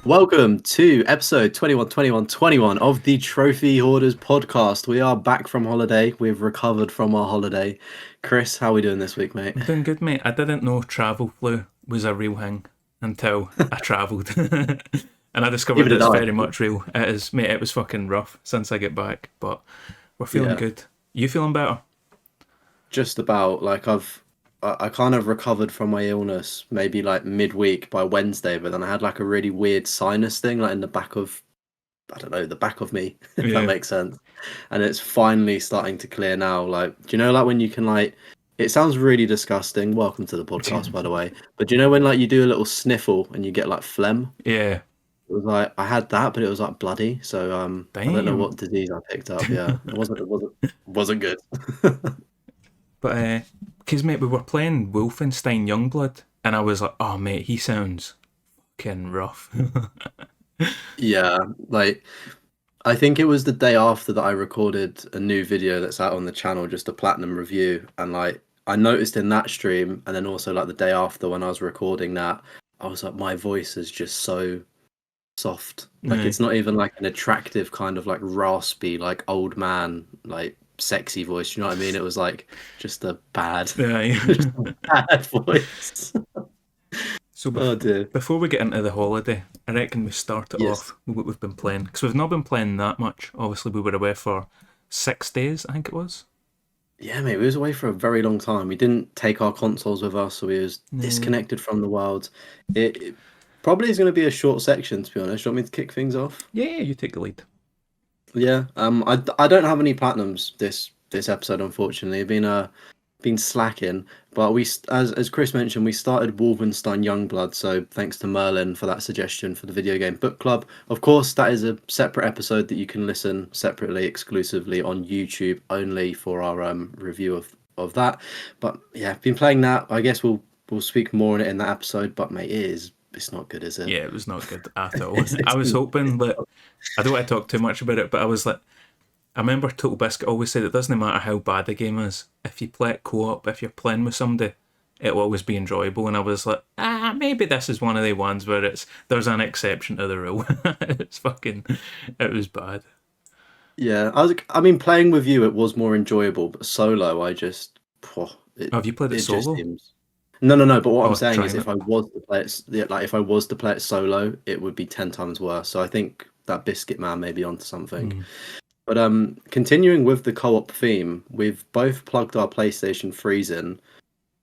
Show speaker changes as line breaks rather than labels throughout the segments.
Welcome to episode 21 of the Trophy Hoarders podcast. We are back from holiday. We've recovered from our holiday. Chris, how are we doing this week, mate?
I'm doing good, mate. I didn't know travel flu was a real thing until I travelled. And I discovered
Even
that
did
it's
I.
very much real. It is, mate, it was fucking rough since I get back, but we're feeling
Yeah,
good. You feeling better?
just about. I kind of recovered from my illness maybe like midweek by Wednesday, but then I had like a really weird sinus thing like in the back of, I don't know, the back of me, if that
Yeah.
makes sense. And it's finally starting to clear now. Like, do you know, like when you can like, it sounds really disgusting. Welcome to the podcast, by the way. But do you know when like you do a little sniffle and you get like phlegm?
Yeah.
It was like I had that, but it was like bloody. So I don't know
Damn.
what disease I picked up. Yeah, it wasn't good.
But, because, mate, we were playing Wolfenstein Youngblood, and I was like, oh, mate, he sounds fucking rough.
Yeah, like I think it was the day after that I recorded a new video that's out on the channel, just a platinum review, and like I noticed in that stream, and then also like the day after when I was recording that, I was like, my voice is just so soft. Like
Yeah.
it's not even like an attractive kind of like raspy, like old man, like sexy voice. You know what I mean? It was like just a bad, just
Yeah.
a bad voice.
So
Oh dear.
before we get into the holiday, I reckon we start it
Yes.
off with what we've been playing. Because we've not been playing that much. Obviously, we were away for 6 days, I think it was.
Yeah, mate, we was away for a very long time. We didn't take our consoles with us, so we was
No.
disconnected from the world. It probably is going to be a short section, to be honest. Do you want me to kick things off?
Yeah, you take the lead.
Yeah. I don't have any platinums this episode, unfortunately. I've been slacking, but as Chris mentioned, we started Wolfenstein Youngblood. So thanks to Merlin for that suggestion for the video game book club. Of course, that is a separate episode that you can listen separately, exclusively on YouTube only for our review of that. But yeah, I've been playing that. I guess we'll speak more on it in that episode. But mate, it's not good, is it?
Yeah, it was not good at all. I
It's
was hoping that, I don't want to talk too much about it, but I was like, I remember Total Biscuit always said it doesn't matter how bad the game is, if you play it co-op, if you're playing with somebody, it'll always be enjoyable. And I was like, maybe this is one of the ones where there's an exception to the rule. It was bad.
Yeah, I mean, playing with you, it was more enjoyable, but solo,
Oh, have you played it
it just
solo?
seems. No. But what I'm
Oh,
saying is,
trying
if
it.
I was to play it, yeah, like if I was to play it solo, it would be 10 times worse. So I think that Biscuit Man may be onto something.
Mm.
But continuing with the co-op theme, we've both plugged our PlayStation 3s in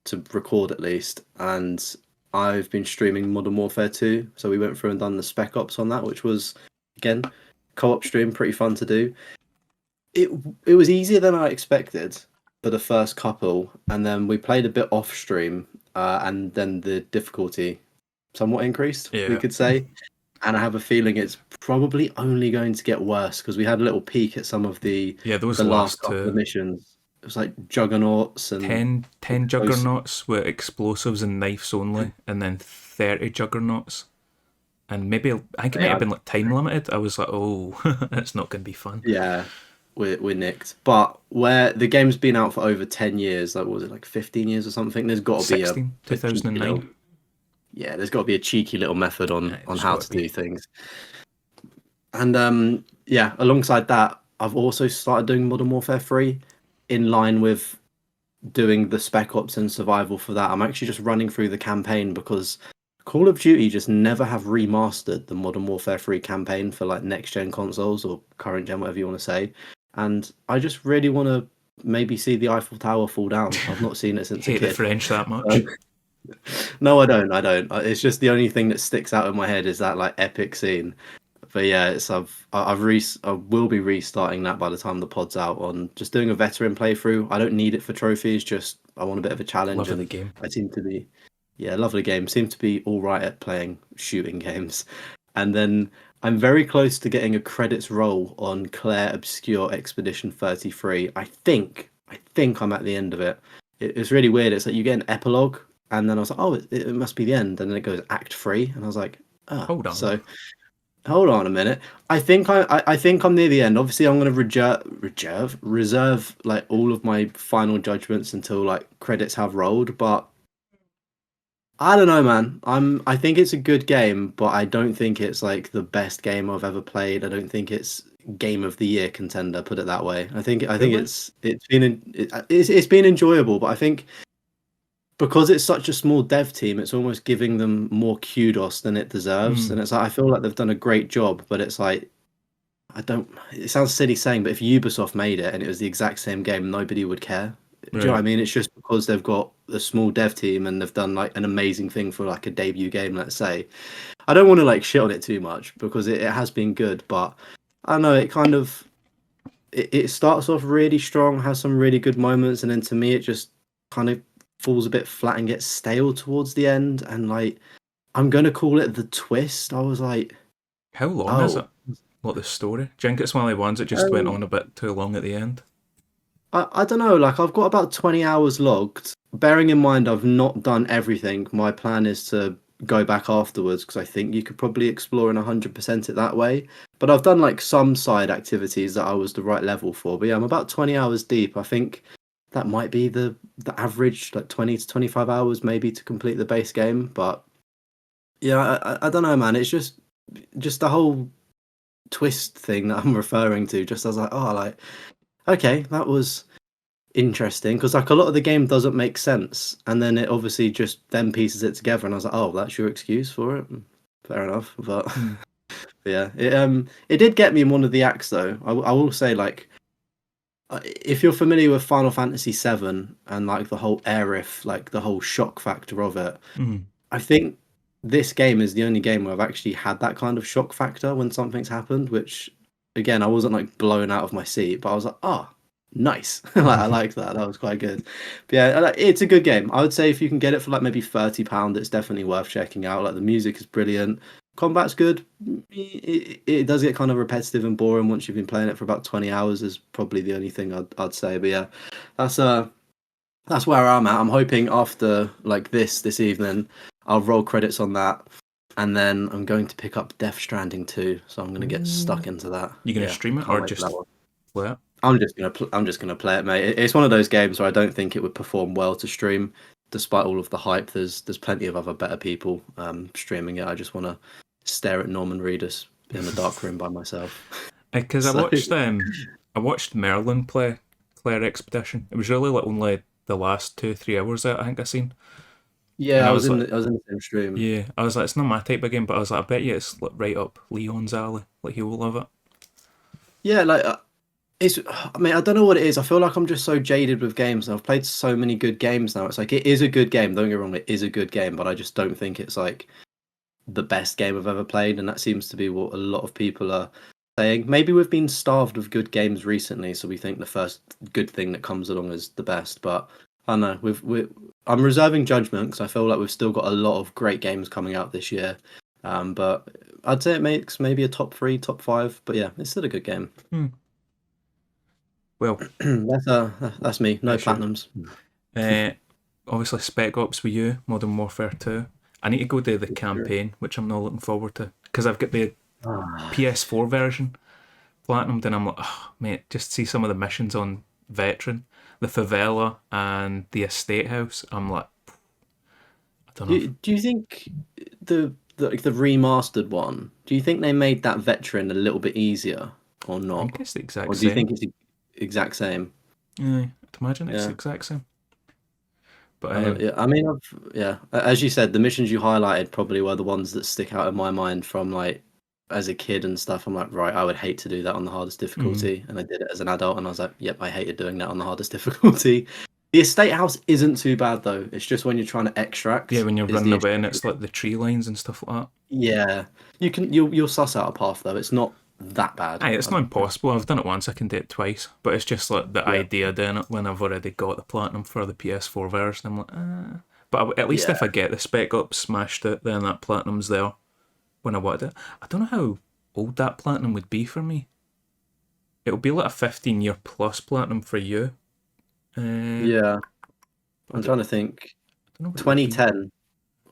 to record at least, and I've been streaming Modern Warfare 2. So we went through and done the Spec Ops on that, which was again co-op stream, pretty fun to do. It was easier than I expected for the first couple, and then we played a bit off stream, and then the difficulty somewhat increased, we
Yeah.
could say. And I have a feeling it's probably only going to get worse because we had a little peek at some of
Yeah, those
the last
last
couple of
two.
missions. It was like juggernauts and
10
close.
juggernauts with explosives and knives only, and then 30 juggernauts. And maybe, I think it might have
Yeah,
been like time limited. I was like, oh, it's not going to be fun.
yeah, we're nicked. But where the game's been out for over 10 years, like what was it, like 15 years or something? There's got to be
16,
a cheeky little
2009.
yeah, there's got to be a cheeky little method
Yeah,
on
it's
how
got to
to
be.
do things. And yeah, alongside that, I've also started doing Modern Warfare 3 in line with doing the Spec Ops and survival for that. I'm actually just running through the campaign because Call of Duty just never have remastered the Modern Warfare 3 campaign for like next gen consoles or current gen, whatever you want to say. And I just really want to maybe see the Eiffel Tower fall down. I've not seen it since a
Hate the
kid.
French that
So
much.
no, I don't. I don't. It's just the only thing that sticks out in my head is that like epic scene. But yeah, I will be restarting that by the time the pod's out on just doing a veteran playthrough. I don't need it for trophies, just I want a bit of a challenge,
Love of the
and
game.
I seem to be, yeah, lovely game. Seem to be all right at playing shooting games. And then I'm very close to getting a credits roll on Claire Obscure Expedition 33. I think I'm at the end of it. It's really weird. It's like you get an epilogue, and then I was like, oh, it must be the end, and then it goes Act 3, and I was like, ah,
Hold on.
so. Hold on a minute. I think I'm near the end. Obviously, I'm going to reserve like all of my final judgments until like credits have rolled. But I don't know, man. I think it's a good game, but I don't think it's like the best game I've ever played. I don't think it's game of the year contender, put it that way. I think
Really?
it's been enjoyable, but I think because it's such a small dev team, it's almost giving them more kudos than it deserves.
Mm,
And it's like I feel like they've done a great job, but it's like I don't. It sounds silly saying, but if Ubisoft made it and it was the exact same game, nobody would care. Do you know what I
right.
mean? It's just because they've got a small dev team and they've done like an amazing thing for like a debut game, let's say. I don't want to like shit on it too much because it has been good, but I don't know. It kind of it starts off really strong, has some really good moments, and then to me, it just kind of falls a bit flat and gets stale towards the end. And like, I'm gonna call it the twist. I was like,
How long is
oh.
it? What the story? Do you think it's one of the ones that just went
Um,
on a bit too long at the end?
I don't know, like I've got about 20 hours logged. Bearing in mind I've not done everything, my plan is to go back afterwards because I think you could probably explore and 100% it that way. But I've done like some side activities that I was the right level for. But yeah, I'm about 20 hours deep. I think that might be the average, like 20 to 25 hours maybe to complete the base game. But yeah, I don't know, man. It's just the whole twist thing that I'm referring to. Just as like, oh, like okay, that was interesting because like a lot of the game doesn't make sense, and then it obviously just then pieces it together, and I was like, oh, that's your excuse for it. Fair enough, but
Hmm.
yeah, it did get me in one of the acts though. I will say like if you're familiar with Final Fantasy VII and like the whole Aerith, like the whole shock factor of it,
Mm.
I think this game is the only game where I've actually had that kind of shock factor when something's happened, which again, I wasn't like blown out of my seat, but I was like, oh, nice. Like I like that. That was quite good. But yeah, it's a good game. I would say if you can get it for like maybe £30, it's definitely worth checking out. Like the music is brilliant. Combat's good. It does get kind of repetitive and boring once you've been playing it for about 20 hours is probably the only thing I'd say. But yeah, that's that's where I'm at. I'm hoping after like this evening, I'll roll credits on that, and then I'm going to pick up Death Stranding 2. So I'm gonna get
Ooh.
stuck into that.
You gonna
Yeah,
stream it
can't
or
wait for that
just
one.
play it?
I'm just gonna play it, mate. It's one of those games where I don't think it would perform well to stream, despite all of the hype. There's plenty of other better people streaming it. I just want to stare at Norman Reedus in a dark room by myself.
Because
So
I watched Merlin play Claire Expedition. It was really like only the last 2 3 hours that I think I seen, and
yeah,
I was like,
I was in the same stream.
yeah, I was like, it's not my type of game, but I was like, I bet you it's like right up Leon's alley. Like he will love it.
Yeah, like it's. I mean, I don't know what it is. I feel like I'm just so jaded with games. And I've played so many good games now. It's like it is a good game. Don't get me wrong, it is a good game, but I just don't think it's like the best game I've ever played, and that seems to be what a lot of people are saying. Maybe we've been starved of good games recently, so we think the first good thing that comes along is the best. But I don't know. I'm reserving judgment because I feel like we've still got a lot of great games coming out this year. But I'd say it makes maybe a top three, top five. But yeah, it's still a good game.
Hmm. Well,
That's me. No
that's you.
platinums.
Uh, Obviously, Spec Ops with you, Modern Warfare 2. I need to go do the campaign, which I'm not looking forward to because I've got the
Ah,
PS4 version platinum. Then I'm like, oh, mate, just see some of the missions on Veteran, the favela, and the estate house. I'm like, I don't know.
do you think the remastered one? Do you think they made that veteran a little bit easier or
I think
not?
it's the exact
Or do you
same.
think it's the exact same?
Yeah, I'd imagine it's the
Yeah.
exact same. But
I don't, yeah, I mean, yeah, as you said, the missions you highlighted probably were the ones that stick out in my mind from like as a kid and stuff. I'm like, right, I would hate to do that on the hardest
mm,
difficulty, and I did it as an adult, and I was like, yep, I hated doing that on the hardest difficulty. The estate house isn't too bad though. It's just when you're trying to
yeah,
extract
when you're
is
running
the
away
issue.
and it's like the tree lines and stuff like that.
Yeah, you'll suss out a path though. It's not that bad.
Aye, it's not impossible. I've done it once. I can do it twice. But it's just like the
Yeah,
idea of doing it when I've already got the platinum for the PS4 version. I'm like, But at least
yeah.
if I get the spec up smashed it, then that platinum's there when I want it. I don't know how old that platinum would be for me. It would be like a 15-year plus platinum for you. Uh,
Yeah,
I
I'm
don't,
trying to think.
don't know what it would be.
2010.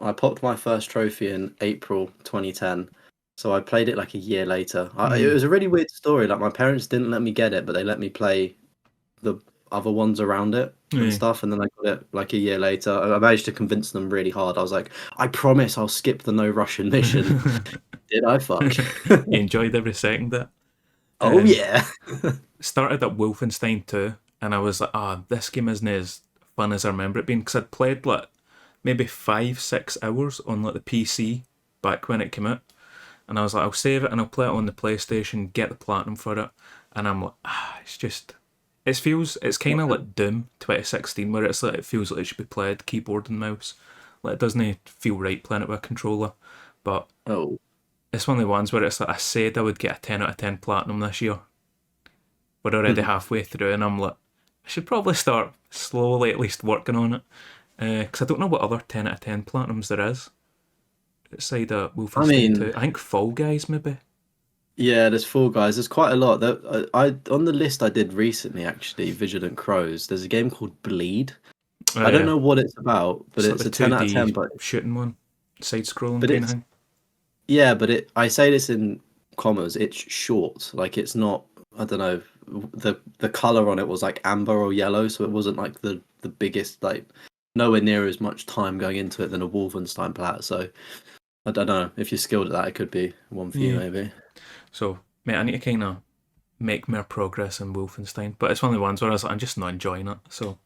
I popped my first trophy in April 2010. So I played it like a year later. It
Mm,
was a really weird story. Like my parents didn't let me get it, but they let me play the other ones around it and
Yeah.
stuff. And then I got it like a year later. I managed to convince them really hard. I was like, I promise I'll skip the no Russian mission. Did I fuck?
You enjoyed every second of it.
Oh
Um,
yeah.
Started at Wolfenstein 2, and I was like, this game isn't as fun as I remember it being, because I'd played like maybe 5-6 hours on like the PC back when it came out, and I was like, I'll save it and I'll play it on the PlayStation, get the platinum for it, and I'm like, it's just, it's kind of like Doom 2016, where it's like it feels like it should be played keyboard and mouse, like it doesn't feel right playing it with a controller, but
Oh,
it's one of the ones where it's like I said I would get a 10 out of 10 platinum this year. We're already halfway through, and I'm like, I should probably start slowly at least working on it. Because I don't know what other 10 out of 10 platinums there is outside of
I
Wolfenstein
mean,
2. I think Fall Guys, maybe.
yeah, there's four guys. There's quite a lot. I on the list I did recently actually, Vigilant Crows. There's a game called Bleed.
Oh,
I don't
yeah.
know what it's about, but
It's like
it's
the
a 10 out of 10.
2D shooting one, side scrolling
But
kind of
it's
thing.
yeah, but it I say this in commas. It's short. Like it's not. I don't know. The color on it was like amber or yellow, so it wasn't like the biggest like nowhere near as much time going into it than a Wolfenstein plat. So I don't know if you're skilled at that, it could be one for you
Yeah.
maybe.
So, mate, I need to kind of make more progress in Wolfenstein, but it's one of the ones where I'm just not enjoying it. So,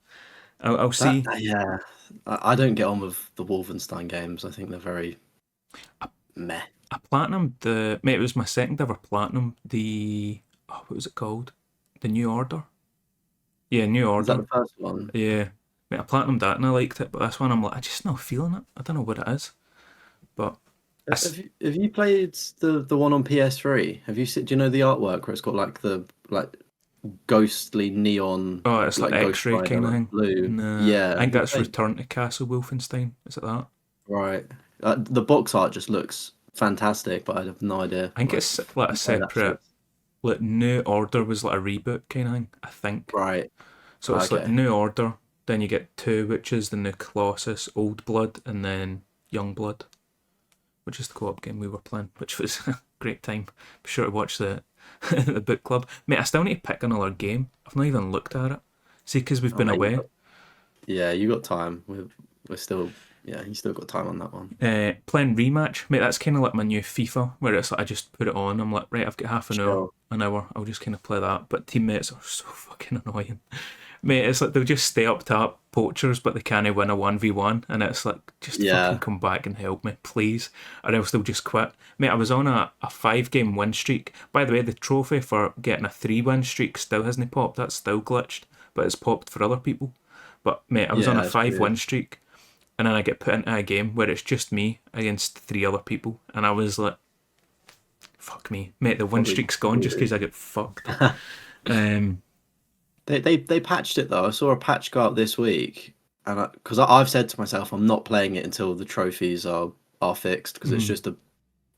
I'll
That
see.
yeah, I don't get on with the Wolfenstein games. I think they're very meh.
I platinum the mate. It was my second ever platinum. The what was it called? The New Order. Yeah, New
Is that
Order.
the first one?
Yeah, mate. I platinumed that and I liked it, but this one I'm like, I just not feeling it. I don't know what it is, but
Have you played the one on PS3? Have you seen, do you know the artwork where it's got like the like ghostly neon
oh, it's like
like Ghost
X-ray
Rider
kind of
like
thing.
blue?
Nah,
Yeah,
I think
have you
that's
played?
Return to Castle Wolfenstein. Is it that?
Right. The box art just looks fantastic, but I have no idea
I think
like
it's like a
why that
separate.
fits.
Like New Order was like a reboot kind of thing. I think
Right.
so. It's like
Okay.
New Order. Then you get two witches, then the Colossus, Old Blood, and then Young Blood, which is the co-op game we were playing, which was a great time. Be sure to watch the the book club, mate. I still need to pick another game. I've not even looked at it. See, because we've
Oh,
been
mate,
away.
yeah, you got time. We're still yeah, you still got time on that one.
Playing rematch, mate. That's kind of like my new FIFA, where it's like I just put it on. I'm like, right, I've got half an hour,
Chill.
an hour. I'll just kind of play that. But teammates are so fucking annoying, mate. It's like they'll just stay up top poachers, but they can't win a 1v1, and it's like just fucking
Yeah.
come back and help me, please, or else they'll just quit. Mate, I was on a 5 game win streak. By the way, the trophy for getting a 3 win streak still hasn't popped. That's still glitched, but it's popped for other people. But mate, I was on
Yeah,
a
it's
5 win
weird.
streak, and then I get put into a game where it's just me against 3 other people, and I was like, "Fuck me, mate! The win
Probably
streak's gone just because I get fucked." Um,
They patched it though. I saw a patch go up this week, and because I've said to myself, I'm not playing it until the trophies are fixed because it's
mm,
just a.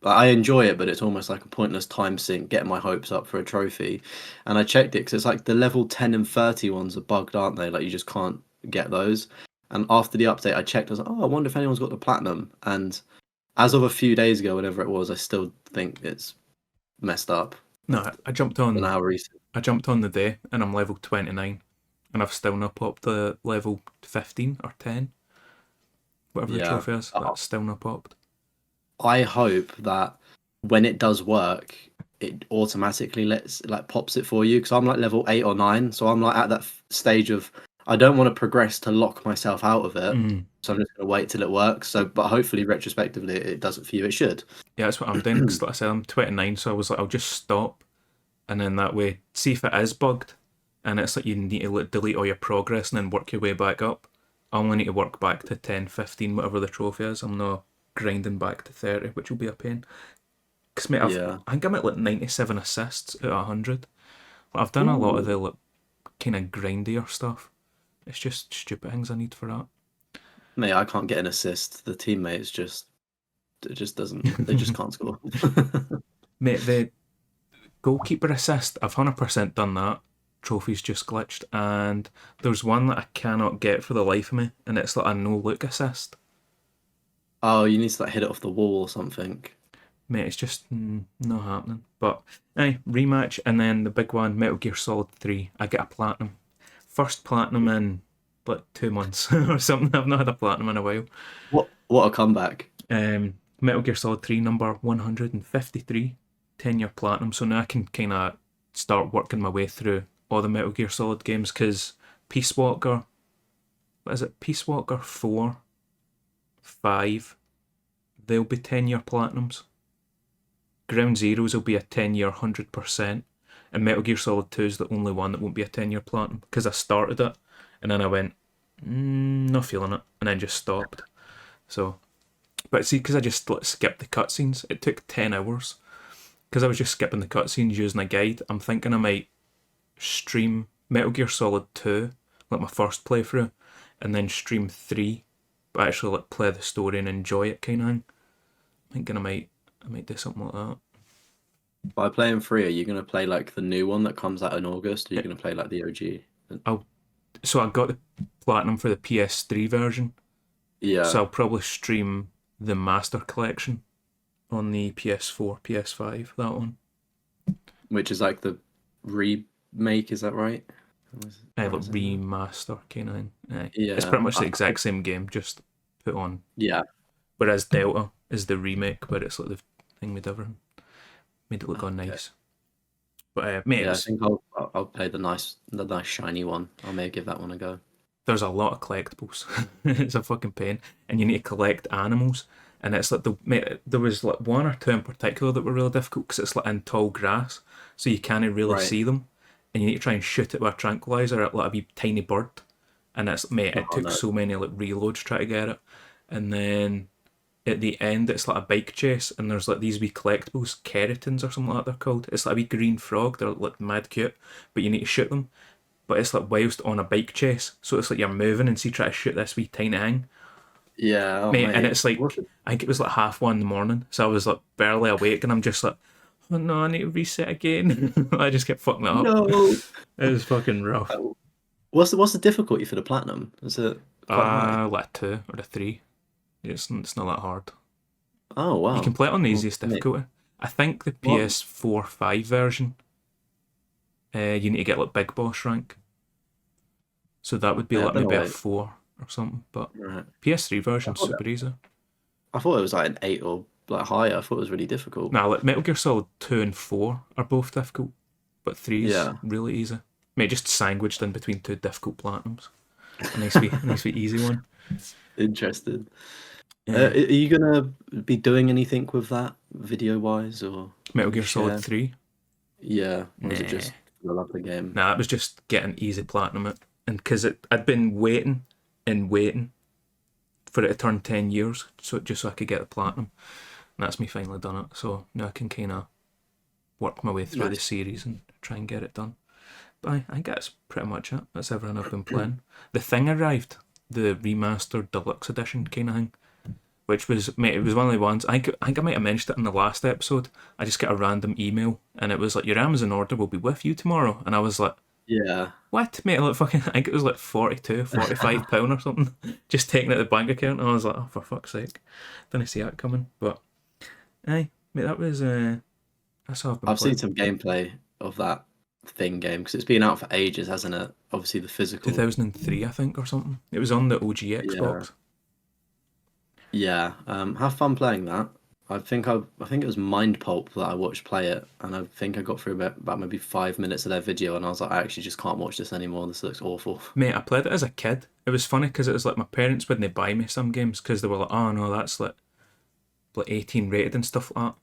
I enjoy it, but it's almost like a pointless time sink getting my hopes up for a trophy. And I checked it because it's like the level 10 and 30 ones are bugged, aren't they? Like you just can't get those. And after the update, I checked. I was like, oh, I wonder if anyone's got the platinum. And as of a few days ago, whenever it was, I still think it's messed up.
no, I jumped
Don't know
on.
how recent.
I jumped on the day, and I'm level 29, and I've still not popped the level 15 or 10, whatever the
Yeah.
trophy is. That's still not popped.
I hope that when it does work, it automatically lets like pops it for you because I'm like level 8 or 9, so I'm like at that stage of I don't want to progress to lock myself out of it,
Mm.
so I'm just gonna wait till it works. So, but hopefully, retrospectively, it does it for you. It should.
Yeah, that's what I'm doing. Because like I said, I'm 29, so I was like, I'll just stop, and then that way, see if it is bugged, and it's like you need to like, delete all your progress and then work your way back up. I only need to work back to 10, 15, whatever the trophy is. I'm not grinding back to 30, which will be a pain. Because, mate,
Yeah.
I think I'm at like 97 assists out of 100. I've done a lot of
Ooh.
the like, kind of grindier stuff. It's just stupid things I need for
Mate, I can't get an assist. The teammates just it just doesn't. They just
that.
can't score.
Mate, the goalkeeper assist, I've 100% done that. Trophy's just glitched. And there's one that I cannot get for the life of me, and it's like a no look assist.
Oh, you need to like hit it off the wall or something.
Mate, it's just not happening. But, rematch, and then the big one, Metal Gear Solid 3, I get a platinum. first platinum in like 2 months or something. I've not had a platinum in a while.
What a comeback.
Metal Gear Solid 3 number 153, 10-year platinum. So now I can kind of start working my way through all the Metal Gear Solid games, because Peace Walker, what is it? Peace Walker 4, 5, they'll be 10-year platinums. Ground Zeroes will be a 10-year 100%. And Metal Gear Solid 2 is the only one that won't be a 10-year platinum, because I started it and then I went, not feeling it, and then just stopped. So, but see, because I just skipped the cutscenes, it took 10 hours. Because I was just skipping the cutscenes using a guide, I'm thinking I might stream Metal Gear Solid 2, like my first playthrough, and then stream 3, but actually like play the story and enjoy it kind of thing. I'm thinking I might do something like that.
By playing 3, are you gonna play like the new one that comes out in August, or are you gonna play like the OG?
So I got the platinum for the PS3 version.
Yeah.
So I'll probably stream the Master Collection on the PS4, PS5, that one.
Which is like the remake, is that right?
Like remaster kind of thing.
Yeah.
It's pretty much the exact same game, just put on.
Yeah.
Whereas Delta is the remake, where it's like the thing with everything. Made it look all nice. But mate,
yeah, I think I'll play the nice shiny one. I may give that one a go.
There's a lot of collectibles. It's a fucking pain, and you need to collect animals. And it's like there was like one or two in particular that were really difficult, because it's like in tall grass, so you can't really see them, and you need to try and shoot it with a tranquilizer at like a wee tiny bird. And it took so many like reloads trying to get it. And then at the end, it's like a bike chase, and there's like these wee collectibles, keratins or something like that they're called. It's like a wee green frog. They're like mad cute, but you need to shoot them. But it's like whilst on a bike chase, so it's like you're moving and try to shoot this wee tiny thing.
Yeah,
mate, and it's like, I think it was like 1:30 in the morning, so I was like barely awake, and I'm just like, oh no, I need to reset again. I just kept fucking it up.
No.
It was fucking rough.
What's the difficulty for the platinum? Is it quite high?
Like a 2 or a 3. It's not that hard.
Oh wow!
You can play it on the easiest difficulty. I think the PS4 5 version, you need to get like Big Boss rank. So that would be like maybe a 4 or something. But PS3 version's super easy.
I thought it was like an 8 or like higher. I thought it was really difficult.
Nah, like Metal Gear Solid 2 and 4 are both difficult, but 3 is really easy. Mate, just sandwiched in between 2 difficult platinums. A nice wee easy one.
Interested. Are you gonna be doing anything with that video-wise, or
Metal Gear Solid 3?
Yeah, or was it just fill up the game?
Nah, it was just getting easy platinum it, and because I'd been waiting for it to turn 10 years, so I could get the platinum. And that's me finally done it. So now I can kind of work my way through the series and try and get it done. But I think that's pretty much it. That's everything I've been playing. The Thing arrived, the remastered deluxe edition kind of thing, which was, mate, it was one of the ones, I think I might have mentioned it in the last episode. I just got a random email, and it was like, your Amazon order will be with you tomorrow. And I was like,
yeah,
what, mate? Like fucking, I think it was like £45 or something, just taking out the bank account. And I was like, oh, for fuck's sake, didn't see that coming. But aye, mate, that was that's how
I've seen some gameplay of that Thing game, because it's been out for ages, hasn't it? Obviously the physical
2003, I think, or something. It was on the OG Xbox.
Yeah. Have fun playing that. I think it was Mind Pulp that I watched play it, and I think I got through about maybe 5 minutes of their video, and I was like, I actually just can't watch this anymore. This looks awful.
Mate, I played it as a kid. It was funny because it was like my parents wouldn't buy me some games because they were like, oh no, that's like 18 rated and stuff like that.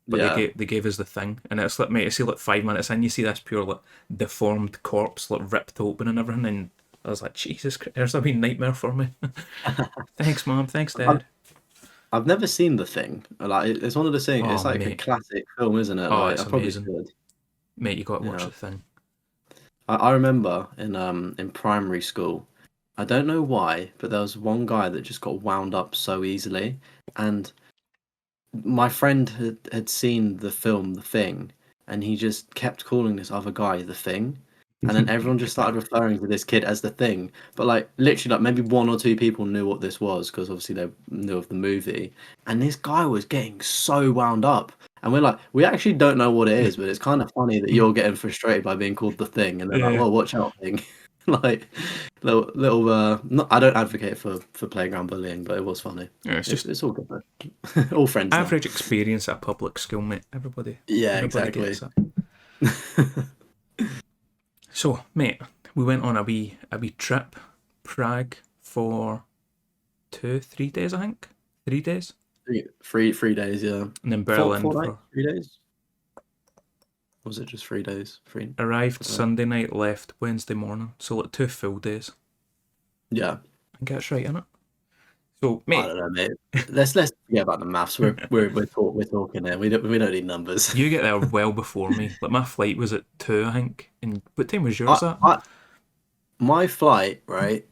But they gave us The Thing, and it's like, mate, you see like 5 minutes in, you see this pure like deformed corpse like ripped open and everything, and I was like, Jesus Christ, there's a wee nightmare for me. Thanks, Mom. Thanks, Dad.
I've never seen The Thing. Like, it's one of the things. It's like a classic film, isn't it?
Oh,
like,
it's amazing. Mate, you got to watch The Thing.
I remember in primary school, I don't know why, but there was one guy that just got wound up so easily, and my friend had seen the film The Thing, and he just kept calling this other guy The Thing, and then everyone just started referring to this kid as The Thing. But like literally, like maybe 1 or 2 people knew what this was, because obviously they knew of the movie, and this guy was getting so wound up, and we're like, we actually don't know what it is, but it's kind of funny that you're getting frustrated by being called The Thing, and they're like, well, watch out, Thing. like little. Not, I don't advocate for playground bullying, but it was funny.
Yeah, it's just
It's all good though. All friends now.
average experience at a public school, mate.
Yeah,
Everybody
exactly.
gets it. So, mate, we went on a wee trip, Prague for 3 days, I think. 3 days,
Three days, yeah.
and then
Four
Berlin
four nights,
for
3 days. Or was it just 3 days? Three.
arrived
I don't know.
Sunday night, left Wednesday morning. So like 2 full days.
Yeah.
I think that's right, innit? So,
I
mate,
don't know, mate. Let's forget about the maths. We're talking here. We don't need numbers.
you get there well before me. Like my flight was at 2, I think. And what time was
I,
yours at?
I my flight, right,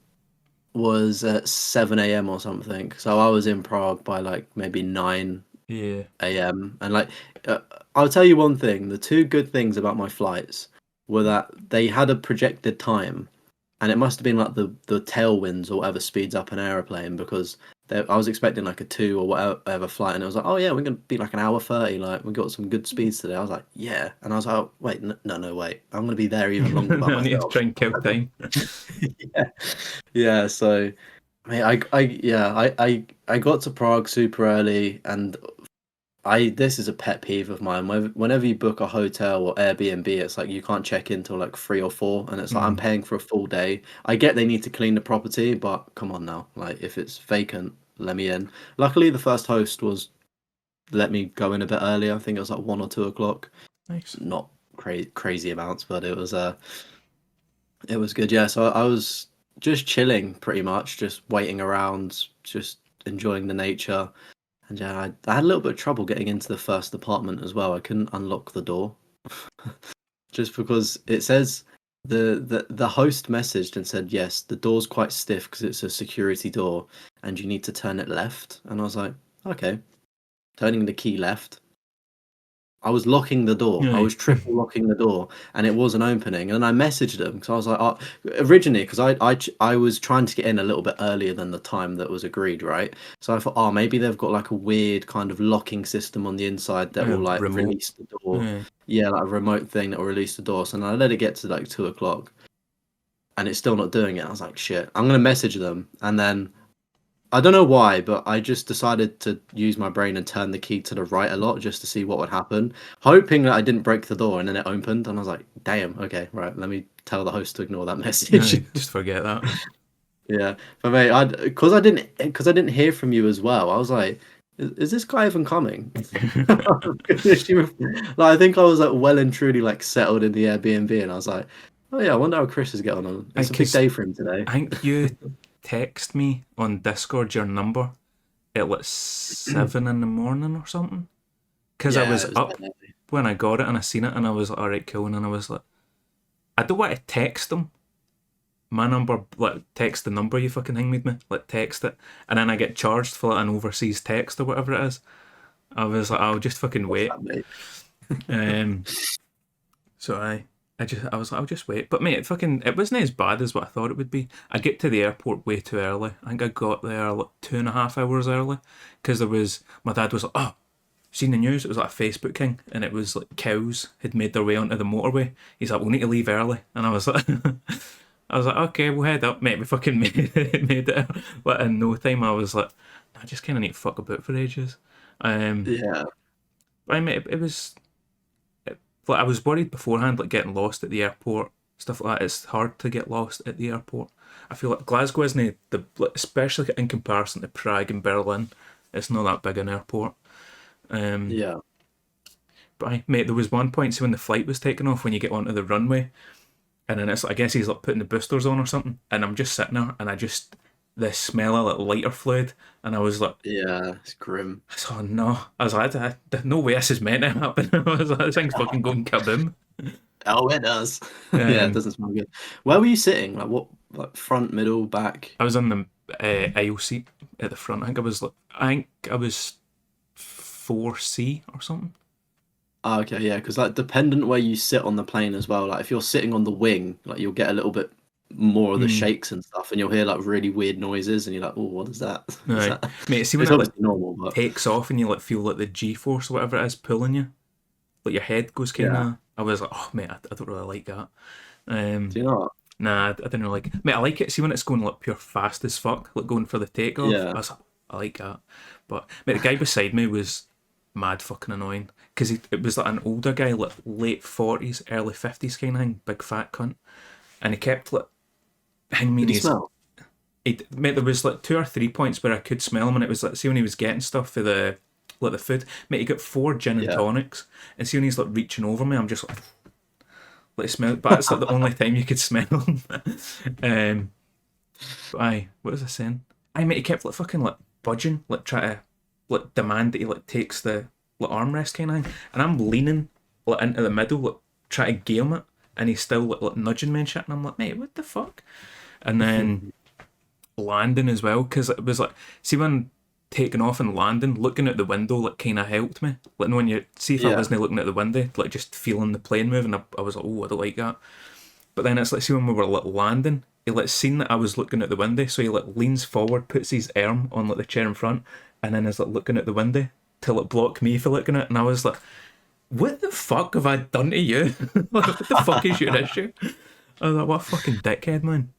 was at 7 a.m. or something. So I was in Prague by like maybe 9
Yeah.
a.m. And like, uh, I'll tell you one thing: the two good things about my flights were that they had a projected time, and it must have been like the tailwinds or whatever speeds up an aeroplane because I was expecting like a 2 or whatever flight, and it was like, oh yeah, we're gonna be like an hour 30. Like we got some good speeds today. I was like, yeah, and I was like, oh, wait, no, wait, I'm gonna be there even longer by
I need to
myself.
try and kill time.
Yeah, yeah. So, mate, I got to Prague super early, and this is a pet peeve of mine. Whenever you book a hotel or Airbnb, it's like you can't check in till like 3 or 4, and it's like I'm paying for a full day. I get they need to clean the property, but come on now, like if it's vacant, let me in. Luckily, the first host was let me go in a bit earlier. I think it was like 1 or 2 o'clock.
Nice.
Not crazy amounts, but it was good. Yeah, so I was just chilling pretty much, just waiting around, just enjoying the nature. And yeah, I had a little bit of trouble getting into the first apartment as well. I couldn't unlock the door just because it says the host messaged and said, yes, the door's quite stiff because it's a security door and you need to turn it left. And I was like, okay, turning the key left. I was locking the door. I
Aye.
was triple locking the door, and it wasn't opening. And I messaged them because I was like, originally, because I was trying to get in a little bit earlier than the time that was agreed, right? So I thought, oh, maybe they've got like a weird kind of locking system on the inside that will like
Remote.
release the door.
Yeah.
Yeah, like a remote thing that will release the door. So then I let it get to like 2 o'clock, and it's still not doing it. I was like, shit, I'm gonna message them, and then I don't know why, but I just decided to use my brain and turn the key to the right a lot just to see what would happen, hoping that I didn't break the door. And then it opened, and I was like, "Damn, okay, right. Let me tell the host to ignore that message."
Aye, just forget that.
Yeah, but mate, because I didn't hear from you as well. I was like, "Is this guy even coming?" Like, I think I was like well and truly like settled in the Airbnb, and I was like, "Oh yeah, I wonder how Chris is getting on. It's a big
'Cause
day for him today."
I think you text me on Discord your number at like 7 in the morning or something. Because I
Yeah,
was
it was
up
definitely-
when I got it and I seen it and I was like, alright, cool. And then I was like, I don't want to text them. My number, like, text the number you fucking hang with me, like, text it. And then I get charged for like an overseas text or whatever it is. I was like, I'll just fucking
What's
wait.
that, mate?
So I was like, I'll just wait. But mate, it wasn't as bad as what I thought it would be. I get to the airport way too early. I think I got there like 2.5 hours early because my dad was like, oh, seen the news? It was like a Facebook thing, and it was like cows had made their way onto the motorway. He's like, we'll need to leave early, and I was like, okay, we'll head up, mate. We fucking made it. But in no time, I was like, I just kind of need to fuck about for ages.
Yeah.
But I mean, it was like I was worried beforehand, like getting lost at the airport, stuff like that. It's hard to get lost at the airport. I feel like Glasgow isn't especially in comparison to Prague and Berlin. It's not that big an airport.
Yeah.
But mate, there was one point so when the flight was taking off, when you get onto the runway, and then it's I guess he's like putting the boosters on or something, and I'm just sitting there, and the smell of like lighter fluid, and I was like,
Yeah, it's grim.
oh no, I was like, no way this is meant to happen. I was like, this thing's fucking going kaboom.
Oh, it does. Yeah, it doesn't smell good. Where were you sitting? Like what? Like front, middle, back?
I was on the aisle seat at the front. I think I was 4C or something.
Oh, okay, yeah, because like dependent where you sit on the plane as well. Like if you're sitting on the wing, like you'll get a little bit more of the shakes and stuff, and you'll hear like really weird noises, and you're like, oh, what is that? Is
Right,
that?
mate. See when
It's
it like
obviously normal, but
takes off and you like feel like the G force or whatever it is pulling you, like your head goes kind
yeah.
of. I was like, oh mate, I don't really like that.
Do you know what?
Nah, I didn't really like. Mate, I like it. See when it's going like pure fast as fuck, like going for the takeoff.
Yeah.
I like that. But mate, the guy beside me was mad fucking annoying because it was like an older guy, like late 40s, early 50s kind of thing, big fat cunt, and he kept like hanging me in
Did he
his.
smell?
Mate, there was like 2 or 3 points where I could smell him, and it was like, see when he was getting stuff for the like the food. Mate, he got 4 gin and tonics, and see when he's like reaching over me, I'm just like smell. But it's like the only time you could smell him. But aye, what was I saying? Aye, mate, he kept like fucking like budging, like try to like demand that he like takes the like armrest kind of thing, and I'm leaning like into the middle, like try to game it, and he's still like nudging me and shit, and I'm like, mate, what the fuck? And then landing as well, because it was like, see when taking off and landing, looking out the window like kind of helped me. Like when you see if I
Yeah.
wasn't looking at the window, like just feeling the plane move, and I was like, oh, I don't like that. But then it's like, see when we were like landing, he like seen that I was looking at the window, so he like leans forward, puts his arm on like the chair in front, and then is like looking at the window to like block me for looking at it. And I was like, what the fuck have I done to you? Like, what the fuck is your issue? I was like, what a fucking dickhead, man.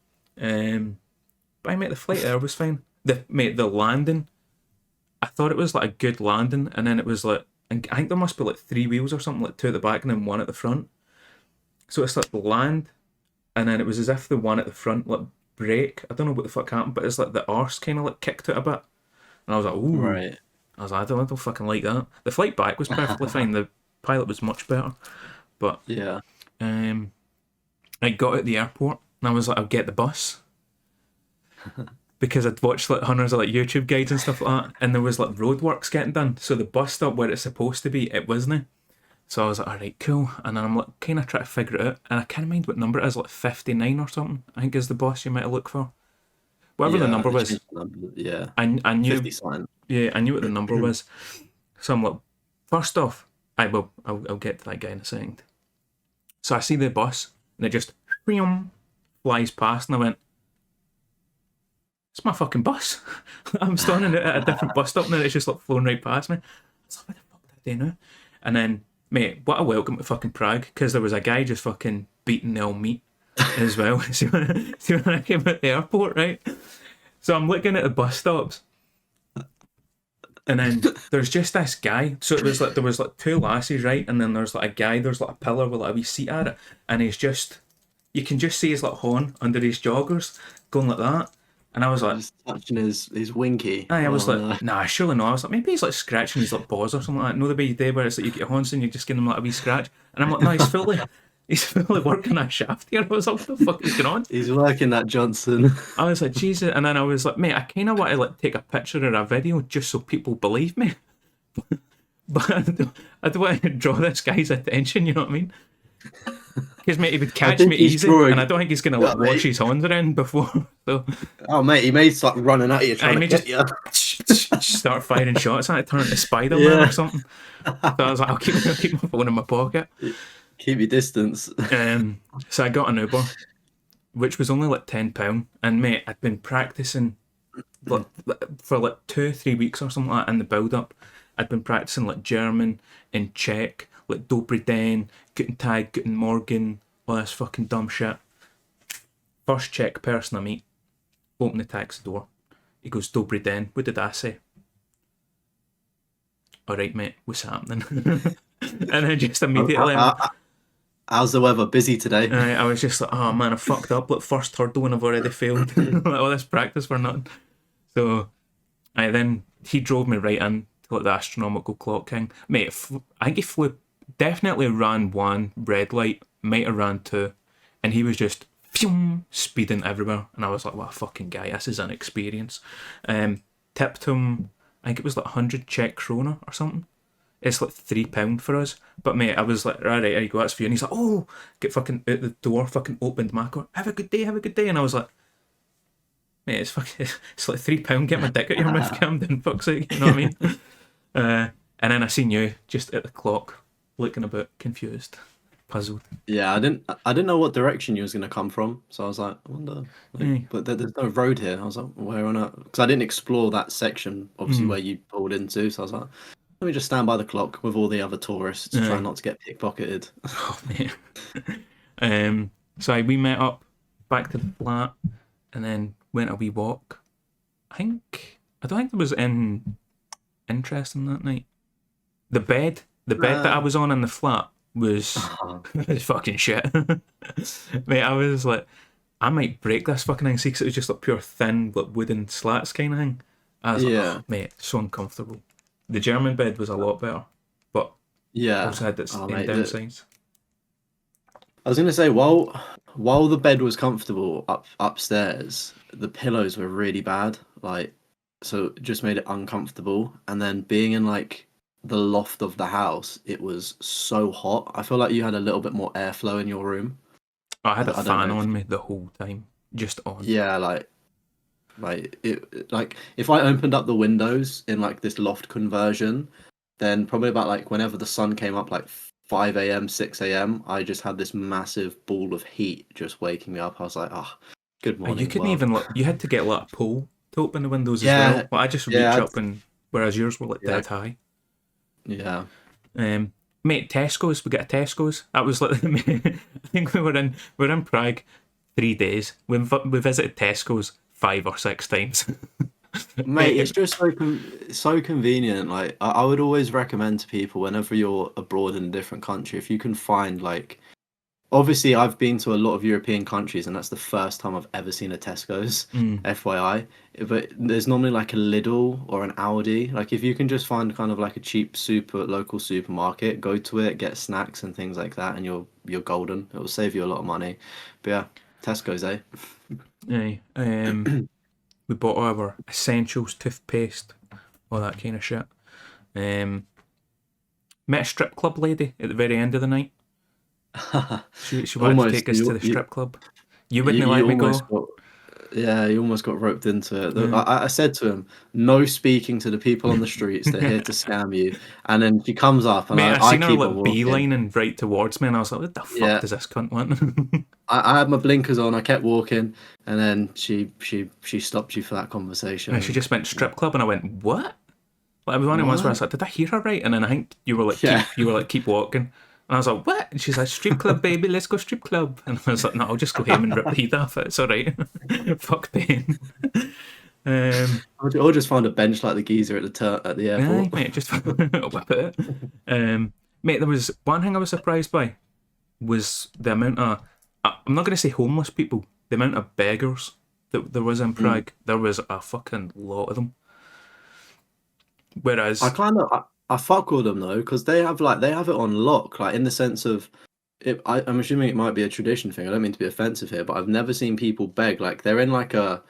But I mate, the flight there was fine. The landing, I thought it was like a good landing, and then it was like, and I think there must be like 3 wheels or something, like two at the back and then one at the front. So it's like the land, and then it was as if the one at the front like brake. I don't know what the fuck happened, but it's like the arse kind of like kicked out a bit, and I was like, ooh.
Right.
I was like, I don't fucking like that. The flight back was perfectly fine. The pilot was much better, but
Yeah.
um, I got at the airport and I was like, I'll get the bus because I'd watched like hundreds of like YouTube guides and stuff like that, and there was like roadworks getting done. So the bus stop where it's supposed to be, it wasn't. So I was like, all right, cool. And then I'm like, kind of trying to figure it out, and I can't mind what number it is, like 59 or something. I think is the bus you might look for. Whatever the
Yeah.
number
They
was,
changed the number. Yeah.
I knew.
50 sign.
Yeah, I knew what the number was. So I'm like, first off, I'll get to that guy in a second. So I see the bus, and it just flies past, and I went, it's my fucking bus. I'm standing at a different bus stop now, it's just like flown right past me. I was like, what the fuck did I do now? And then, mate, what a welcome to fucking Prague, because there was a guy just fucking beating the old meat as well. see, when I came out the airport, right? So I'm looking at the bus stops, and then there's just this guy. So it was like there was like two lassies, right? And then there's like a guy, there's like a pillar with like a wee seat at it, and he's just, you can just see his like horn under his joggers going like that. And I was like,
Just touching his winky.
aye, I was
Oh,
like,
no.
nah, surely not. I was like, maybe he's like scratching his like paws or something like that. No, the way you do where it's like you get horns and you just give him like a wee scratch. And I'm like, no, he's fully working that shaft here. I was like, what the fuck is going on?
He's working that Johnson.
I was like, Jesus. And then I was like, mate, I kind of want to like take a picture or a video just so people believe me. But I don't want to draw this guy's attention, you know what I mean? Because, mate, he would catch
think
me
he's
easy,
drawing-
and I don't think he's going to
Yeah,
like, wash
mate.
his hands around before. So
Oh, mate, he may start running at you
I
trying
may
to get you.
start firing shots at it, turn into Spider-Man
Yeah.
or something. So I was like, I'll keep my phone in my pocket.
Keep your distance.
So I got an Uber, which was only like £10. And, mate, I'd been practicing like, for like 2 or 3 weeks or something like that in the build-up. I'd been practicing like German and Czech, like Dobry Den, Guten Tag, Guten Morgen, all this fucking dumb shit. First Czech person I meet, open the taxi door. He goes, Dobry Den. What did I say? All right, mate, what's happening? And then just immediately,
How's the weather? Busy today?
I was just like, oh man, I fucked up. Like first hurdle and I've already failed. Like all this practice for nothing. So, then he drove me right in to like the astronomical clock king. Mate, I think he flew, definitely ran one red light, might have ran two, and he was just speeding everywhere. And I was like, what a fucking guy, this is an experience. Tipped him, I think it was like 100 Czech krona or something. It's like £3 for us. But mate, I was like, right, there you go, that's for you. And he's like, oh, get fucking out the door, fucking opened my car. Have a good day, have a good day. And I was like, mate, it's fucking, it's like £3, get my dick out your mouth, Camden, fuck's sake, you know what I mean? And then I seen you just at the clock, looking a bit confused, puzzled.
Yeah, I didn't know what direction you was gonna come from, so I was like, I wonder. But there's no road here. I was like, where on earth? Because I didn't explore that section, obviously, where you pulled into. So I was like, let me just stand by the clock with all the other tourists, try not to get pickpocketed.
Oh, mate. So we met up back to the flat, and then went a wee walk. I don't think there was any interesting that night. The bed that I was on in the flat was was fucking shit. Mate, I was like, I might break this fucking thing, see, because it was just like pure thin, like wooden slats kind of thing. I was like,
Yeah.
oh, mate, so uncomfortable. The German bed was a lot better, but
Yeah.
also had its
Oh,
own
mate,
downsides.
I was gonna say while the bed was comfortable upstairs, the pillows were really bad. Like, so it just made it uncomfortable. And then being in like the loft of the house, it was so hot. I feel like you had a little bit more airflow in your room.
I had a
I don't know
fan
if
on me the whole time, just on.
yeah, like like if I opened up the windows in like this loft conversion, then probably about like whenever the sun came up, like 5 a.m., 6 a.m., I just had this massive ball of heat just waking me up. I was like, oh, good
And you
morning,
couldn't
world.
even look. You had to get like a pole to open the windows as
Yeah,
well. Well, I just
yeah,
reach up and whereas yours were like
yeah,
dead high.
yeah.
Mate, Tesco's. We got a Tesco's. That was like I think we were in Prague 3 days. We visited Tesco's 5 or 6 times.
Mate, it's
Mate,
just so convenient. Like I would always recommend to people whenever you're abroad in a different country, if you can find like obviously, I've been to a lot of European countries, and that's the first time I've ever seen a Tesco's, FYI. But there's normally like a Lidl or an Aldi. Like, if you can just find kind of like a cheap local supermarket, go to it, get snacks and things like that, and you're golden. It will save you a lot of money. But yeah, Tesco's, eh?
aye. We bought our essentials, toothpaste, all that kind of shit. Um, Met a strip club lady at the very end of the night. She wanted to
Almost,
take us to the strip club. You wouldn't
you
let me
almost
go.
got yeah, you almost got roped into it.
Yeah.
I said to him, no speaking to the people on the streets. They're here to scam you. And then she comes up, and
Mate, I
I
seen her
keep on
like
walking.
beelining right towards me, and I was like, "What the fuck
Yeah,
does this cunt want?"
I had my blinkers on. I kept walking, and then she stopped you for that conversation.
And she
And
just went strip club, and I went, "What?" Like, it was one of the ones where I was
what?
like, "Did I hear her right?" And then I think
Yeah,
you were like, keep walking. And I was like, "What?" And she's like, "Strip club, baby, let's go strip club." And I was like, "No, I'll just go home and rip the heat off it. It's all right." Fuck pain.
I'll just find a bench like the geezer at the
Aye,
airport.
mate, just whip it. Mate, there was one thing I was surprised by was the amount of I'm not going to say homeless people, the amount of beggars that there was in
Mm.
Prague. There was a fucking lot of them.
I
Whereas,
kind of I fuck with them though, because they have it on lock, like in the sense of I'm assuming it might be a tradition thing. I don't mean to be offensive here, but I've never seen people beg. Like they're in like a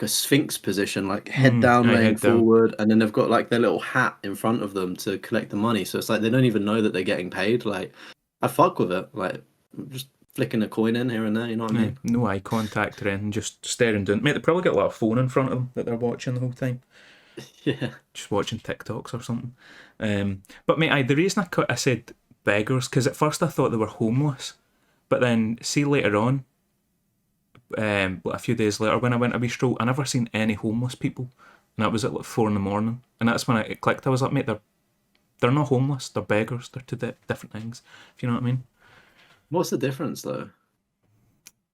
sphinx position, like head down,
I
laying
head down.
forward, and then they've got like their little hat in front of them to collect the money. So it's like they don't even know that they're getting paid. Like I fuck with it, like just flicking a coin in here and there. You know what I
Aye,
mean?
no eye contact or anything, just staring down. Mate, they probably got like a phone in front of them that they're watching the whole time,
Yeah.
just watching TikToks or something. But mate, the reason I said beggars because at first I thought they were homeless, but then see later on, a few days later when I went a wee stroll, I never seen any homeless people, and that was at like 4 in the morning, and that's when it clicked. I was like, mate, they're not homeless, they're beggars. They're two different things, if you know what I mean.
What's the difference though?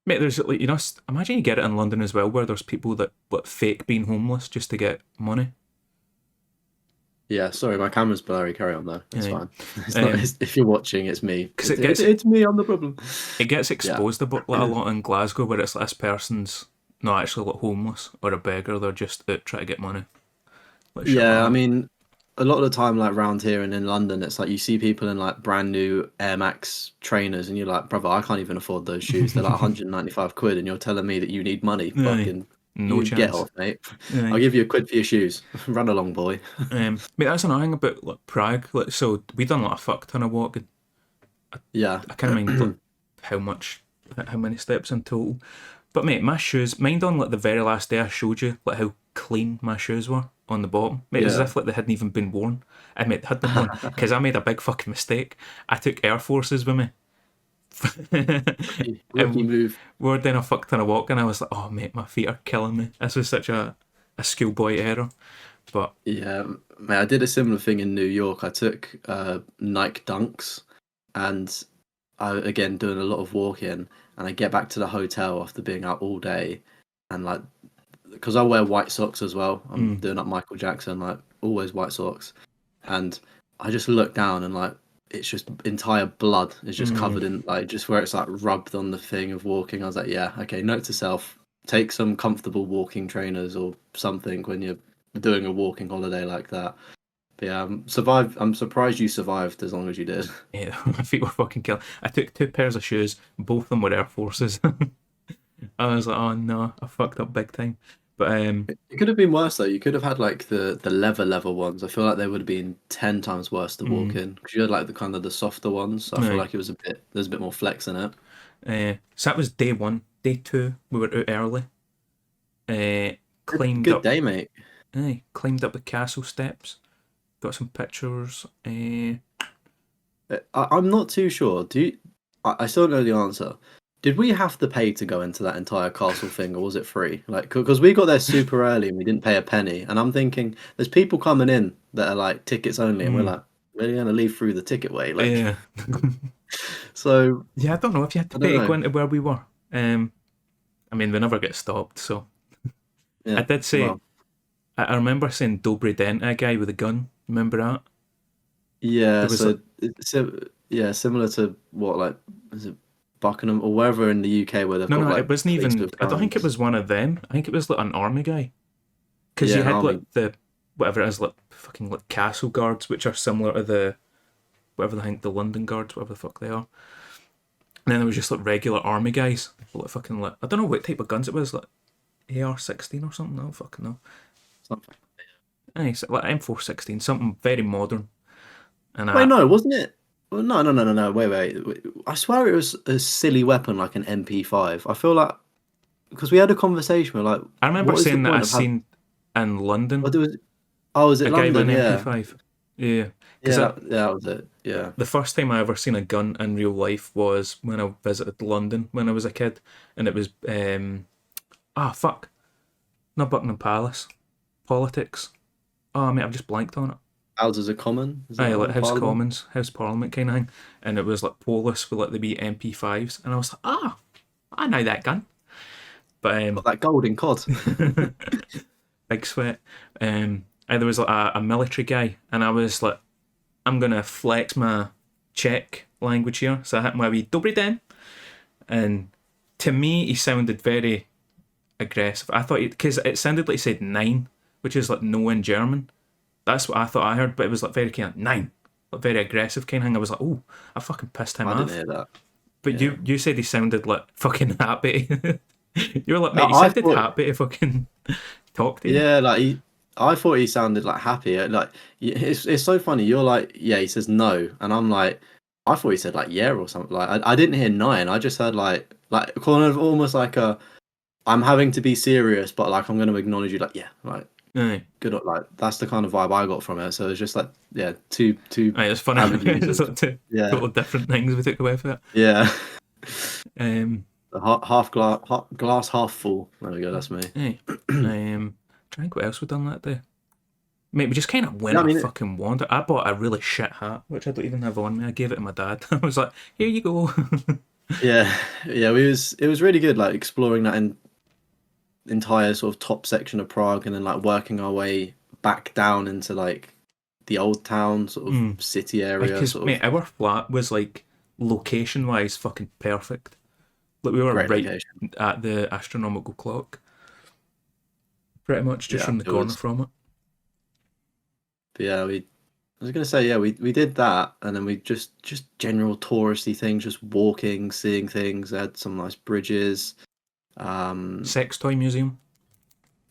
Mate, there's like imagine you get it in London as well, where there's people that fake being homeless just to get money.
Yeah, sorry, my camera's blurry. Carry on though. It's
Yeah,
fine. It's not. If you're watching, it's me.
because it gets
It's me. I'm the problem. Yeah.
exposed about like a lot in Glasgow, where it's like this person's not actually like homeless or a beggar; they're just out trying to get money, like shit like
Yeah, I
that.
mean, a lot of the time, like round here and in London, it's like you see people in like brand new Air Max trainers, and you're like, brother, I can't even afford those shoes. They're like 195 quid, and you're telling me that you need money.
Aye,
Fucking,
no
you get
chance.
off, mate. I'll
Aye.
give you a quid for your shoes. Run along, boy.
Mate, that's another thing about like Prague. Like, so we done like a fuck ton of walking.
Yeah.
I can't mind like how many steps in total. But mate, my shoes, mind on like the very last day I showed you like how clean my shoes were on the bottom. Mate, it was as
Yeah.
if like they hadn't even been worn. I mean, they had been worn because I made a big fucking mistake. I took Air Forces with me.
Rookie
And
move.
we were doing a fuck ton of walking. I was like, oh mate, my feet are killing me. This was such a schoolboy error. But
Yeah, mate, I did a similar thing in New York. I took Nike Dunks, and again doing a lot of walking, and I get back to the hotel after being out all day, and like because I wear white socks as well. I'm doing up Michael Jackson, like always white socks, and I just look down and like it's just entire blood is just covered in like just where it's like rubbed on the thing of walking. I was like, yeah, okay, note to self, take some comfortable walking trainers or something when you're doing a walking holiday like that. But yeah, I'm surprised you survived as long as you did.
Yeah, my feet were fucking killing. I took 2 pairs of shoes, both of them were Air Forces. I was like, oh no, I fucked up big time. But
It could have been worse though. You could have had like the leather ones. I feel like they would have been 10 times worse to walk in because you had like the kind of the softer ones. So I feel
right.
like it was a bit there's a bit more flex in it.
So that was day one. Day two, we were out early. Climbed
Good
up.
day, mate.
Climbed up the castle steps. Got some pictures.
I'm not too sure. I still don't know the answer. Did we have to pay to go into that entire castle thing, or was it free? Like, because we got there super early and we didn't pay a penny. And I'm thinking, there's people coming in that are like tickets only, and we're like, we're gonna leave through the ticket way, like.
Yeah.
So
Yeah, I don't know if you had to
I don't
pay to
know.
go into where we were. I mean, we never get stopped, so
Yeah.
I did say.
Well,
I remember saying Dobry Dent, a guy with a gun. Remember that?
yeah.
There was like,
So yeah, similar to what like is it Buckingham or wherever in the UK where they've
no,
got
no, it
like
wasn't
police
even.
with
I don't think it
guns.
was one of them. I think it was like an army guy. Because
Yeah,
you
an
had like
army.
the whatever it is, like fucking like castle guards, which are similar to the whatever I think the London guards, whatever the fuck they are. And then there was just like regular army guys, like fucking like I don't know what type of guns it was, like AR-16 or something. I don't fucking know.
Something.
Aye, so like M416, something very modern. And
Wait, no, wasn't it? Well, no. Wait. I swear it was a silly weapon like an MP5. I feel like because we had a conversation, we're like,
I remember
what is the
saying that I
point of having?
seen in
Oh,
London
there was. Oh, was it
a guy with
London?
an
Yeah,
MP5. Yeah, because
that was it. Yeah.
the first time I ever seen a gun in real life was when I visited London when I was a kid, and it was fuck, not Buckingham Palace, politics. Oh mate, I've just blanked on it.
Houses are common. Is that
Aye,
the
like
one?
House
Parliament?
Commons, House Parliament kind of thing, and it was like Polis with like the wee MP5s, and I was like, I know that gun, but
Got that golden cod.
big sweat. There was like a military guy, and I was like, I'm gonna flex my Czech language here, so I hit my wee Dobry den, and to me he sounded very aggressive. I thought because it sounded like he said nine, which is like no in German. That's what I thought I heard, but it was like very kind of nine, like very aggressive kind of thing. I was like, oh, I fucking pissed him
I didn't
off.
hear that.
But
Yeah.
you said he sounded like fucking happy. You were like,
I
mate, he
I
sounded
thought.
happy to fucking talk to you.
Yeah, like I thought he sounded like happy. Like it's so funny. You're like, yeah, he says no, and I'm like, I thought he said like yeah or something. Like I didn't hear nine. I just heard like kind of almost like a I'm having to be serious, but like I'm going to acknowledge you. Like yeah, like
Aye.
good. Like that's the kind of vibe I got from it. So it's just like yeah, two
Aye, it's funny.
avenues
It's
of
like two
yeah,
totally different things we took away from it.
yeah.
Um,
The glass half full. There we go. That's me.
aye. Trying to think what else we done that day. Mate, we just kind of
Yeah,
went
I
a
mean,
fucking wander. I bought a really shit hat, which I don't even have on me. I gave it to my dad. I was like, here you go.
yeah, yeah. It was really good. Like exploring that entire sort of top section of Prague, and then like working our way back down into like the old town sort of city area.
Because,
Sort
mate,
of
our flat was like location wise fucking perfect. Like we were
great
right
location.
at the astronomical clock. Pretty much just
Yeah,
from the
it
corner
was.
from it.
But yeah, we. I was gonna say yeah, we did that, and then we just general touristy things, just walking, seeing things. Had some nice bridges.
Sex toy museum.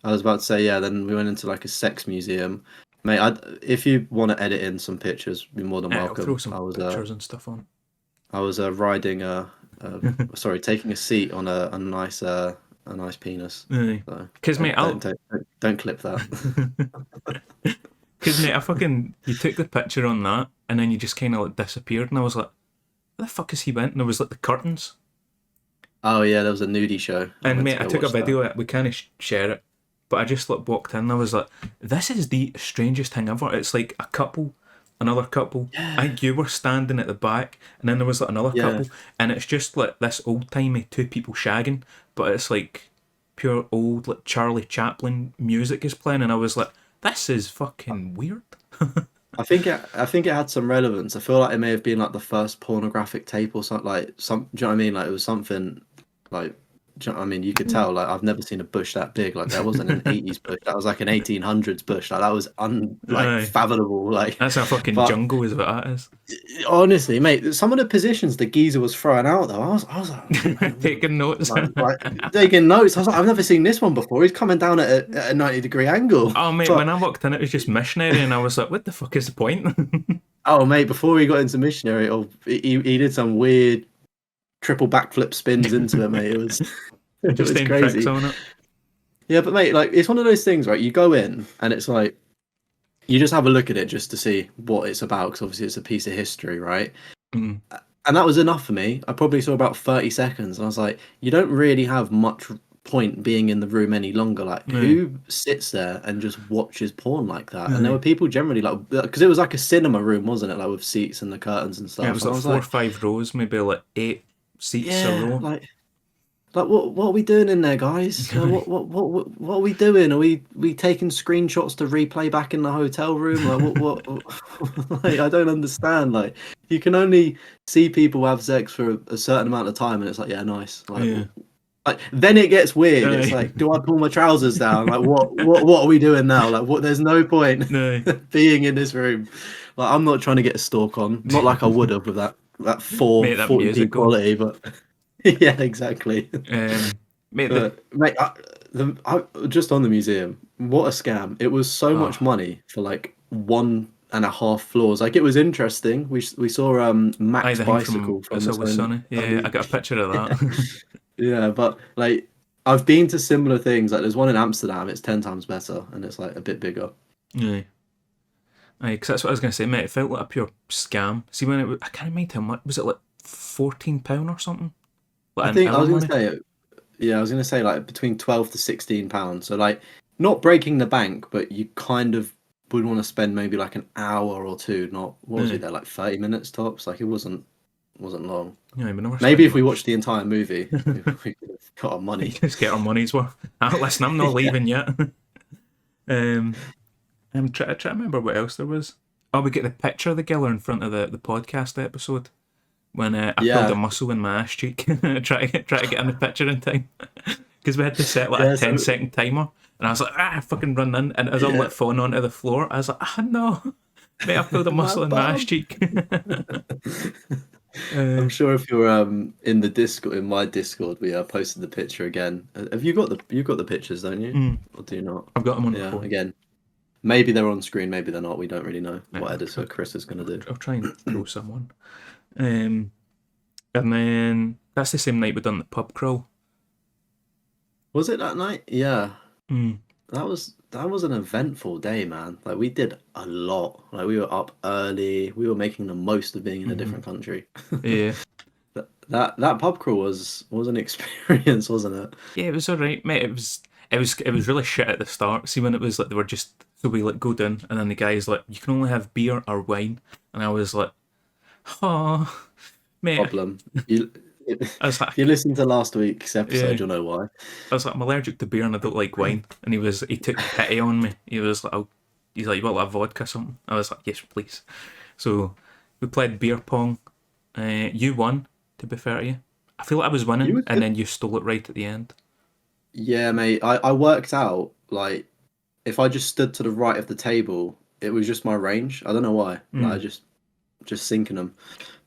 I was about to say yeah. Then we went into like a sex museum, mate. If you want to edit in some pictures, you're more than
Yeah, I'll throw
welcome.
some pictures and stuff on.
I was riding sorry, taking a seat on a nice penis.
Aye.
So
Because, mate,
don't clip that.
Because, mate, you took the picture on that, and then you just kind of like disappeared, and I was like, where the fuck is he went? And there was like the curtains.
Oh yeah, there was a nudie show.
And, mate, I took a
watch that.
video of it. We can't share it. But I just like walked in, and I was like, this is the strangest thing ever. It's like a couple another couple. I
Yeah,
think you were standing at the back, and then there was like another
yeah.
couple, and it's just like this old timey two people shagging, but it's like pure old like Charlie Chaplin music is playing, and I was like, this is fucking weird.
I think it had some relevance. I feel like it may have been like the first pornographic tape or something like some. Do you know what I mean? Like it was something like. Do you know what I mean? You could tell. Like I've never seen a bush that big. Like that wasn't an 80s bush. That was like an 1800s bush. Like that was like
Aye,
fathomable. Like,
that's a fucking
but
jungle, is what that is.
honestly, mate, some of the positions the geezer was throwing out though, I was like, mate,
Taking notes.
like taking notes. I was like, I've never seen this one before. He's coming down at a 90-degree angle.
Oh mate, when
But
I walked in, it was just missionary, and I was like, what the fuck is the point?
oh, mate, before he got into missionary, he did some weird triple backflip spins into it, mate. It was it
Just
was
doing tricks
crazy.
on it.
Yeah, but mate, like it's one of those things, right? You go in and it's like you just have a look at it just to see what it's about, because obviously it's a piece of history, right?
Mm.
And that was enough for me. I probably saw about 30 seconds, and I was like, you don't really have much point being in the room any longer. Like,
Aye,
who sits there and just watches porn like that? And there were
aye.
people generally like, because it was like a cinema room, wasn't it? Like with seats and the curtains and
Yeah, it
stuff.
was
And I
like
was
four or
like,
five rows, maybe like 8 seats a
yeah,
row.
like what are we doing in there, guys? What are we doing? Are we taking screenshots to replay back in the hotel room? Like what like I don't understand. Like you can only see people have sex for a certain amount of time, and it's like, yeah, nice.
Yeah.
Like then it gets weird. It's
Aye.
like, do I pull my trousers down? Like what are we doing now? Like what? There's no point
No.
being in this room. Like I'm not trying to get a stalk on. Not like I would have with that
Mate, that
40p
musical.
quality, but yeah, exactly.
Um, mate, the
Mate, just on the museum, what a scam! It was so much
oh,
money for like 1.5 floors. Like it was interesting. We saw
aye,
Max
the thing from
Bicycle from
It's
its
Always
own.
Sunny. Yeah, I
Only,
got a picture of that.
yeah, but like I've been to similar things. Like there's one in Amsterdam. It's 10 times better, and it's like a bit bigger.
Aye, aye, because that's what I was gonna say, mate. It felt like a pure scam. See, when I can't remember how much was it, like £14 or something,
I
like in
think I
our
was gonna
money.
say, yeah, I was gonna say like between 12 to 16 pounds. So like not breaking the bank, but you kind of would want to spend maybe like an hour or two. Not what was we
Aye,
there like 30 minutes tops. Like it wasn't long.
yeah, we never
Maybe
spent
if we
much.
watched the entire movie, we could have got our money.
Just get our money's worth. Ah, listen, I'm not
Yeah,
leaving yet. um, trying to remember what else there was. Oh, we get the picture of the Giller in front of the podcast episode when I pulled a
yeah,
muscle in my ass cheek, try to get in the picture in time because we had to set like a
yeah.
10-second timer, and I was like, I fucking run in, and as I'm
Yeah,
like falling onto the floor, I was like, no, mate, I pulled a
my
muscle in my ass
bum.
cheek.
I'm
uh,
sure if you're in the Discord, in my Discord, we posted the picture again. Have you got the pictures, don't you?
mm,
Or do you not?
I've got them on the
Yeah,
phone.
again. Maybe they're on screen, maybe they're not. We don't really know
Right,
what editor Chris is going to do.
I'll try and throw someone. Um, and then that's the same night we done the pub crawl.
Was it that night? Yeah,
Mm,
that was an eventful day, man. Like we did a lot. Like we were up early. We were making the most of being in a
hmm.
different country.
Yeah,
That pub crawl was an experience, wasn't it?
yeah, it was alright, mate. It was really shit at the start. See, when it was like they were just so we like go down, and then the guy's like, you can only have beer or wine, and I was like, oh, mate.
Problem. You
I was
if you
like,
listen to last week's
yeah,
episode, you'll know why.
I'm allergic to beer and I don't like wine, and he took pity on me. He was like, he's like, you want like vodka or something? I was like, yes, please. So we played beer pong. You won. To be fair to you, I feel like I was
You
winning,
were
and
good.
then you stole it right at the end.
Yeah, mate. I worked out like if I just stood to the right of the table, it was just my range. I don't know why. Like I
Mm.
just sinking them.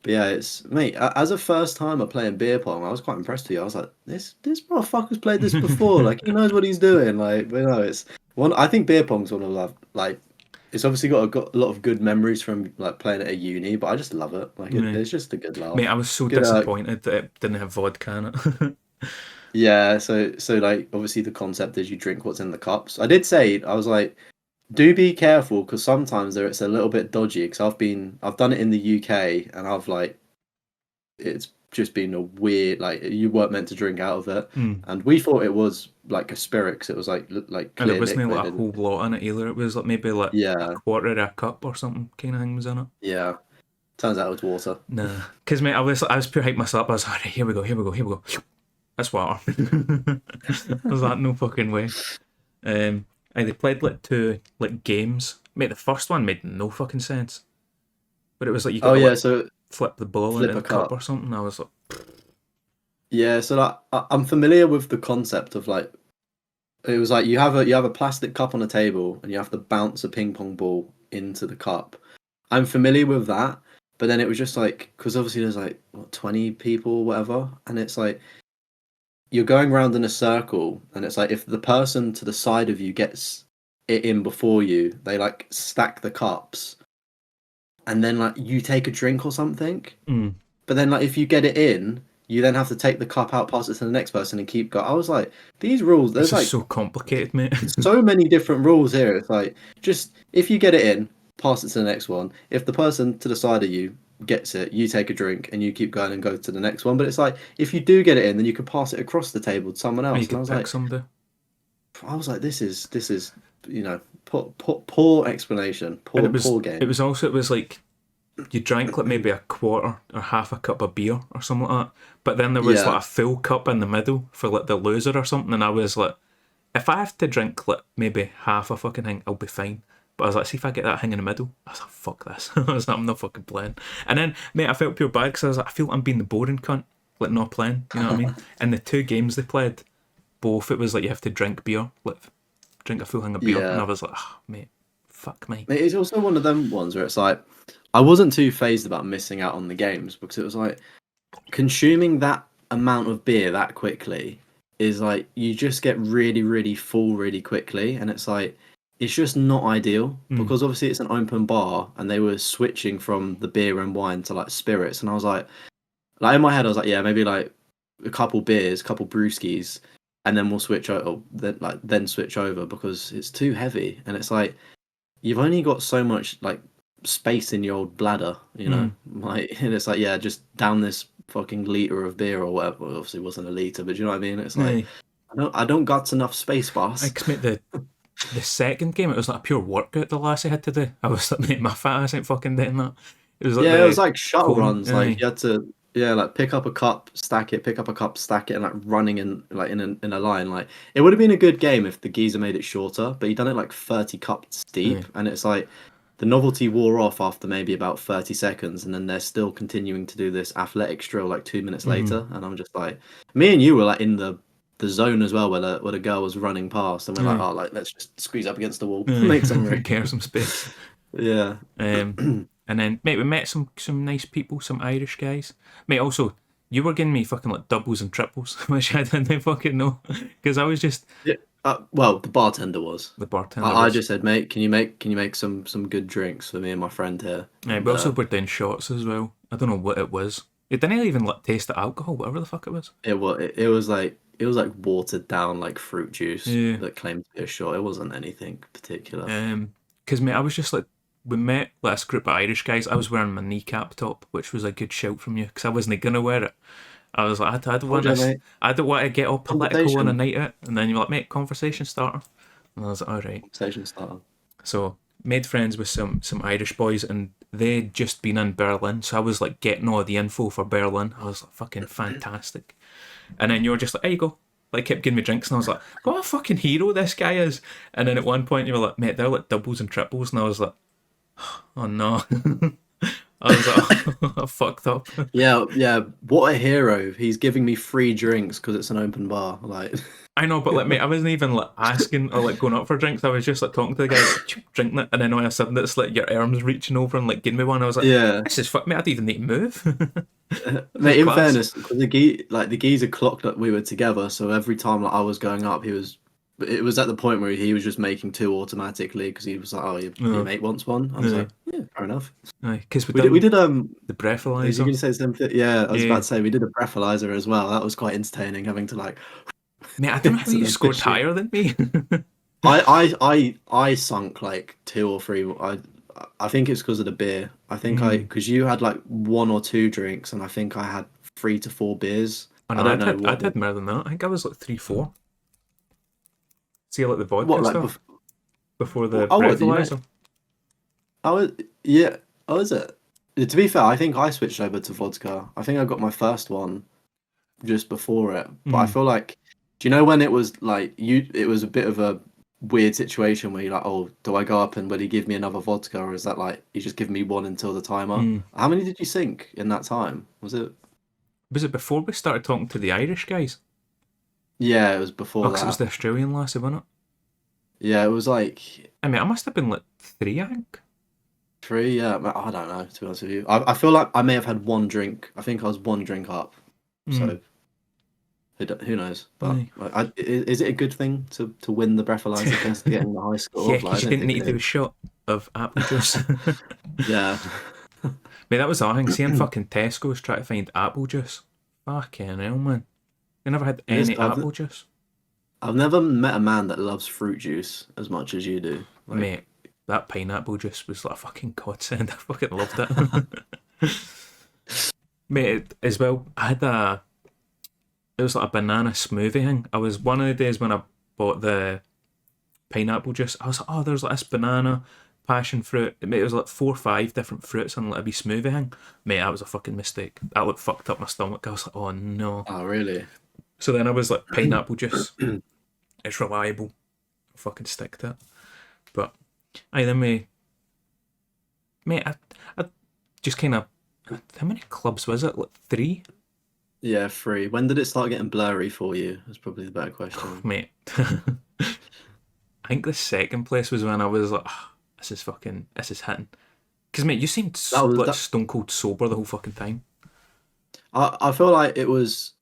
But yeah, it's mate. As a first timer playing beer pong, I was quite impressed with you. I was like, this motherfucker's played this before. Like he knows what he's doing. Like, but no, it's one. I think beer pong's one of love. Like, it's obviously got a lot of good memories from like playing at a uni, but I just love it. Like,
Yeah.
it's just a good
Mate, I
laugh.
was so
Good.
disappointed that it didn't have vodka in it.
Yeah. So like obviously the concept is you drink what's in the cups. I did say I was like, do be careful because sometimes it's a little bit dodgy. Because I've done it in the UK and I've like it's just been a weird, like you weren't meant to drink out of it,
Mm.
and we thought it was like a spirit 'cause it was like
And there
clear
wasn't
liquid,
like a
and
whole lot in it either. It was like maybe like a
yeah,
quarter of a cup or something kind of thing was in it.
yeah. Turns out it was water.
Nah, because mate, I was pure hyped myself. I was like, here we go, here we go, here we go. That's water. I was like, no fucking way. They played like two like games. Mate, the first one made no fucking sense. But it was like you got
Oh
to
yeah,
like
so
flip the ball into
flip
the
a
cup
cup.
or something. I was like,
Yeah, so like I'm familiar with the concept of like it was like you have a plastic cup on a table and you have to bounce a ping pong ball into the cup. I'm familiar with that, but then it was just like because obviously there's like what 20 people or whatever, and it's like you're going around in a circle, and it's like if the person to the side of you gets it in before you, they like stack the cups, and then like you take a drink or something.
mm,
But then, like, if you get it in, you then have to take the cup out, pass it to the next person, and keep going. I was like, these rules.
this
There's
is
like
so complicated, mate.
so many different rules here. It's like just if you get it in, pass it to the next one. If the person to the side of you gets it, you take a drink and you keep going and go to the next one. But it's like if you do get it in, then you can pass it across the table to someone
Or you
else. And
could pick somebody.
This is poor explanation,
And it was
poor
it
game.
was also it was like you drank like maybe a quarter or half a cup of beer or something like that. But then there was
Yeah,
like a full cup in the middle for like the loser or something, and I was like, if I have to drink like maybe half a fucking thing, I'll be fine. But I was like, see if I get that thing in the middle. I was like, fuck this. I was like, I'm not fucking playing. And then, mate, I felt pure bad because I was like, I feel I'm being the boring cunt, like not playing. You know what I mean? And the two games they played, both it was like you have to drink beer, like drink a full thing of beer, and I
yeah.
was like, oh, mate, fuck me.
It's also one of them ones where it's like I wasn't too phased about missing out on the games because it was like consuming that amount of beer that quickly is like you just get really, really full really quickly, and it's like it's just not ideal
Mm.
because obviously it's an open bar and they were switching from the beer and wine to like spirits, and I was like in my head I was like, yeah, maybe like a couple beers, couple brewskis, and then we'll switch over, then switch over because it's too heavy, and it's like you've only got so much like space in your old bladder, you know.
Mm.
Like, and it's like, yeah, just down this fucking liter of beer or whatever. Well, obviously, it wasn't a liter, but you know what I mean. It's like
Aye.
I don't got enough space,
I
boss.
mate, the second game, it was like a pure workout the last I had to do. I was like, mate, my fat ass ain't fucking doing that. It was like
Yeah, it was
the
like shuttle
cone.
runs. Like
Aye.
you had to, yeah, like pick up a cup, stack it, pick up a cup, stack it, and like running in like in a line. Like it would have been a good game if the geezer made it shorter, but he done it like 30 cups deep,
Aye.
and it's like the novelty wore off after maybe about 30 seconds, and then they're still continuing to do this athletic drill like 2 minutes
Mm.
later, and I'm just like, me and you were like in the zone as well, where the girl was running past, and we're like,
Aye.
oh, like let's just squeeze up against the wall, make some
Aye.
room.
Care some space.
Yeah.
And then, mate, we met some nice people, some Irish guys. Mate, also, you were giving me fucking like doubles and triples, which I didn't fucking know. Because I was just,
Yeah. Well, the bartender was.
the bartender
I
was.
just said, mate, can you make some good drinks for me and my friend here?
But
And
also we're doing shots as well. I don't know what it was. It didn't even like taste the alcohol, whatever the fuck it was.
it was like watered down like fruit juice
Yeah.
that claimed to be a shot. It wasn't anything particular.
Because mate, I was just like, we met like this group of Irish guys. I was wearing my kneecap top, which was a good shout from you because I wasn't gonna wear it. I was like, I don't
Told
want
you,
this.
mate.
I don't want to get all political on a
Conversation.
night out. And then you're like, mate, conversation starter. And I was like, all right.
Conversation starter.
So made friends with some Irish boys, and they'd just been in Berlin. So I was like getting all the info for Berlin. I was like, fucking fantastic. And then you were just like, there you go. Like kept giving me drinks, and I was like, what a fucking hero this guy is. And then at one point you were like, mate, they're like doubles and triples, and I was like, oh no. I was like, I fucked up.
Yeah, yeah. What a hero! He's giving me free drinks because it's an open bar. Like,
I know, but like, mate, I wasn't even like asking or like going up for drinks. I was just like talking to the guy, like, drinking it, and then all of a sudden it's like your arms reaching over and like giving me one. I was like,
yeah,
this is fuck, mate. I didn't even need to move. This is
mate. In
class.
fairness, 'cause the geezer clocked that we were together, so every time like I was going up, he was. It was at the point where he was just making two automatically because he was like, "Oh, your
No,
mate wants one." I was
no,
like, "Yeah, fair enough."
because we
We
done
did
the
is you
breathalyzer.
gonna say something? Yeah, I was about
Yeah,
to say we did a breathalyzer as well. That was quite entertaining having to like
mate, I don't know how
into
you
the
scored
machine.
higher than me.
I sunk like two or three. I think it's because of the beer. I think
Mm.
because you had like one or two drinks, and I think I had 3 to 4 beers.
Oh
I
no,
don't know
I'd had more than that. I think I was like 3, 4. See, like the
what
vodka
like
stuff before the
oh what do you know?
breathalyzer.
Oh yeah. Oh, is it? To be fair, I think I switched over to vodka. I think I got my first one just before it. But I
Mm.
feel like, do you know when it was like you? It was a bit of a weird situation where you're like, oh, do I go up and will he give me another vodka, or is that like you just give me one until the timer?
Mm.
How many did you sink in that time? Was it?
Was it before we started talking to the Irish guys?
Yeah, it was
Oh,
before
because it was
that.
the Australian lassie, wasn't it?
Yeah, it was like
I mean, I must have been like 3, I think.
3. Yeah, I don't know. To be honest with you, I feel like I may have had one drink. I think I was one drink up.
Mm.
So who knows? But
Aye.
like, is it a good thing to win the breathalyzer test, getting the high score?
Yeah,
Like, I
because you
don't
didn't
think
need
it
to do
is.
a shot of apple juice.
Yeah.
Mate, that was the other thing. Seeing fucking Tesco's try to find apple juice. Fucking hell, man. You never had
This
any apple juice?
I've never met a man that loves fruit juice as much as you do.
Mate,
Like,
that pineapple juice was like a fucking godsend. I fucking loved it. Mate, as well, I had it was like a banana smoothie thing. I was one of the days when I bought the pineapple juice, I was like, oh, there's like this banana, passion fruit. Mate, it was like 4 or 5 different fruits and like a wee smoothie thing. Mate, that was a fucking mistake. That looked fucked up my stomach. I was like, oh no.
oh really?
So then I was like, pineapple juice. It's reliable. I'll fucking stick to it. But I then mate, I just kind of, how many clubs was it? Like 3?
Yeah, 3. When did it start getting blurry for you? That's probably the better question.
Mate. I think the second place was when I was like, "Ah, this is hitting." Because, mate, you seemed
That was
like
that.
stone cold sober the whole fucking time.
I feel like it was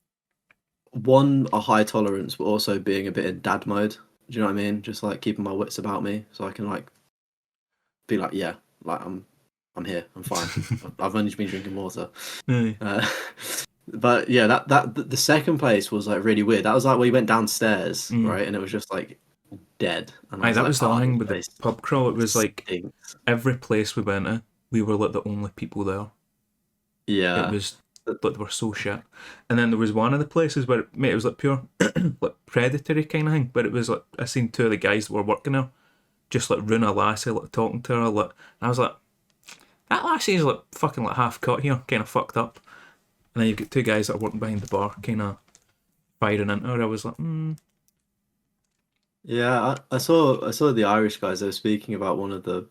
one a high tolerance, but also being a bit in dad mode. Do you know what I mean? Just like keeping my wits about me, so I can like be like, yeah, like I'm here, I'm fine. I've only been drinking water.
Aye.
Uh, but yeah, that the second place was like really weird. That was like we went downstairs,
Mm.
right, and it was just like dead, and I
Aye,
was
that
like,
was the
oh,
other
this
thing with the
place
pub crawl. It was like
stinks.
every place we went to, we were like the only people there. It
Yeah,
was like they were so shit. And then there was one of the places where, mate, it was like pure like predatory kind of thing. But it was like I seen 2 of the guys that were working there just like ruin a lassie, like talking to her, like, and I was like, that lassie's like fucking like half cut here, kind of fucked up. And then you've got 2 guys that are working behind the bar, kind of firing into her. I was like,
yeah. I saw the Irish guys. They were speaking about one of the.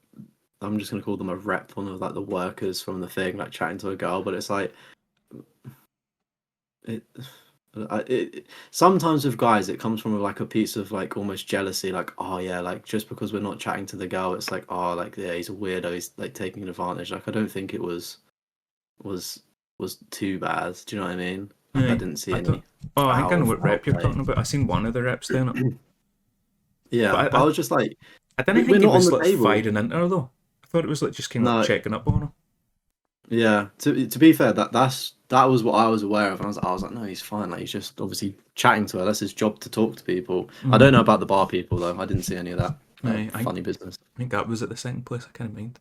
I'm just gonna call them a rep, one of like the workers from the thing, like chatting to a girl. But it's like it. Sometimes with guys, it comes from like a piece of like almost jealousy, like oh yeah, like just because we're not chatting to the girl, it's like oh like yeah, he's a weirdo, he's like taking advantage. Like I don't think it was was too bad. Do you know what I mean? Like I
hey,
didn't see
I don't.
any
Oh, I think I know what
foul
rep you're
play.
talking about. I seen one of the reps doing it,
Yeah,
but
but I was just like,
I didn't
we're
think he
not on
was
the
like
table.
firing into her though. I thought it was like just kind of like
No,
checking up on her.
yeah. To be fair, that was what I was aware of. And I was like, no, he's fine. Like he's just obviously chatting to her. That's his job to talk to people. I
Mm.
don't know about the bar people though. I didn't see any of that
Aye,
funny business.
I think that was at the second place. I kind of mind,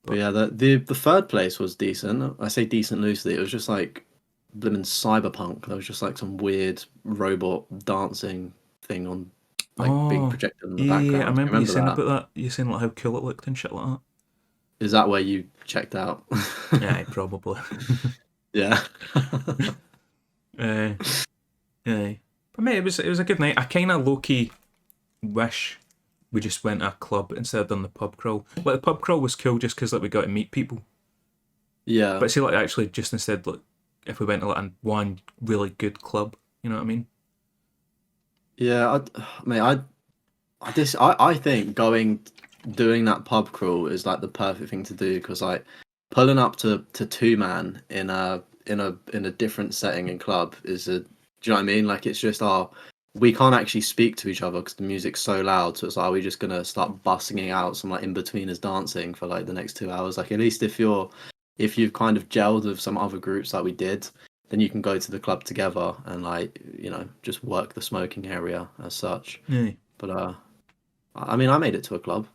But
but
yeah, the third place was decent. I say decent loosely. It was just like blimmin' cyberpunk. There was just like some weird robot dancing thing on, like being
oh
projected in the
yeah, I
background. Do you
remember you
remember
saying
that?
about that. You saying like how cool it looked and shit like that.
Is that where you checked out?
Aye, probably.
Yeah.
Aye, aye. But mate, it was a good night. I kind of low key wish we just went to a club instead of done the pub crawl. Like the pub crawl was cool just because like we got to meet people.
Yeah.
But see, like actually, just instead, like if we went to like one really good club, you know what I mean?
Yeah. Mate, I think doing that pub crawl is like the perfect thing to do because like pulling up to two man in a different setting in club is a, do you know what I mean? Like it's just we can't actually speak to each other because the music's so loud. So it's like, are we just gonna start busting out some like in betweeners dancing for like the next 2 hours? Like at least if you've kind of gelled with some other groups like we did, then you can go to the club together and like just work the smoking area as such.
Aye.
But I mean, I made it to a club.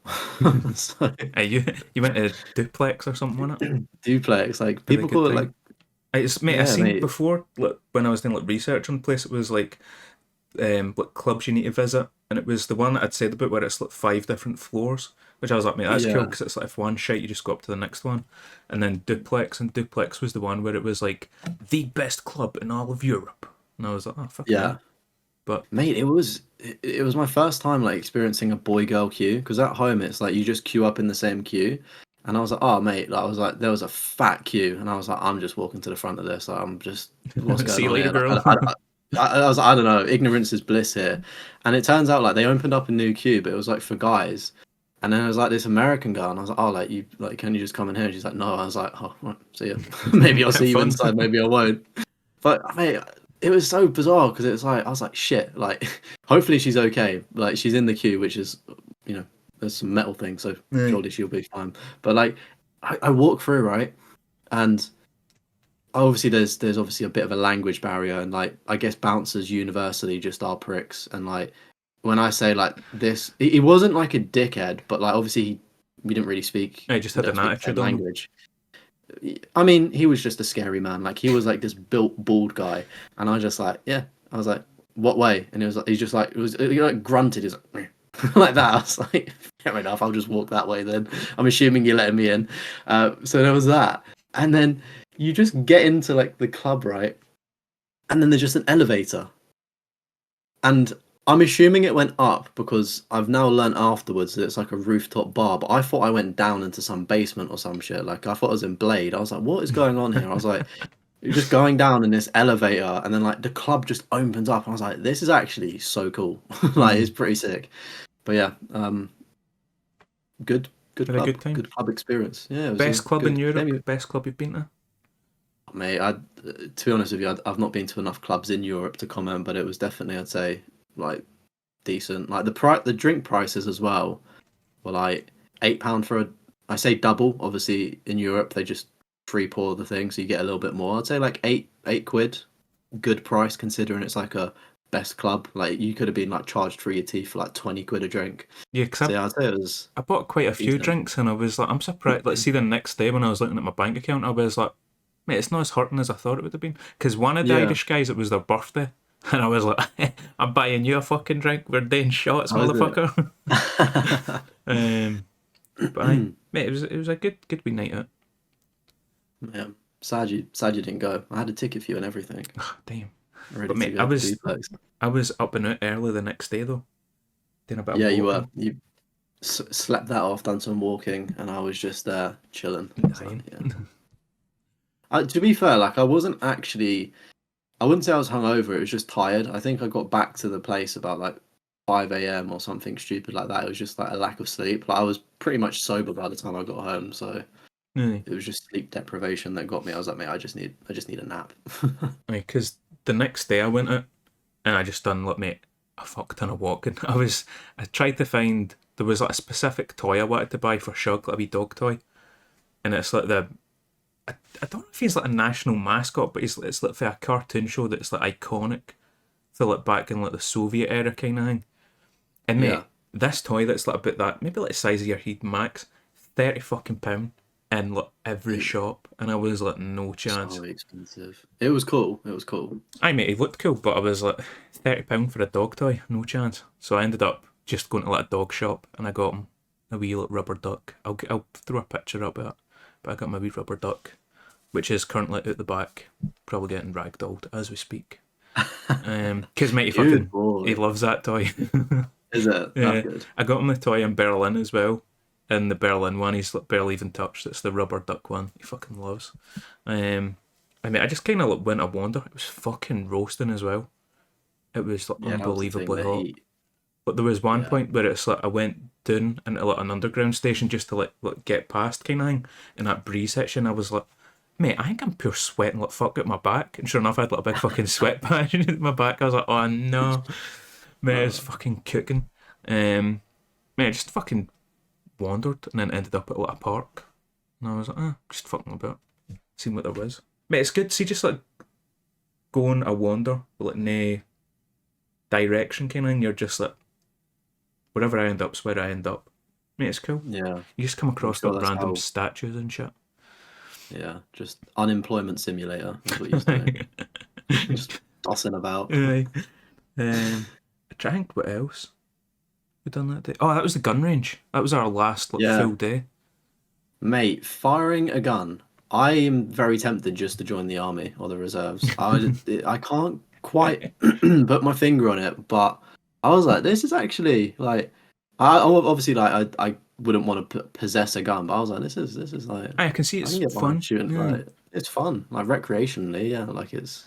So
Hey, you went to Duplex or something, wasn't it?
duplex, like
Have a
people
good
call it
time.
like,
It's mate. I
yeah,
seen
mate.
before like, when I was doing like research on the place. It was like clubs you need to visit, and it was the one that I'd said about where it's like 5 different floors. Which I was like, mate, that's cool
Yeah,
because it's like if one shite, you just go up to the next one, and then Duplex, and Duplex was the one where it was like the best club in all of Europe, and I was like, oh fucking
yeah.
hell. But
Mate, it was my first time like experiencing a boy girl queue because at home it's like you just queue up in the same queue, and I was like, oh mate, like, I was like there was a fat queue, and I was like, I'm just walking to the front of this. Like, I'm just what's going
see you
on
later,
here? Like,
girl.
I was like, I don't know, ignorance is bliss here, and it turns out like they opened up a new queue, but it was like for guys, and then it was like this American girl, and I was like, oh, like you like can you just come in here? And she's like, no. I was like, oh, right, see ya. Maybe I'll
Have
see you
fun.
inside. Maybe I won't. But mate, it was so bizarre because it was like I was like, shit. Like, hopefully she's okay. Like, she's in the queue, which is, you know, there's some metal thing, so
Right.
surely she'll be fine. But like, I walk through right, and obviously there's obviously a bit of a language barrier, and like I guess bouncers universally just are pricks, and like when I say like this, he wasn't like a dickhead, but like obviously we didn't really speak,
I just
we
had
don't
an
speak the same
attitude on them.
language. I mean, he was just a scary man. Like he was like this built bald guy, and I was just like, yeah. I was like, what way? And he was like, he's just like, it was he like grunted, he's like, like that. I was like, fair enough. I'll just walk that way then. I'm assuming you're letting me in. So there was that, and then you just get into like the club, right? And then there's just an elevator, and I'm assuming it went up because I've now learnt afterwards that it's like a rooftop bar. But I thought I went down into some basement or some shit. Like I thought I was in Blade. I was like, what is going on here? I was like, you're just going down in this elevator, and then like the club just opens up, and I was like, this is actually so cool. Like it's
Mm.
pretty sick. But yeah,
Had a good time.
good club experience. Yeah, it was a
Best club in
good.
Europe.
Maybe,
Best club you've been to.
mate. I to be honest with you, I've not been to enough clubs in Europe to comment, but it was definitely, I'd say, like decent. Like the drink prices as well were like £8 for a. I say double. Obviously, in Europe they just free pour the thing, so you get a little bit more. I'd say like eight quid. Good price considering it's like a best club. Like you could have been like charged for your tea for like 20 quid a drink.
Yeah, because
So yeah, I'd say it was
I bought quite a few
decent.
drinks and I was like, I'm surprised. Like, see, the next day when I was looking at my bank account, I was like, mate, it's not as hurting as I thought it would have been. Because one of the
Yeah.
Irish guys, it was their birthday. And I was like, I'm buying you a fucking drink. We're doing shots,
How is
motherfucker.
it?
But I, mate, it was a good wee night out.
Yeah. Sad you didn't go. I had a ticket for you and everything.
Damn.
Ready
But
to
mate,
go to Duplex.
I was up and out early the next day though, doing a bit of
Yeah, you were.
walking.
You slept that off, done some walking, and I was just there chilling. So,
Dying.
yeah. To be fair, like I wasn't actually. I wouldn't say I was hungover. It was just tired. I think I got back to the place about like 5 a.m. or something stupid like that. It was just like a lack of sleep. Like I was pretty much sober by the time I got home, so
Aye.
it was just sleep deprivation that got me. I was like, mate, I just need a nap.
Because the next day I went out and I just done like mate a fuck ton of walking. I tried to find there was like a specific toy I wanted to buy for Shug, like a wee dog toy, and it's like I don't know if he's like a national mascot, but it's like for a cartoon show that's like iconic for like back in like the Soviet era kind of thing. And
Yeah,
mate, this toy that's like about that maybe like the size of your head max, £30 in like every shop, and I was like no chance.
so expensive. It was cool. It was cool.
I mate, he looked cool, but I was like £30 for a dog toy, no chance. So I ended up just going to like a dog shop, and I got him a wee like, rubber duck. I'll throw a picture up of it, but I got my wee rubber duck, which is currently out the back, probably getting ragdolled as we speak. Because mate,
Good
he
boy.
loves that toy.
Is it? That's
Yeah,
good.
I got him the toy in Berlin as well. And the Berlin one, he's like barely even touched. It's the rubber duck one. He fucking loves. I mean, I just kind of like went a wander. It was fucking roasting as well. It was like
Yeah, that was the thing.
unbelievably
The
hot.
heat.
But there was one
Yeah.
point where it's like I went down into like an underground station just to like get past kind of thing, and that breeze hits you, and I was like, mate, I think I'm pure sweating like fuck out my back. And sure enough, I had like a big fucking sweat patch in my back. I was like, oh no, mate, it's fucking cooking. Mate, I just fucking wandered and then ended up at like a park, and I was like, just fucking about, seeing what there was. Mate, it's good to see just like going a wander with like no direction kind of thing. You're just like wherever I end up's where I end up. Mate, it's cool.
Yeah,
You just come
I'm
across
sure
like
that's
random
how.
statues and shit.
Yeah, just unemployment simulator is what you used to do. Just tossing about.
Aye. I drank. What else we done that day? Oh, that was the gun range. That was our last like
Yeah,
full day.
mate, firing a gun. I am very tempted just to join the army or the reserves. I can't quite put my finger on it, but I was like, this is actually like, obviously like I wouldn't want to possess a gun, but I was like, this is like
I can see
I
it's
can get behind
fun.
shooting
Aye.
like it's fun like recreationally, yeah, like it's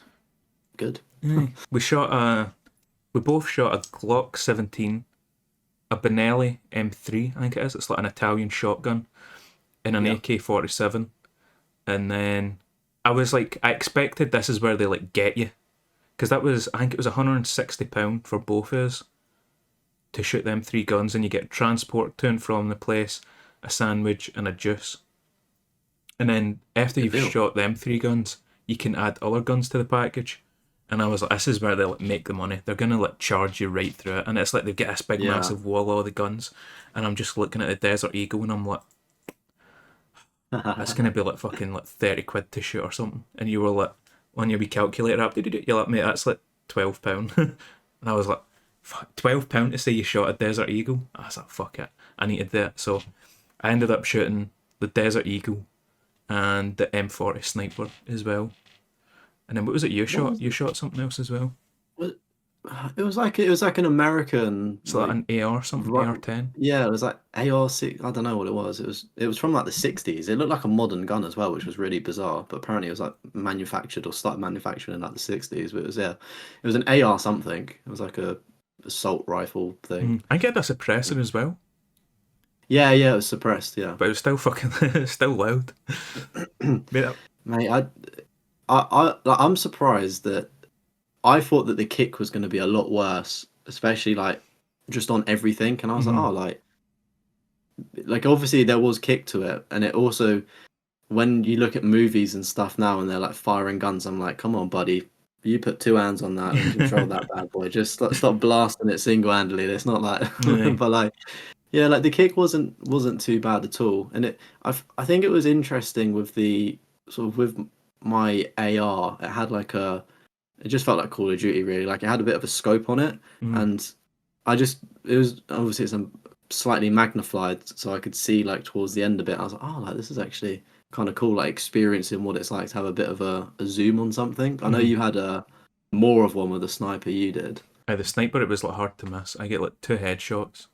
good.
Aye. We both shot a Glock 17, a Benelli M3, I think it is. It's like an Italian shotgun, and an
Yeah,
AK-47. And then I expected this is where they like get you. Because I think it was £160 for both of us to shoot them three guns, and you get transport to and from the place, a sandwich, and a juice. And then after
good
you've
deal.
shot them three guns, you can add other guns to the package. And I was like, this is where they like make the money. They're gonna like charge you right through it, and it's like they've got this big
Yeah.
massive wall of all the guns, and I'm just looking at the Desert Eagle, and I'm like, that's gonna be like fucking like 30 quid to shoot or something. And you were like, on your wee calculator app, you're like, mate, that's like £12. And I was like, fuck, £12 to say you shot a Desert Eagle. I was like, fuck it, I needed that. So I ended up shooting the Desert Eagle and the M40 sniper as well. And then what was it you
What
shot?
was
You shot something else as well.
it? It was like an American
So like
like
an AR something,
Ru-
AR-10.
yeah, it was like AR-6. I don't know what it was. It was from like the 60s. It looked like a modern gun as well, which was really bizarre. But apparently, it was like manufactured or started manufacturing in like the 60s. But it was yeah, it was an AR something. It was like a assault rifle thing.
I get a suppressor as well,
Yeah, yeah, it was suppressed. Yeah,
but it was still fucking still loud. Mate,
mate, I'm surprised that I thought that the kick was going to be a lot worse, especially like just on everything. And I was like,
mm-hmm.
oh, like obviously there was kick to it, and it also when you look at movies and stuff now and they're like firing guns, I'm like, come on, buddy, you put two hands on that and control that bad boy. Just stop blasting it single-handedly. It's not like,
Aye.
but like, yeah, like the kick wasn't too bad at all, and I think it was interesting with the sort of with my AR. It just felt like Call of Duty really. Like it had a bit of a scope on it,
Mm.
and it was obviously it's slightly magnified, so I could see like towards the end a bit. I was like, oh, like this is actually kind of cool, like experiencing what it's like to have a bit of a zoom on something. I know
Mm-hmm.
you had a more of one with the sniper. You did.
The sniper, it was like hard to miss. I get like two headshots,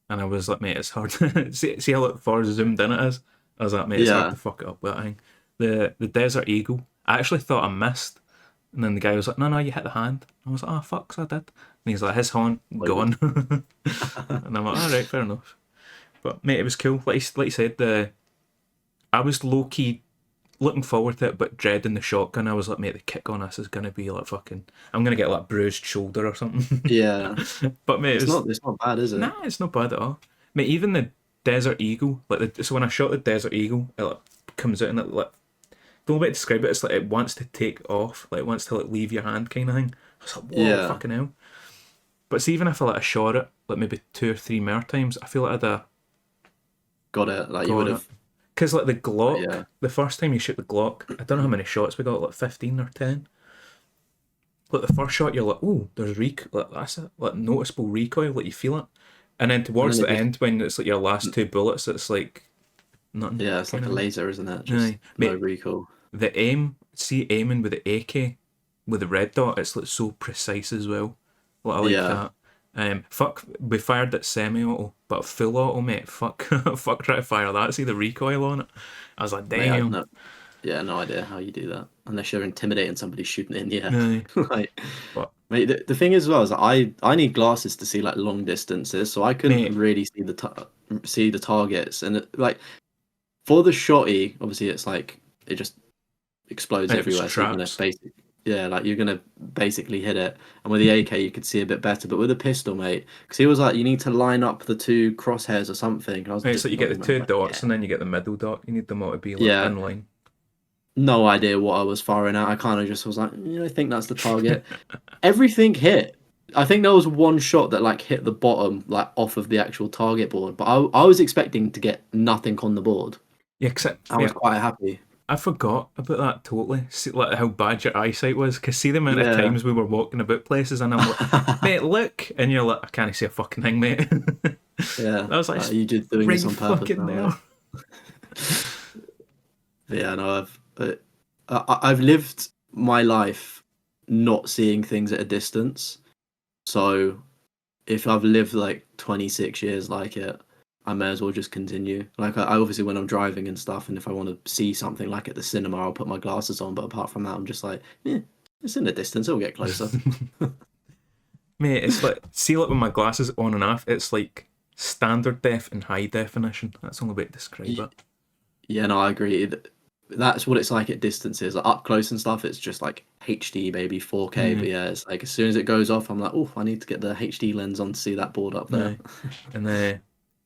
and I was like, mate, it's hard. See how like, far zoomed in it is. I was like, mate, it's hard
Yeah.
to fuck it up with that thing. The Desert Eagle, I actually thought I missed, and then the guy was like, no, you hit the hand. I was like, oh fuck, so I did. And he's like, his horn
What you
gone, and I'm like, all right, fair enough. But mate, it was cool. Like you said, I was low key looking forward to it, but dreading the shotgun. I was like, mate, the kick on this is gonna be like fucking. I'm gonna get like bruised shoulder or something.
Yeah.
But mate,
It's not bad, is it?
nah, it's not bad at all. Mate, even the Desert Eagle, so when I shot the Desert Eagle, it like comes out and it like the only way to describe it is like it wants to take off, like it wants to like leave your hand kind of thing. I was like, whoa,
Yeah.
fucking hell. But see, even if I like shot it like maybe two or three more times, I feel like I'd have
Got it. Like you would
got it.
have.
Because like the Glock,
Yeah.
the first time you shoot the Glock, I don't know how many shots we got, like 15 or 10. Like the first shot, you're like, oh, there's like that's it, like noticeable recoil, like you feel it. And then
And
towards
then it
the
just
end, when it's like your last two bullets, it's like nothing.
yeah, it's like
Kind
a
of thing.
laser, isn't it?
Aye.
Just no
Mate,
recoil.
the aiming with the AK with the red dot, it's like so precise as well. Like I like
Yeah.
that. Fuck, we fired at semi-auto, but full auto, mate. Fuck, fuck, try to fire that. See the recoil on it. I was like,
Mate, I
damn.
no, yeah, no idea how you do that unless you're intimidating somebody shooting it in the air.
Aye.
Like,
But
mate, the thing is, as well, is that I need glasses to see like long distances, so I couldn't
mate,
really see the targets, and like for the shotty, obviously it's like it just explodes
it was
everywhere, so
traps.
you're gonna basically hit it. And with the AK, you could see a bit better, but with the pistol, mate, because he was like, you need to line up the two crosshairs or something. And I was
Mate, it's
just
like you get the
nodding. I was
two
like,
dots
yeah,
and then you get the middle dot. You need them all to be like
yeah.
in line.
No idea what I was firing at. I kind of just was like, I think that's the target. Everything hit. I think there was one shot that like hit the bottom, like off of the actual target board, but I was expecting to get nothing on the board.
Yeah, except
I
mate,
was quite happy.
I forgot about that totally. See, like how bad your eyesight was. Cause see the amount of
Yeah.
times we were walking about places, and I'm like, mate, look, and you're like, I can't see a fucking thing, mate.
Yeah,
I was like, it's
you just doing this
right
on purpose
fucking
now,
there.
mate. Yeah, no, I've lived my life not seeing things at a distance. So if I've lived like 26 years like it, I may as well just continue. Like I obviously when I'm driving and stuff, and if I want to see something like at the cinema, I'll put my glasses on. But apart from that, I'm just like, yeah, it's in the distance. It'll get closer.
Mate, it's like see like with my glasses on and off, it's like standard def and high definition. That's the only way to describe it.
Yeah, no, I agree. That's what it's like at distances. Like up close and stuff, it's just like HD, baby, 4K.
Yeah,
But yeah, it's like as soon as it goes off, I'm like, oh, I need to get the HD lens on to see that board up there.
yeah. And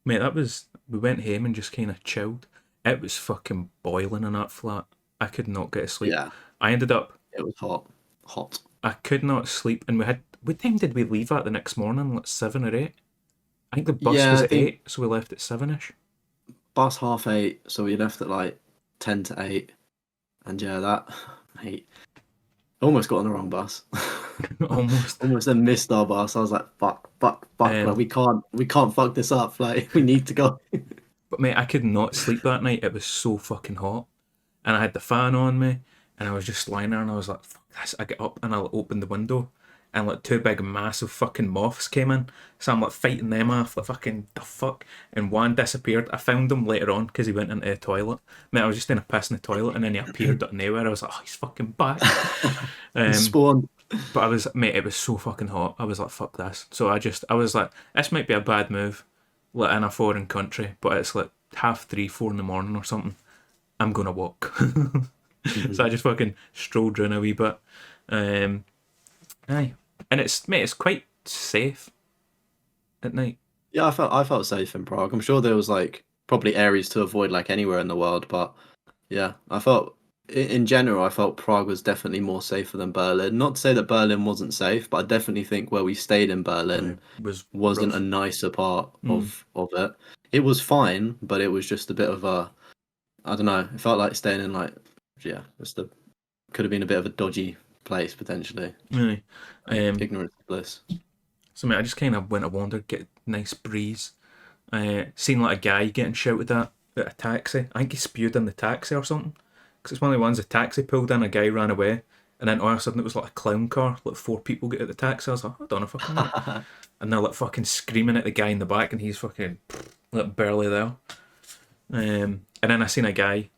mate, that was we went home and just kind of chilled. It was fucking boiling in that flat. I could not get to sleep.
Yeah,
I ended up
it was hot, hot.
I could not sleep, and we had. What time did we leave at the next morning? Like 7 or 8. I think the bus
Yeah,
was
I
at
think
8, so we left at 7ish.
bus 8:30, so we left at like 10 to 8, and yeah, that mate, almost got on the wrong bus.
Almost.
Almost then missed our bus. I was like, fuck, fuck, fuck. Like
Um,
we can't fuck this up. Like we need to go.
but mate, I could not sleep that night. It was so fucking hot, and I had the fan on me, and I was just lying there, and I was like, "Fuck this!" I get up and I opened the window, and like two big massive fucking moths came in. So I'm like fighting them off, like fucking the fuck. And one disappeared. I found him later on because he went into the toilet. Mate, I was just in a piss in the toilet, and then he appeared out of nowhere. I was like, oh, he's fucking back.
Spawn.
But I was, mate, it was so fucking hot. I was like, fuck this. So I was like, this might be a bad move, like in a foreign country, but it's like 3:30, 4 in the morning or something. I'm gonna walk. So I just fucking strolled around a wee bit. Aye, and it's quite safe at night.
Yeah, I felt safe in Prague. I'm sure there was like probably areas to avoid like anywhere in the world, but yeah, I felt in general I felt Prague was definitely more safer than Berlin. Not to say that Berlin wasn't safe, but I definitely think where we stayed in Berlin
It was
wasn't a
rough.
nicer part of it. It was fine, but it was just a bit of a I don't know. It felt like staying in like yeah, just a could have been a bit of a dodgy place potentially.
Aye.
Ignorance is bliss.
So mate, I just kind of went a wander, get a nice breeze. Seen like a guy getting shouted at a taxi. I think he spewed in the taxi or something. Because it's one of the ones the taxi pulled in, a guy ran away, and then all of a sudden it was like a clown car. Like 4 people get out the taxi. I was like, I don't know if I can. And they're like fucking screaming at the guy in the back, and he's fucking like barely there. And then I seen a guy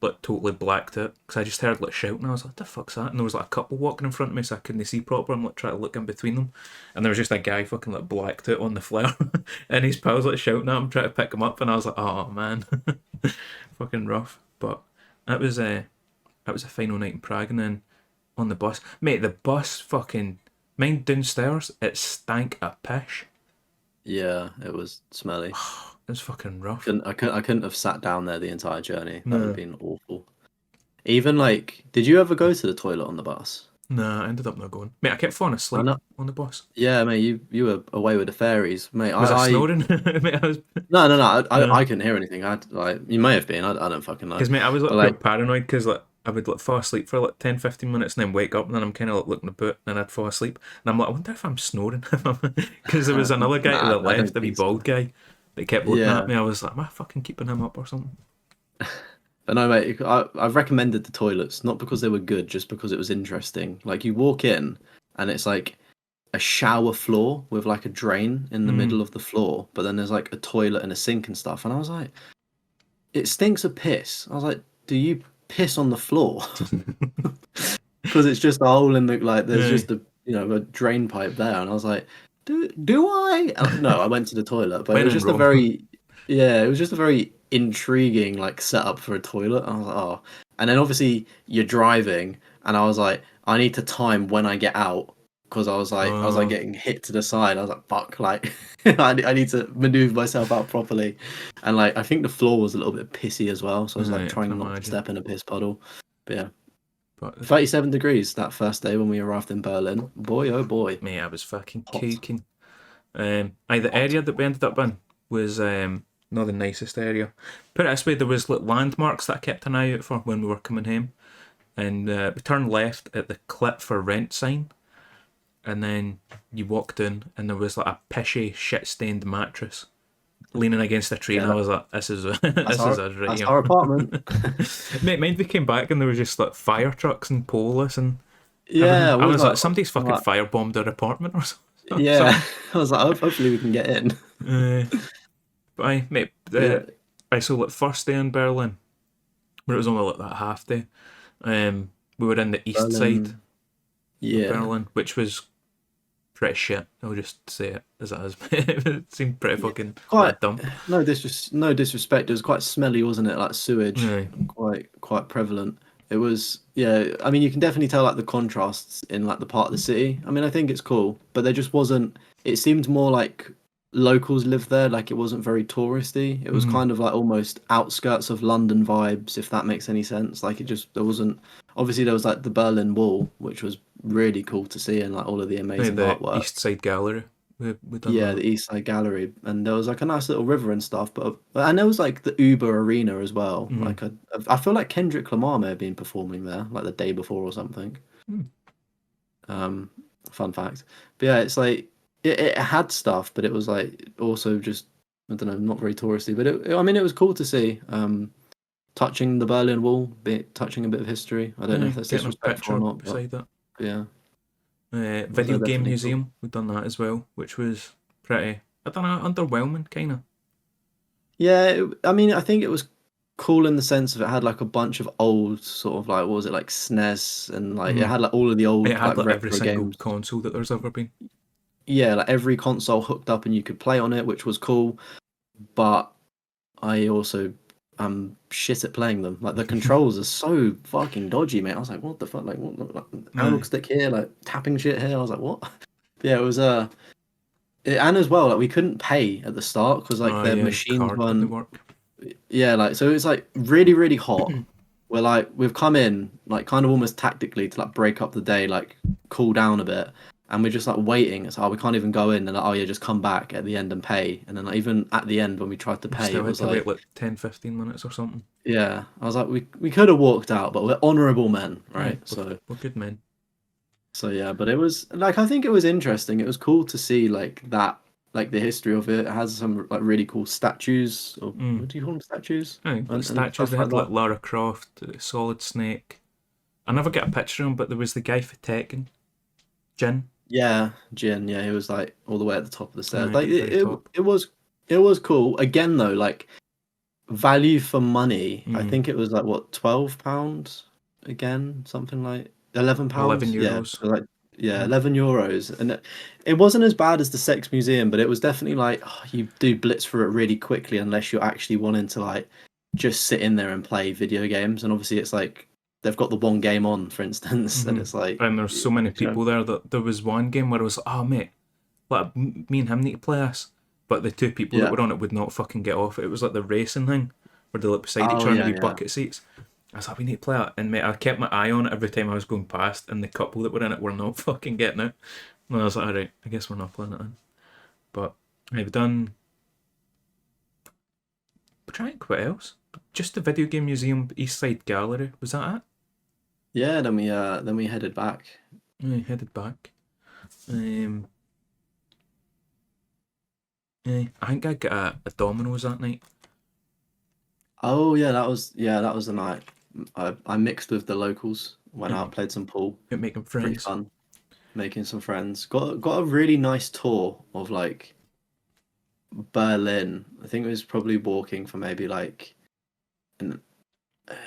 like totally blacked out because I just heard like shouting. I was like, what the fuck's that? And there was like a couple walking in front of me, so I couldn't see proper. I'm like trying to look in between them, and there was just a guy fucking like blacked out on the flare, and his pals like shouting at him, trying to pick him up, and I was like, oh man, fucking rough. But that was a final night in Prague, and then on the bus, mate, the bus fucking mine downstairs, it stank a pish.
Yeah, it was smelly.
It was fucking rough.
I couldn't have sat down there the entire journey. That would
No.
have been awful. Even like, did you ever go to the toilet on the bus?
Nah, I ended up not going. Mate, I kept falling
I
asleep
know.
on the bus.
Yeah, mate, you were away with the fairies, mate.
Was I snoring? Mate, I was.
No.
No.
I couldn't hear anything. I like you may have been. I don't fucking know.
Because mate, I was like
But
real
like,
paranoid because like I would like fall asleep for like 10, 15 minutes and then wake up and then I'm kind of like looking about and then I'd fall asleep and I'm like, I wonder if I'm snoring. Because there was another guy to
nah,
the
I don't
left, the wee
think so.
bald guy, that kept looking
Yeah,
at me. I was like, am I fucking keeping him up or something?
but no, mate. I've recommended the toilets not because they were good, just because it was interesting. Like you walk in and it's like a shower floor with like a drain in the middle of the floor, but then there's like a toilet and a sink and stuff. And I was like, it stinks of piss. I was like, do you piss on the floor? Because it's just a hole in the like. There's
Yeah.
just a drain pipe there, and I was like, do I? No, I went to the toilet, but
When
it was
in
just a
Rome.
very it was just a very intriguing like setup for a toilet. I was like, oh, and then obviously you're driving, and I was like, I need to time when I get out because I was like
Oh,
getting hit to the side. I was like, fuck, like I need to maneuver myself out properly, and like I think the floor was a little bit pissy as well, so I was like
right, I can
trying not to
imagine.
step in a piss puddle. But yeah.
But
37 degrees that first day when we arrived in Berlin. Boy, oh boy.
mate, I was fucking
Hot.
cooking. The
Hot.
area that we ended up in was not the nicest area. Put it this way, there was like landmarks that I kept an eye out for when we were coming home, and we turned left at the clip for rent sign, and then you walked in, and there was like a pishy, shit-stained mattress leaning against a tree,
Yeah,
and I was like, "This is
that's
this is
our
us right
that's
here."
our apartment.
Mate, mind we came back and there was just like fire trucks and police and everything.
Yeah,
I
we was
was like,
like,
somebody's fucking
like
firebombed our apartment or something.
yeah. I was like, hopefully we can get in.
But I, mate,
Yeah,
I saw like first day in Berlin, where it was only like that half day. We were in the east side
Berlin.
of
Yeah.
Berlin, which was pretty shit. I'll just say it as it is. It seemed pretty
Yeah.
fucking like
Quite
a dump.
no disrespect. It was quite smelly, wasn't it? Like sewage,
Aye.
quite prevalent. It was, yeah. I mean, you can definitely tell like the contrasts in like the part of the city. I mean, I think it's cool, but there just wasn't. It seemed more like locals lived there. Like it wasn't very touristy. It was
Mhm.
kind of like almost outskirts of London vibes, if that makes any sense. Like it just there wasn't. Obviously, there was like the Berlin Wall, which was really cool to see, and like all of the
Aye,
amazing
the
artwork.
East Side Gallery. We done
Yeah,
that.
the East Side Gallery, and there was like a nice little river and stuff. But and there was like the Uber Arena as well.
Mhm.
Like I feel like Kendrick Lamar may have been performing there like the day before or something.
Mm.
Um, Fun fact. But yeah, it's like it had stuff, but it was like also just I don't know, not very touristy. But I mean, it was cool to see. Touching the Berlin Wall, touching a bit of history. I don't know if
Aye,
that's
getting a
disrespectful or
picture
not, but
beside that.
yeah, those
Video
are
game
definitely cool.
museum. We've done that as well, which was pretty. I don't know, underwhelming kind of.
Yeah, I mean, I think it was cool in the sense of it had like a bunch of old sort of like what was it like SNES and like it
Mm.
had like all of the
It
old
had
like
like every
retro
single
games.
console that there's ever been.
Yeah, like every console hooked up and you could play on it, which was cool. But I also am shit at playing them. Like the controls are so fucking dodgy, mate. I was like, what the fuck? Like analog
Aye.
stick here, like tapping shit here. I was like, what? Yeah, it was and as well like we couldn't pay at the start because like
Oh
their
yeah, the
machines
card wouldn't
weren't.
work.
Yeah, like so it's like really, really hot. We're like we've come in like kind of almost tactically to like break up the day, like cool down a bit, and we're just like waiting. It's like, oh, we can't even go in. And like, oh yeah, just come back at the end and pay. And then like, even at the end when we tried to
We
pay,
still
it
had
was
to wait
like
like 10, 15 minutes or something.
yeah, I was like we could have walked out, but we're honourable men,
Aye,
right?
we're good men.
So yeah, but it was like I think it was interesting. It was cool to see like that, like the history of it. It has some like really cool statues, or
Mm.
what do you call them, statues,
Aye, like
and
statues. They
stuff like
had like
that.
Lara Croft, Solid Snake. I never get a picture of him, but there was the guy for Tekken, Jin.
Yeah, Jin. Yeah, he was like all the way at the top of the stairs.
Aye, at
Like
the very top.
it was cool. Again though, like value for money. I
Mm.
think it was like what £12 again, something like
Eleven
£11. Yeah,
euros.
so like yeah,
Mm.
€11, and it wasn't as bad as the Sex Museum, but it was definitely like you do blitz through it really quickly unless you're actually wanting to like just sit in there and play video games. And obviously, it's like they've got the one game on, for instance, and
Mm-hmm.
it's like
And there's so many
yeah,
people there that there was one game where I was like, oh mate, like me and him need to play this, but the two people that
yeah.
were on it would not fucking get off. It was like the racing thing where they look beside each
Oh
other in the
yeah,
wee
yeah.
bucket seats. I was like, we need to play it, and mate, I kept my eye on it every time I was going past, and the couple that were in it were not fucking getting it. And I was like, alright, I guess we're not playing it then. But I've done. I'm trying what else? Just the video game museum, East Side Gallery. Was that it?
Yeah, then we headed back.
I headed back. Um, yeah, I think I got a Domino's that night.
Oh yeah, that was the night. I mixed with the locals, went out, played some pool.
Got making
Pretty
friends.
fun, making some friends. Got a really nice tour of like Berlin. I think it was probably walking for maybe like an,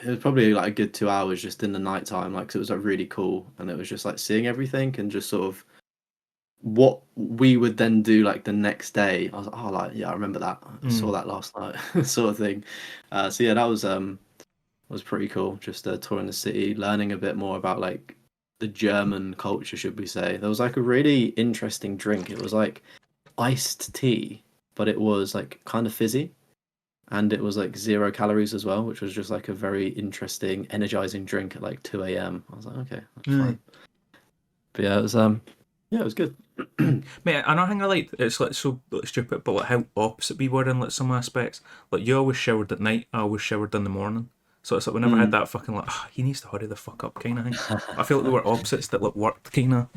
it was probably like a good 2 hours just in the nighttime, like 'cause it was like really cool, and it was just like seeing everything and just sort of what we would then do like the next day. I was like, oh, like yeah, I remember that. I saw
Mm.
that last night, sort of thing. So yeah, that was pretty cool. Just touring the city, learning a bit more about like the German culture, should we say? There was like a really interesting drink. It was like iced tea, but it was like kind of fizzy. and it was like 0 calories as well, which was just like a very interesting, energizing drink at like 2 a.m. I was like, okay, that's
Aye.
fine. But yeah, it was good.
Mate, another thing I liked, it's like so like, stupid, but like how opposite we were in like some aspects. Like you always showered at night, I always showered in the morning. So it's like we never had
Mm.
that fucking like, he needs to hurry the fuck up kind of thing. I feel like we were opposites that like worked kind of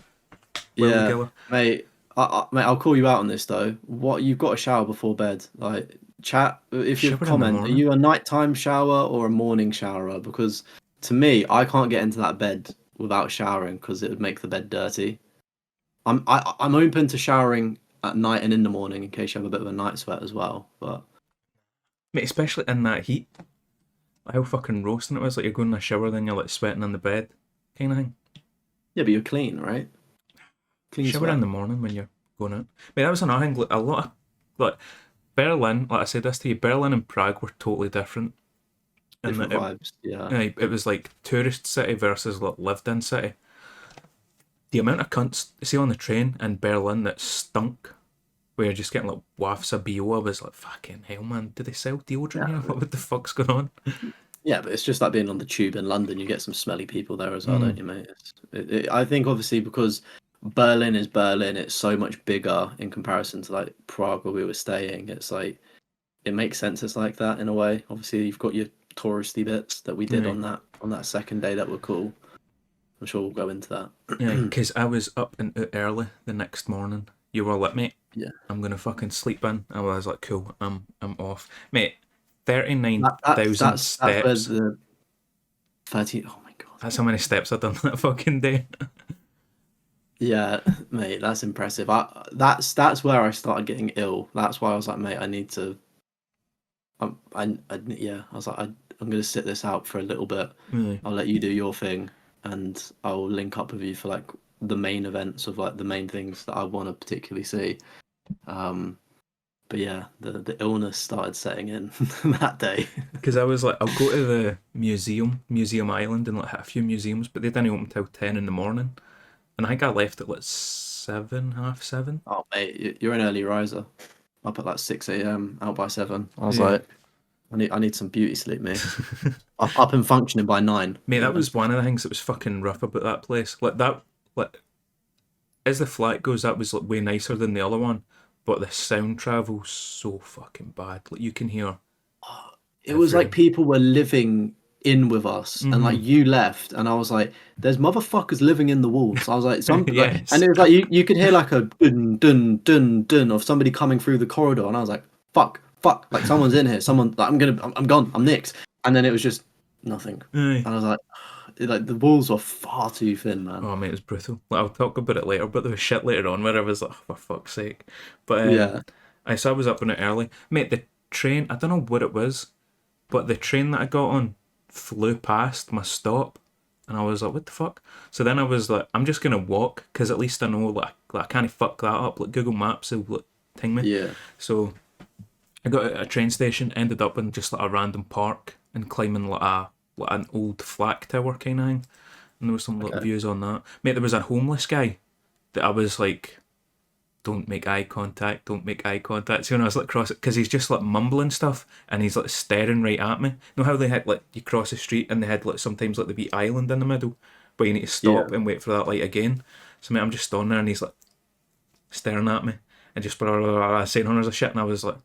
well
Yeah,
together.
mate. Mate, I'll call you out on this though. What you've got to shower before bed. Like, chat if you
Shower in the
comment. Are
morning.
you a nighttime shower or a morning shower? Because to me, I can't get into that bed without showering because it would make the bed dirty. I'm open to showering at night and in the morning in case you have a bit of a night sweat as well. But
Mate, especially in that heat. Like, how fucking roasting it was. Like you're going in the shower, then you're like sweating in the bed kind of thing.
yeah, but you're clean, right? Clean
Shower in
sweat.
the morning when you're going out. Mate, that was another thing. Like, a lot of like Berlin, like I said this to you, Berlin and Prague were totally different. And
Different
that
vibes. Yeah.
it was like tourist city versus like lived in city. The amount of cunts see on the train in Berlin that stunk, where you're just getting like wafts of BO, I was like, fucking hell, man, do they sell deodorant
Yeah.
here? What the fuck's going on?
Yeah, but it's just like being on the tube in London. You get some smelly people there as well, don't
Mm,
you, mate? I think obviously because Berlin is Berlin, it's so much bigger in comparison to like Prague where we were staying. It's like it makes sense. It's like that in a way. Obviously, you've got your touristy bits that we did
right.
on that second day that were cool. I'm sure we'll go into
Yeah,
that.
because I was up and out early the next morning. You were like, mate,
Yeah,
I'm gonna fucking sleep in. I was like, cool, I'm off, mate. 39,000
that's where
steps.
the 30. Oh my god.
That's how many steps I've done that fucking day.
Yeah, mate, that's impressive. That's where I started getting ill. That's why I was like, mate, I need to. Yeah, I was like, I'm gonna sit this out for a little bit.
Really?
I'll let you do your thing, and I'll link up with you for like the main events of like the main things that I want to particularly see. Um, but yeah, the illness started setting in that day.
Because I was like, I'll go to the Museum Island, and like hit a few museums, but they didn't open till 10 in the morning, and I think I left at like 7, half 7.
Oh, mate, you're an early riser. Up at like 6 a.m. out by 7. I was
Yeah.
like, I need some beauty sleep, mate. Up and functioning by 9.
Mate,
You
that
know?
was one of the things that was fucking rough about that place. Like that, like as the flight goes, that was like way nicer than the other one, but the sound travel's so fucking bad. Like you can hear
It was like
every.
people were living in with us, and like
Mm-hmm.
you left, and I was like, "There's motherfuckers living in the walls." I was like, "Some like," and
Yes.
it was like you could hear like a dun dun dun dun of somebody coming through the corridor, and I was like, "Fuck, fuck!" Like someone's in here. Someone like I'm gone. I'm nicked. And then it was just nothing,
Aye.
and I was like, like the walls were far too thin, man.
Oh mate, it was brutal. Like, I'll talk about it later, but there was shit later on where I was like, oh, for fuck's sake. But
Yeah,
I saw I was up in it early. Mate, the train, I don't know what it was, but the train that I got on flew past my stop, and I was like, what the fuck? So then I was like, I'm just gonna walk, because at least I know like I can't fuck that up. Like Google Maps will like ting me.
yeah,
So I got at a train station, ended up in just like a random park and climbing like an old flak tower kind of thing. And there was some little
okay,
views on that. Mate, there was a homeless guy that I was like, don't make eye contact, don't make eye contact. So when I was like cross it, because he's just like mumbling stuff and he's like staring right at me. You know how they had like you cross the street and they had like sometimes like the wee island in the middle where you need to
yeah.
stop and wait for that light again. So mate, I'm just standing there and he's like staring at me and just blah, blah, blah, blah, saying hundreds of shit. And I was like,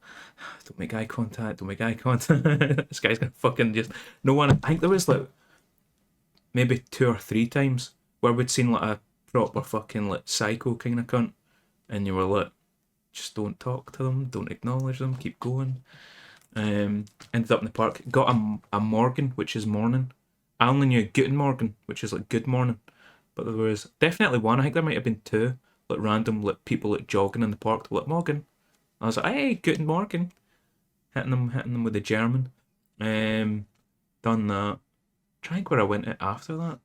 don't make eye contact, don't make eye contact. This guy's gonna fucking just no one. I think there was like maybe 2 or 3 times where we'd seen like a proper fucking like psycho kind of cunt, and you were like, just don't talk to them, don't acknowledge them, keep going. Ended up in the park, got a Morgan, which is morning. I only knew Guten Morgen, which is like good morning, but there was definitely one. I think there might have been two, like random like people like jogging in the park. They were like Morgan. I was like, hey, Guten Morgen, hitting them with the German. Done that. Trying where I went after that.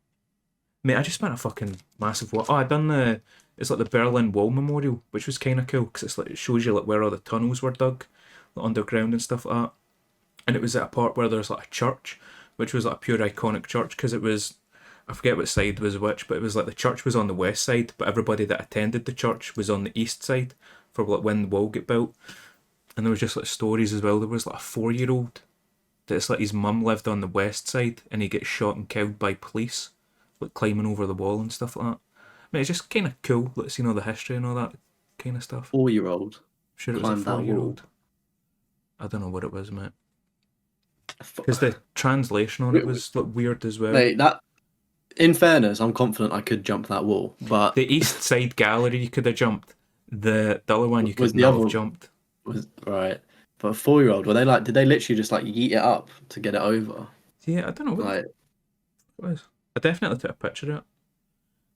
Mate, I just spent a fucking massive walk. Oh, I done it's like the Berlin Wall Memorial, which was kind of cool because it's like it shows you like where all the tunnels were dug, like underground and stuff like that. And it was at a part where there's like a church, which was like a pure iconic church because it was, I forget what side was which, but it was like the church was on the west side, but everybody that attended the church was on the east side for like when the wall get built. And there was just like stories as well. There was like a 4-year-old that's like his mum lived on the west side and he gets shot and killed by police, like climbing over the wall and stuff like that. I mean, it's just kind of cool, like seeing all the history and all that kind of stuff.
4-year-old
Sure, it was a
climbed that wall.
4-year-old. I don't know what it was, mate.
F-
Because the translation on it was like weird as well.
Mate, that. In fairness, I'm confident I could jump that wall, but
The east side gallery you could have jumped. The other one you
was
could
the
not
other
have jumped.
was right. But a 4-year-old, were they like? Did they literally just like yeet it up to get it over?
Yeah, I don't know what
Like,
it was. I definitely took a picture of it.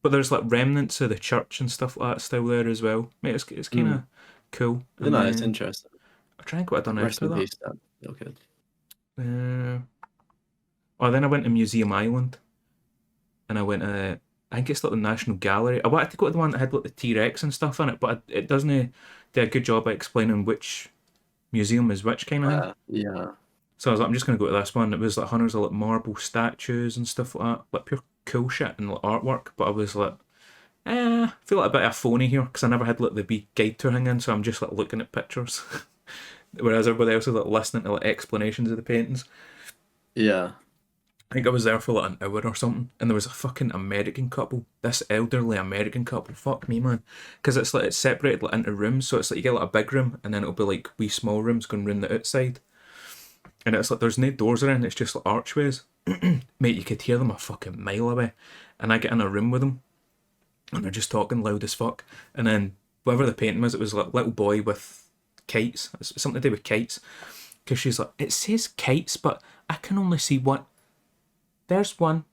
But there's like remnants of the church and stuff like that still there as well. Mate, it's kind of cool.
you
And
know, it's
then
interesting.
I'll try and what I've done
Rest
after
in
that.
peace, Dad. You're good.
Then I went to Museum Island. And I went to, I think it's like the National Gallery. I wanted to go to the one that had like the T-Rex and stuff in it, but it doesn't do a good job at explaining which museum is which kind of thing.
Yeah.
So I was like, I'm just going to go to this one. It was like hundreds of like marble statues and stuff like that, like pure cool shit and like artwork. But I was like, I feel like a bit of a phony here because I never had like the big guide tour hang in, so I'm just like looking at pictures. Whereas everybody else is like listening to like explanations of the paintings.
Yeah.
I think I was there for like an hour or something, and there was a fucking American couple. This elderly American couple, fuck me, man, because it's like it's separated like into rooms, so it's like you get like a big room, and then it'll be like wee small rooms going round the outside, and it's like there's no doors around, it's just like archways. Mate, you could hear them a fucking mile away, and I get in a room with them, and they're just talking loud as fuck, and then whatever the painting was, it was like a little boy with kites, it's something to do with kites, because she's like, it says kites, but I can only see one. There's one.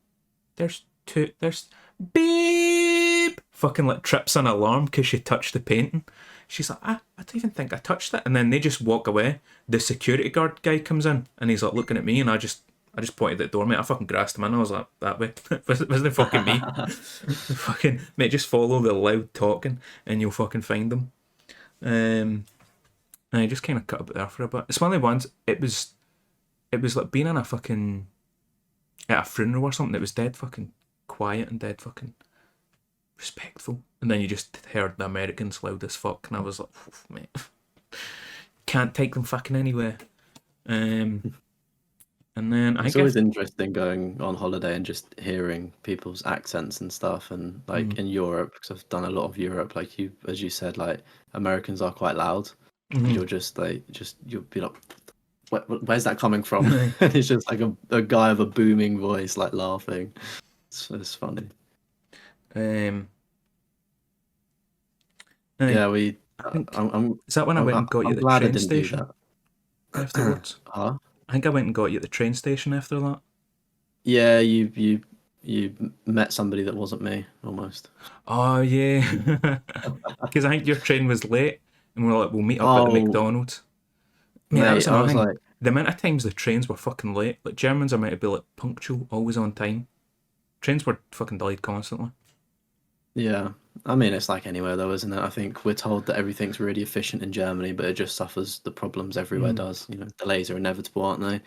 There's two. There's beep. Fucking like trips an alarm because she touched the painting. She's like, I don't even think I touched it. And then they just walk away. The security guard guy comes in and he's like looking at me, and I just pointed at the door, mate. I fucking grasped him in. I was like, that way. Wasn't fucking me. Fucking mate, just follow the loud talking and you'll fucking find them. And I just kind of cut up there for a bit. It's one of the ones. It was like being in a fucking at a funeral or something. It was dead fucking quiet and dead fucking respectful, and then you just heard the Americans loud as fuck, and I was like, mate, can't take them fucking anywhere. And then
it's always interesting going on holiday and just hearing people's accents and stuff, and like in Europe, because I've done a lot of Europe, like you, as you said, like Americans are quite loud, and you're just like, you'll be like, where's that coming from? And it's just like a guy with a booming voice, like laughing. It's funny. Yeah, we.
Is that when I went and got you at the train station afterwards?
Huh?
I think I went and got you at the train station after that.
Yeah, you met somebody that wasn't me, almost.
Oh yeah, because I think your train was late, and we were like, we'll meet up at the McDonald's. Mate, that was
I was like,
the amount of times the trains were fucking late. Like Germans are meant to be like punctual, always on time. Trains were fucking delayed constantly.
Yeah, I mean it's like anywhere though, isn't it? I think we're told that everything's really efficient in Germany, but it just suffers the problems everywhere does. You know, delays are inevitable, aren't they?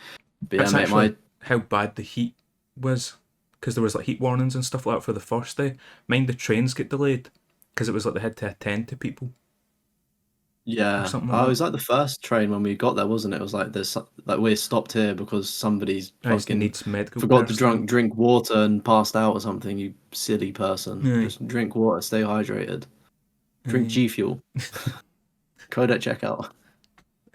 But
That's actually how bad the heat was, because there was like heat warnings and stuff like that for the first day. Mind the trains get delayed because it was like they had to attend to people.
Yeah,
something like
it was like the first train when we got there, wasn't it? It was like there's like we're stopped here because somebody's fucking
needs medical
forgot to
personnel.
drink water and passed out or something. You silly person, just drink water, stay hydrated, drink G Fuel. Code at checkout.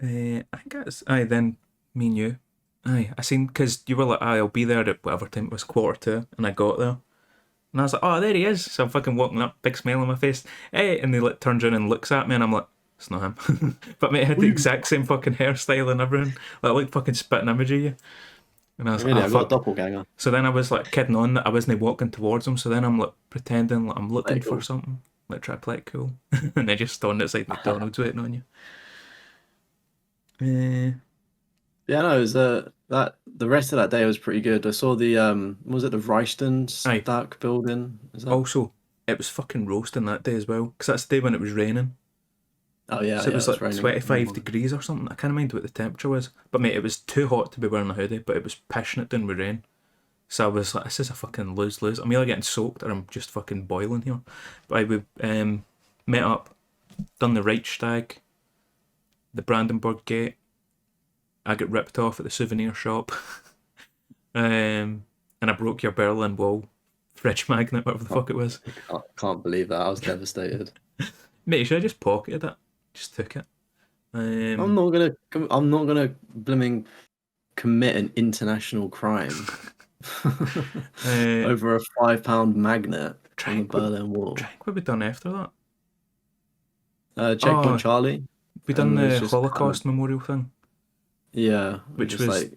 I guess then me and you, I seen because you were like, I'll be there at whatever time it was, 1:45, and I got there. And I was like, oh, there he is. So I'm fucking walking up, big smile on my face. Hey, and he like turns around and looks at me, and I'm like, it's not him. But mate, I had the exact same fucking hairstyle and everything. Like fucking spitting image of you. And I was
Really,
like,
I got a doppelganger.
So then I was like kidding on that I wasn't walking towards him. So then I'm like pretending like I'm looking
Cool.
for something. Like try to play it cool. And they just stand outside McDonald's waiting on you.
Yeah, no, it was that the rest of that day was pretty good. I saw the was it the Reichstag building? Is that...
Also, it was fucking roasting that day as well, because that's the day when it was raining.
Oh yeah,
so it was like
raining
25 degrees or something. I can't mind what the temperature was, but mate, it was too hot to be wearing a hoodie, but it was pissing it down with rain. So I was like, this is a fucking lose-lose. I'm either getting soaked or I'm just fucking boiling here. But we met up, done the Reichstag, the Brandenburg Gate. I got ripped off at the souvenir shop. And I broke your Berlin Wall fridge magnet, whatever the fuck it was.
Can't believe that. I was devastated.
Mate, you should have just pocketed it. Just took it.
I'm not gonna. I'm not gonna blooming commit an international crime over a £5 magnet on the Berlin Wall.
What we done after that?
Checkpoint Charlie.
We done
And it was
the
just
Holocaust memorial thing.
Yeah,
Which
just
was-
like,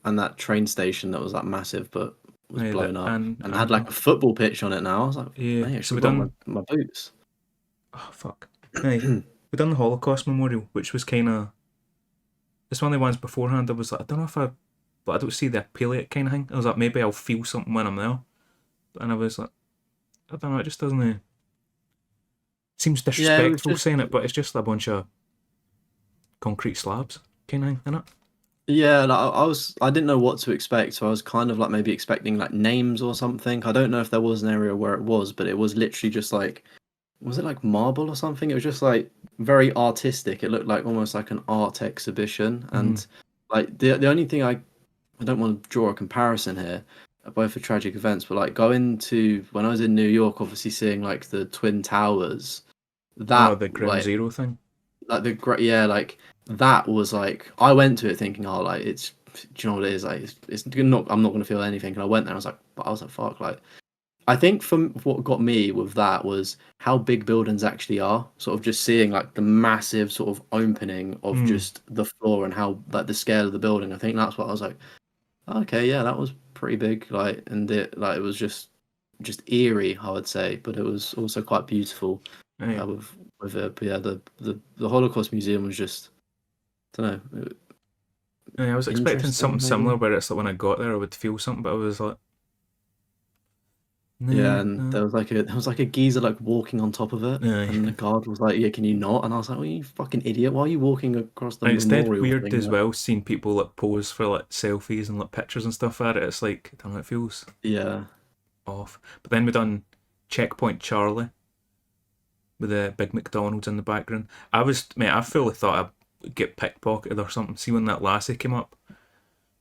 and that train station that was like massive, but was
Yeah,
blown up
and
had like a football pitch on it now. I was like,
Yeah,
"Mate, I
so
should
we
have got
done-
my boots."
Oh fuck. Aye. We done the Holocaust memorial, which was kind of. It's one of the ones beforehand. I was like, I don't know if but I don't see the appeal of it kind of thing. I was like, maybe I'll feel something when I'm there. And I was like, I don't know. It just doesn't. Seems disrespectful
just-
saying it, but it's just a bunch of concrete slabs kind of thing, innit?
Yeah, like I didn't know what to expect, so I was kind of like maybe expecting like names or something. I don't know if there was an area where it was, but it was literally just like, was it like marble or something? It was just like very artistic. It looked like almost like an art exhibition, and like the only thing I don't want to draw a comparison here, both for tragic events, but like going to when I was in New York, obviously seeing like the Twin Towers, that
The Ground
like,
Zero thing.
like the great, yeah, like that was like, I went to it thinking, oh, like it's, do you know what it is, like it's not, I'm not gonna feel anything, and I went there, I was like fuck, like I think from what got me with that was how big buildings actually are, sort of just seeing like the massive sort of opening of just the floor and how like the scale of the building. I think that's what I was like, okay, yeah, that was pretty big, like, and it was just eerie, I would say, but it was also quite beautiful.
Aye.
With it, but yeah, the Holocaust Museum was just, I don't know.
I was expecting
Interesting,
something
maybe?
similar where it's like when I got there I would feel something, but I was like,
Yeah, and there was like a geezer like walking on top of it,
Aye.
and the guard was like, "Yeah, can you not?" And I was like, "Well, you fucking idiot! Why are you walking across the
And it's dead
memorial
weird
thing
as
there?"
well seeing people like pose for like selfies and like pictures and stuff at it. It's like, I don't know, it feels
Yeah,
off. But then we done Checkpoint Charlie with the big McDonald's in the background. I fully thought I'd get pickpocketed or something. See when that lassie came up.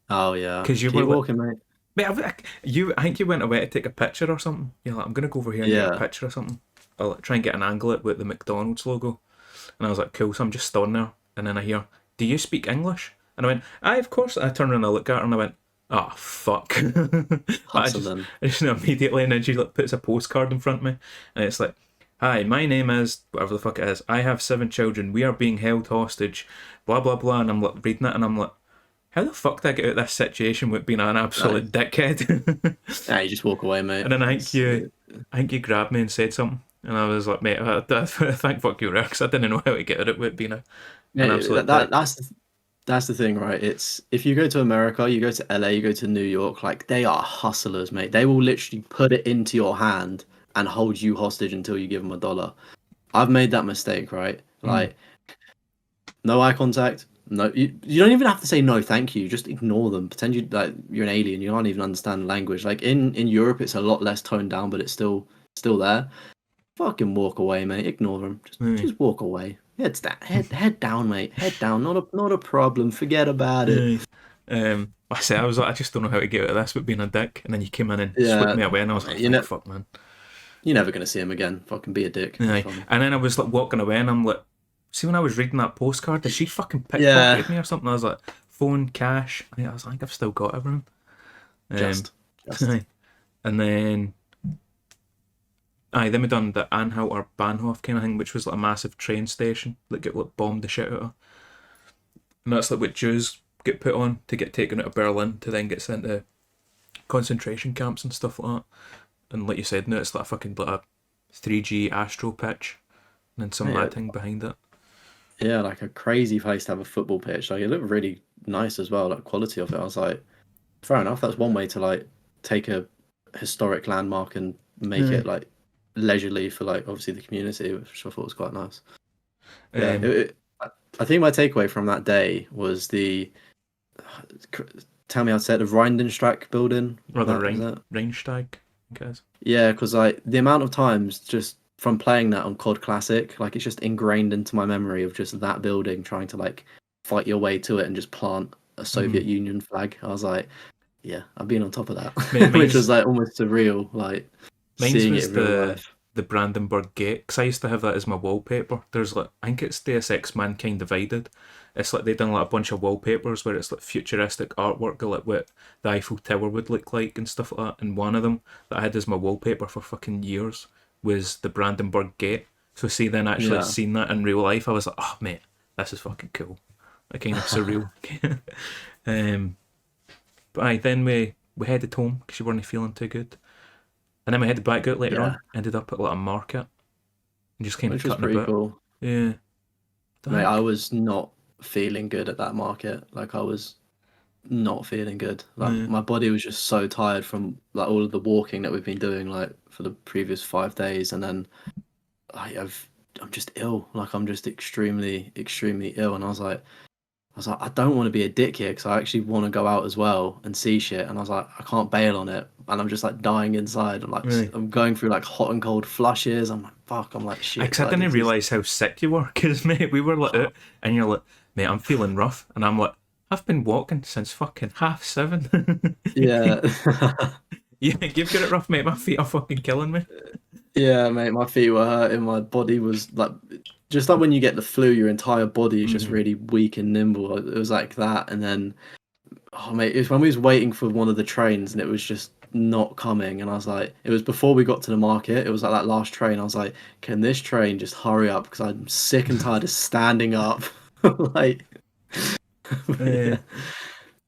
oh yeah.
'Cause you
Keep
were like-
walking, mate.
Mate, I think you went away to take a picture or something. You're like, I'm gonna go over here and get a
Yeah.
picture or something. I'll like, try and get an angle at with the McDonald's logo. And I was like, cool. So I'm just standing there, and then I hear, "Do you speak English?" And I went, "Aye, of course." And I turned around and I looked at her and I went, "Oh fuck!" But
Hustling.
I just know immediately, and then she like puts a postcard in front of me, and it's like, "Hi, my name is whatever the fuck it is. I have 7 children. We are being held hostage. Blah blah blah." And I'm like reading it, and I'm like, how the fuck did I get out of this situation with being an absolute dickhead?
Yeah, you just walk away, mate.
And then I think you grabbed me and said something, and I was like, "Mate, I thank fuck you, because I didn't know how to get out of it with being an absolute dick."
That's the thing, right? It's, if you go to America, you go to LA, you go to New York, like they are hustlers, mate. They will literally put it into your hand and hold you hostage until you give them $1. I've made that mistake, right? Like, no eye contact. No, you don't even have to say no, thank you. Just ignore them. Pretend you're an alien. You don't even understand the language. Like in Europe, it's a lot less toned down, but it's still there. Fucking walk away, mate. Ignore them. Just walk away. Head down, mate. Head down. Not a problem. Forget about it.
I say I was like, I just don't know how to get out of this with being a dick, and then you came in and swept me away, and I was like, thank fuck, man.
You're never gonna see him again. Fucking be a dick.
Aye. And then I was like walking away, and I'm like, see, when I was reading that postcard, did she fucking pickpocketed me or something? I was like, phone, cash. I was like, I've still got everything.
Just.
And then then we done the Anhalter Bahnhof kind of thing, which was like a massive train station that get like bombed the shit out of. And that's like what Jews get put on to get taken out of Berlin to then get sent to concentration camps and stuff like that. And like you said, now it's like a fucking like a 3G Astro pitch, and then some mad thing behind it.
Yeah, like a crazy place to have a football pitch. Like it looked really nice as well, like quality of it. I was like, fair enough. That's one way to like take a historic landmark and make it like leisurely for like obviously the community, which I thought was quite nice. I think my takeaway from that day was tell me how to say it, the Rindenstrack building.
Or the Rheinstag, I guess.
Yeah, because like the amount of times just from playing that on COD Classic, like it's just ingrained into my memory of just that building trying to like fight your way to it and just plant a Soviet Union flag. I was like, yeah, I've been on top of that,
Mate,
which was like almost surreal, like
mine's
seeing it
was
in real life.
the Brandenburg Gate, because I used to have that as my wallpaper. There's like, I think it's Deus Ex Mankind Divided. It's like they've done like a bunch of wallpapers where it's like futuristic artwork of like what the Eiffel Tower would look like and stuff like that. And one of them that I had as my wallpaper for fucking years was the Brandenburg Gate. So see, then actually
Yeah,
seeing that in real life, I was like, oh mate, this is fucking cool. Like kind of surreal. um, but aye, then we headed home because you weren't feeling too good. And then we headed back out later
yeah,
on, ended up at like a market and just kind of
which was
cutting
pretty
about.
cool.
Yeah. I
Mate, I
think.
was not feeling good at that market. Like I was not feeling good. Like
Yeah.
my body was just so tired from like all of the walking that we've been doing like for the previous 5 days, and then I'm just ill. Like I'm just extremely, extremely ill. And I was like, I don't want to be a dick here because I actually want to go out as well and see shit. And I was like, I can't bail on it. And I'm just like dying inside. I'm like,
Really.
I'm going through like hot and cold flushes. I'm like, fuck. I'm like, shit.
Cause I
Like
didn't
this is.
realise how sick you were. Because, mate, we were like out and you're like, mate, I'm feeling rough. And I'm like, I've been walking since fucking 7:30.
Yeah.
You think you've got it rough, mate? My feet are fucking killing me.
Yeah, mate. My feet were hurting. My body was like, just like when you get the flu, your entire body is just
Mm-hmm.
really weak and nimble. It was like that. And then, oh, mate, it was when we was waiting for one of the trains and it was just not coming. And I was like, it was before we got to the market. It was like that last train. I was like, can this train just hurry up? Because I'm sick and tired of standing up. Like,
Uh,
yeah,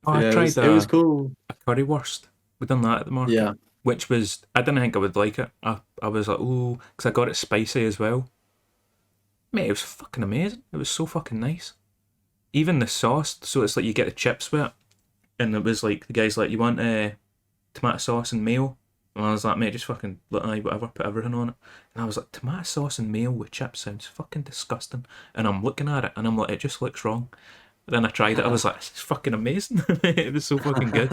oh, I
yeah,
tried
it was cool.
a currywurst. We done that at the market.
Yeah,
Which was, I didn't think I would like it. I was like, ooh, because I got it spicy as well. Mate, it was fucking amazing. It was so fucking nice. Even the sauce, so it's like you get the chips with it. And it was like, the guy's like, you want tomato sauce and mayo? And I was like, mate, just fucking, whatever, put everything on it. And I was like, tomato sauce and mayo with chips sounds fucking disgusting. And I'm looking at it and I'm like, it just looks wrong. But then I tried it, I was like, this is fucking amazing. It was so fucking good.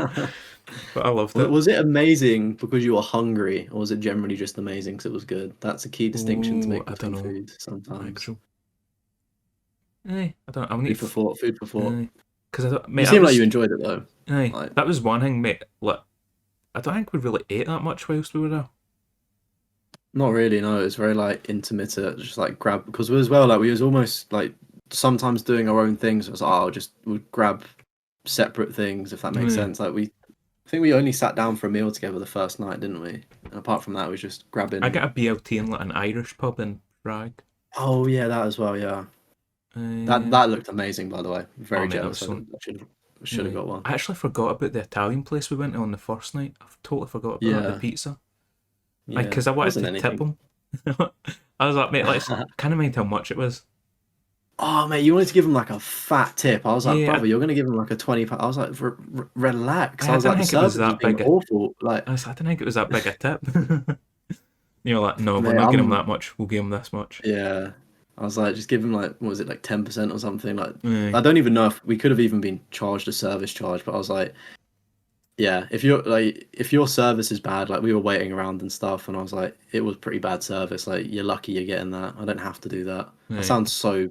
But I loved it.
Was it amazing because you were hungry, or was it generally just amazing because it was good? That's a key distinction to
Oh,
make
I don't
between
know.
food
I don't think
sometimes.
so. I don't. I'll need
Food for thought. Food for thought.
because I don't,
You
mate. I
seem like you
was.
enjoyed it though. Like,
That was one thing, mate. Like, I don't think we really ate that much whilst we were there.
not really. No, it's very like intermittent. Just like grab because we as well. Like we was almost like sometimes doing our own things. It was like, oh, just would grab separate things if that makes
Yeah.
sense. Like I think we only sat down for a meal together the first night, didn't we? And apart from that, we was just
I
grabbing.
got a BLT in like an Irish pub in Prague.
Oh yeah, that as well. Yeah,
Uh,
that looked amazing. By the way,
oh
very
mate, that was
jealous. I
so.
didn't. I should have got one.
I actually forgot about the Italian place we went to on the first night. I've totally forgot about that. The
Yeah,
pizza.
yeah.
Because I wanted
Wasn't
to tip
anything.
them. I was like, mate, let's. I can't mind how much it was.
Oh mate, you wanted to give him like a fat tip. I was like,
Yeah,
brother, you're gonna give him like a 20 pound. I was like, relax. I
I
was
didn't
like, the
think it was
service was
that
being
big.
awful. Like,
I didn't think it was that big a tip. You're like, no, we're
mate,
not getting him that much. We'll give him this much.
yeah. I was like, just give him like, what was it, like 10% or something? Like,
Aye.
I don't even know if we could have even been charged a service charge, but I was like, yeah, if your service is bad, like we were waiting around and stuff, and I was like, it was pretty bad service. Like, you're lucky you're getting that. I don't have to do that. I
Aye.
sound so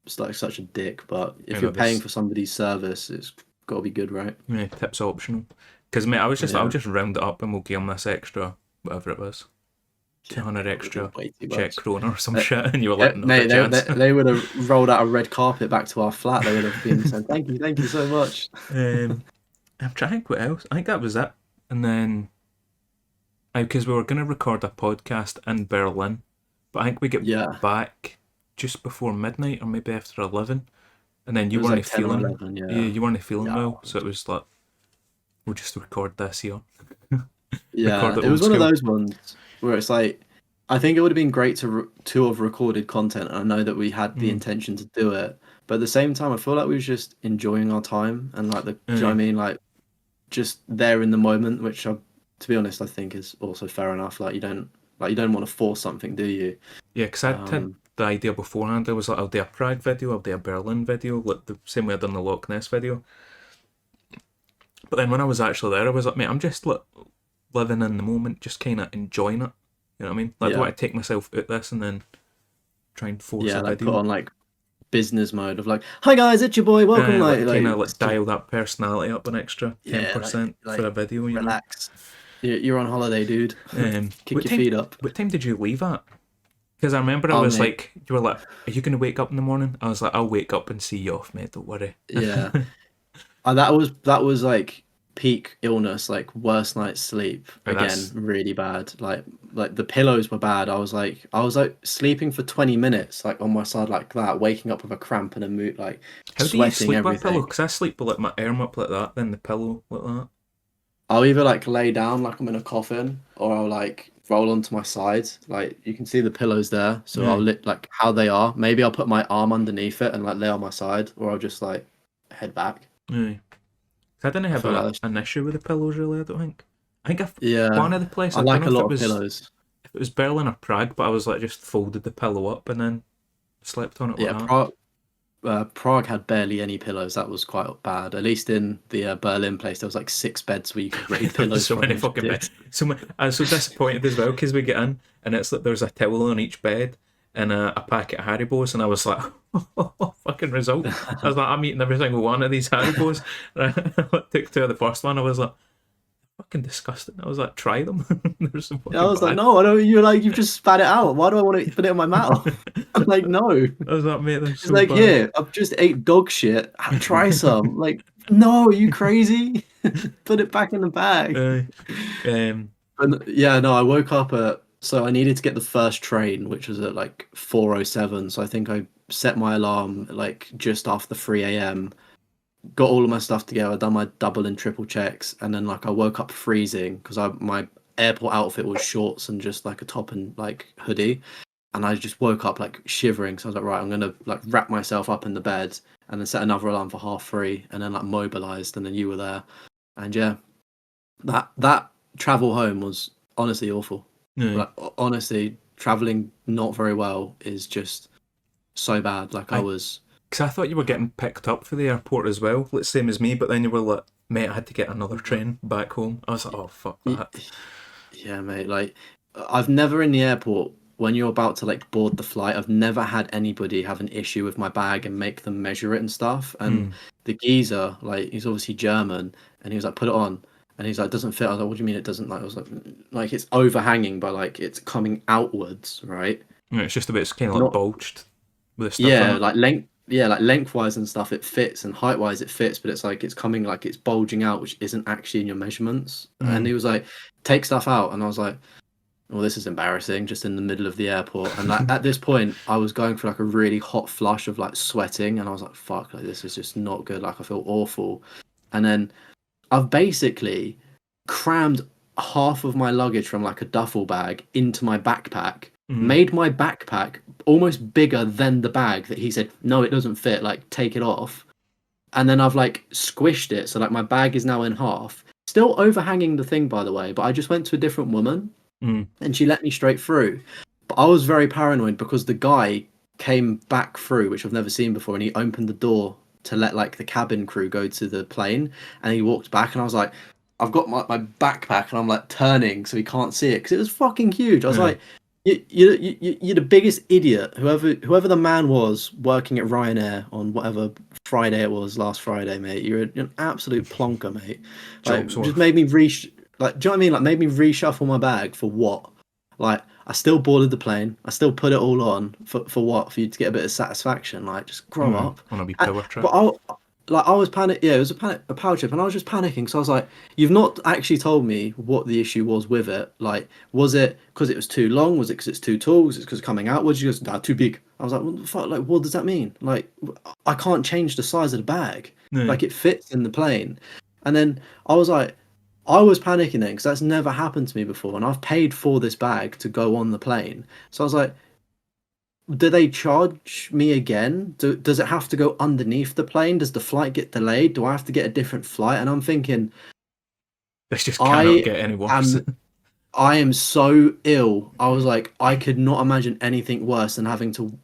it's like such a dick, but
I
if
know
you're paying
this.
for somebody's service, it's got to be good, right?
Tips optional. Because mate, I was just, I'll
Yeah.
just round it up and we'll give him this extra, whatever it was,
Yeah,
200
it would
extra
be way too
Czech
much.
krona or some
Uh,
shit, and you were like, not a
Mate,
chance.
they would have rolled out a red carpet back to our flat. They would have been saying, thank you so much."
I'm trying to think what else. I think that was it. And then, because we were going to record a podcast in Berlin, but I think we get
Yeah,
back just before midnight or maybe after 11. And then
it
you
was like
weren't
10 or
feeling,
11.
yeah,
Yeah,
you weren't feeling
yeah,
well. So it was like, we'll just record this here. Record
yeah.
it
It
old
was one of
school.
those ones where it's like, I think it would have been great to have recorded content. And I know that we had the
Mm.
intention to do it, but at the same time, I feel like we was just enjoying our time and like do you know what I
Aye.
mean? Like just there in the moment, which to be honest, I think is also fair enough. Like you don't want to force something, do you?
Yeah, because I had
Um,
the idea beforehand. I was like, I'll do a Prague video, I'll do a Berlin video, like the same way I done the Loch Ness video. But then when I was actually there, I was like, mate, I'm just like living in the moment, just kind of enjoying it. You know what I mean? Like, I don't
Yeah.
want to take myself out this and then try and force
Yeah,
a
like put
video.
on like business mode of like, hi guys, it's your boy, welcome,
Kind of
like
like dial that personality up an extra ten
yeah,
percent for
like
a video, you know.
relax. You're on holiday, dude. Kick
What
your
time?
feet up.
What time did you leave at? Because I remember I
Oh
was
mate,
like, you were like, "Are you gonna wake up in the morning?" I was like, "I'll wake up and see you off, mate. Don't worry."
yeah. That was like peak illness, like worst night's sleep.
Right,
Again,
that's
really bad. Like the pillows were bad. I was like sleeping for 20 minutes, like on my side like that, waking up with a cramp and a mood, like
how do you
sweating
sleep with a pillow?
everything.
Because I sleep with like my arm up like that, then the pillow like that.
I'll either like lay down like I'm in a coffin, or I'll like roll onto my side. Like you can see the pillows there, so I'll
Yeah,
lit like how they are. Maybe I'll put my arm underneath it and like lay on my side, or I'll just like head back.
yeah. I didn't
I
have
feel like that's,
an issue with the pillows really. I don't think. I think one
yeah,
of the place
I
I don't
like
know
a lot of pillows.
if it was Berlin or Prague, but I was like just folded the pillow up and then slept on it like
Yeah,
that.
Prague had barely any pillows. That was quite bad. At least in the Berlin place, there was like six beds where you could raid
There was
pillows
so
from
many
and
fucking
shit.
beds. I was so disappointed as well because we get in and it's like there's a towel on each bed and a packet of Haribos, and I was like, fucking result. I was like, I'm eating every single one of these Haribos. And I took two of the first one. I was like, fucking disgusting. I was like, try them. They're so
I
fucking
was like,
bad.
no, I don't. You're like, you've just spat it out. Why do I want to put it in my mouth? I'm like, no.
I was like, mate, they're
It's
so
like,
bad.
here, I've just ate dog shit. Try some. Like, no, are you crazy? Put it back in the bag.
uh, um,
And yeah, no, I woke up so I needed to get the first train, which was at like 4:07. So I think I set my alarm like just after 3 a.m. Got all of my stuff together, done my double and triple checks, and then like I woke up freezing because my airport outfit was shorts and just like a top and like hoodie, and I just woke up like shivering. So I was like, right, I'm gonna like wrap myself up in the bed and then set another alarm for 3:30, and then like mobilized, and then you were there, and yeah, that travel home was honestly awful.
no.
Like honestly, traveling not very well is just so bad. Like I
I
was,
Because I thought you were getting picked up for the airport as well, like same as me. But then you were like, mate, I had to get another train back home. I was like, oh fuck
y-
that.
yeah, mate. Like I've never in the airport when you're about to like board the flight. I've never had anybody have an issue with my bag and make them measure it and stuff. And
Mm,
the geezer, like he's obviously German, and he was like, put it on. And he's like, doesn't fit. I was like, what do you mean it doesn't? Like, I was like it's overhanging, but like it's coming outwards, right?
yeah, it's just a bit, it's kind of like
Not
bulged with the stuff in
Yeah,
it.
like lengthwise and stuff it fits, and height-wise it fits, but it's like it's coming like it's bulging out, which isn't actually in your measurements. And
Mm.
he was like, take stuff out, and I was like, well, this is embarrassing, just in the middle of the airport. And like at this point, I was going for like a really hot flush of like sweating, and I was like, fuck, like this is just not good. Like I feel awful. And then I've basically crammed half of my luggage from like a duffel bag into my backpack,
Mm.
made my backpack almost bigger than the bag that he said, no, it doesn't fit, like take it off. And then I've like squished it so like my bag is now in half. Still overhanging the thing, by the way, but I just went to a different woman
Mm.
and she let me straight through. But I was very paranoid because the guy came back through, which I've never seen before, and he opened the door to let like the cabin crew go to the plane, and he walked back, and I was like, I've got my backpack, and I'm like turning so he can't see it because it was fucking huge. I was
Yeah.
like, you're the biggest idiot. Whoever the man was working at Ryanair on whatever Friday it was, last Friday, mate. You're an absolute plonker, mate.
Job's
Like just
worth.
made me like, do you know what I mean? Like made me reshuffle my bag for what? Like I still boarded the plane. I still put it all on for what? For you to get a bit of satisfaction. Like just grow
Mm.
up.
On a wee
And,
power
but
trip.
I was panic. Yeah, it was a power trip, and I was just panicking. So I was like, "You've not actually told me what the issue was with it. Like, was it because it was too long? Was it because it's too tall? Was it because it's coming out? Was you just nah, too big?" I was like, "What the fuck? Like, what does that mean? Like, I can't change the size of the bag.
No.
Like, it fits in the plane." And then I was like, I was panicking then because that's never happened to me before, and I've paid for this bag to go on the plane. So I was like, do they charge me again? Does it have to go underneath the plane? Does the flight get delayed? Do I have to get a different flight? And I'm thinking,
This just cannot
I
get any worse.
am I am so ill. I was like, I could not imagine anything worse than having to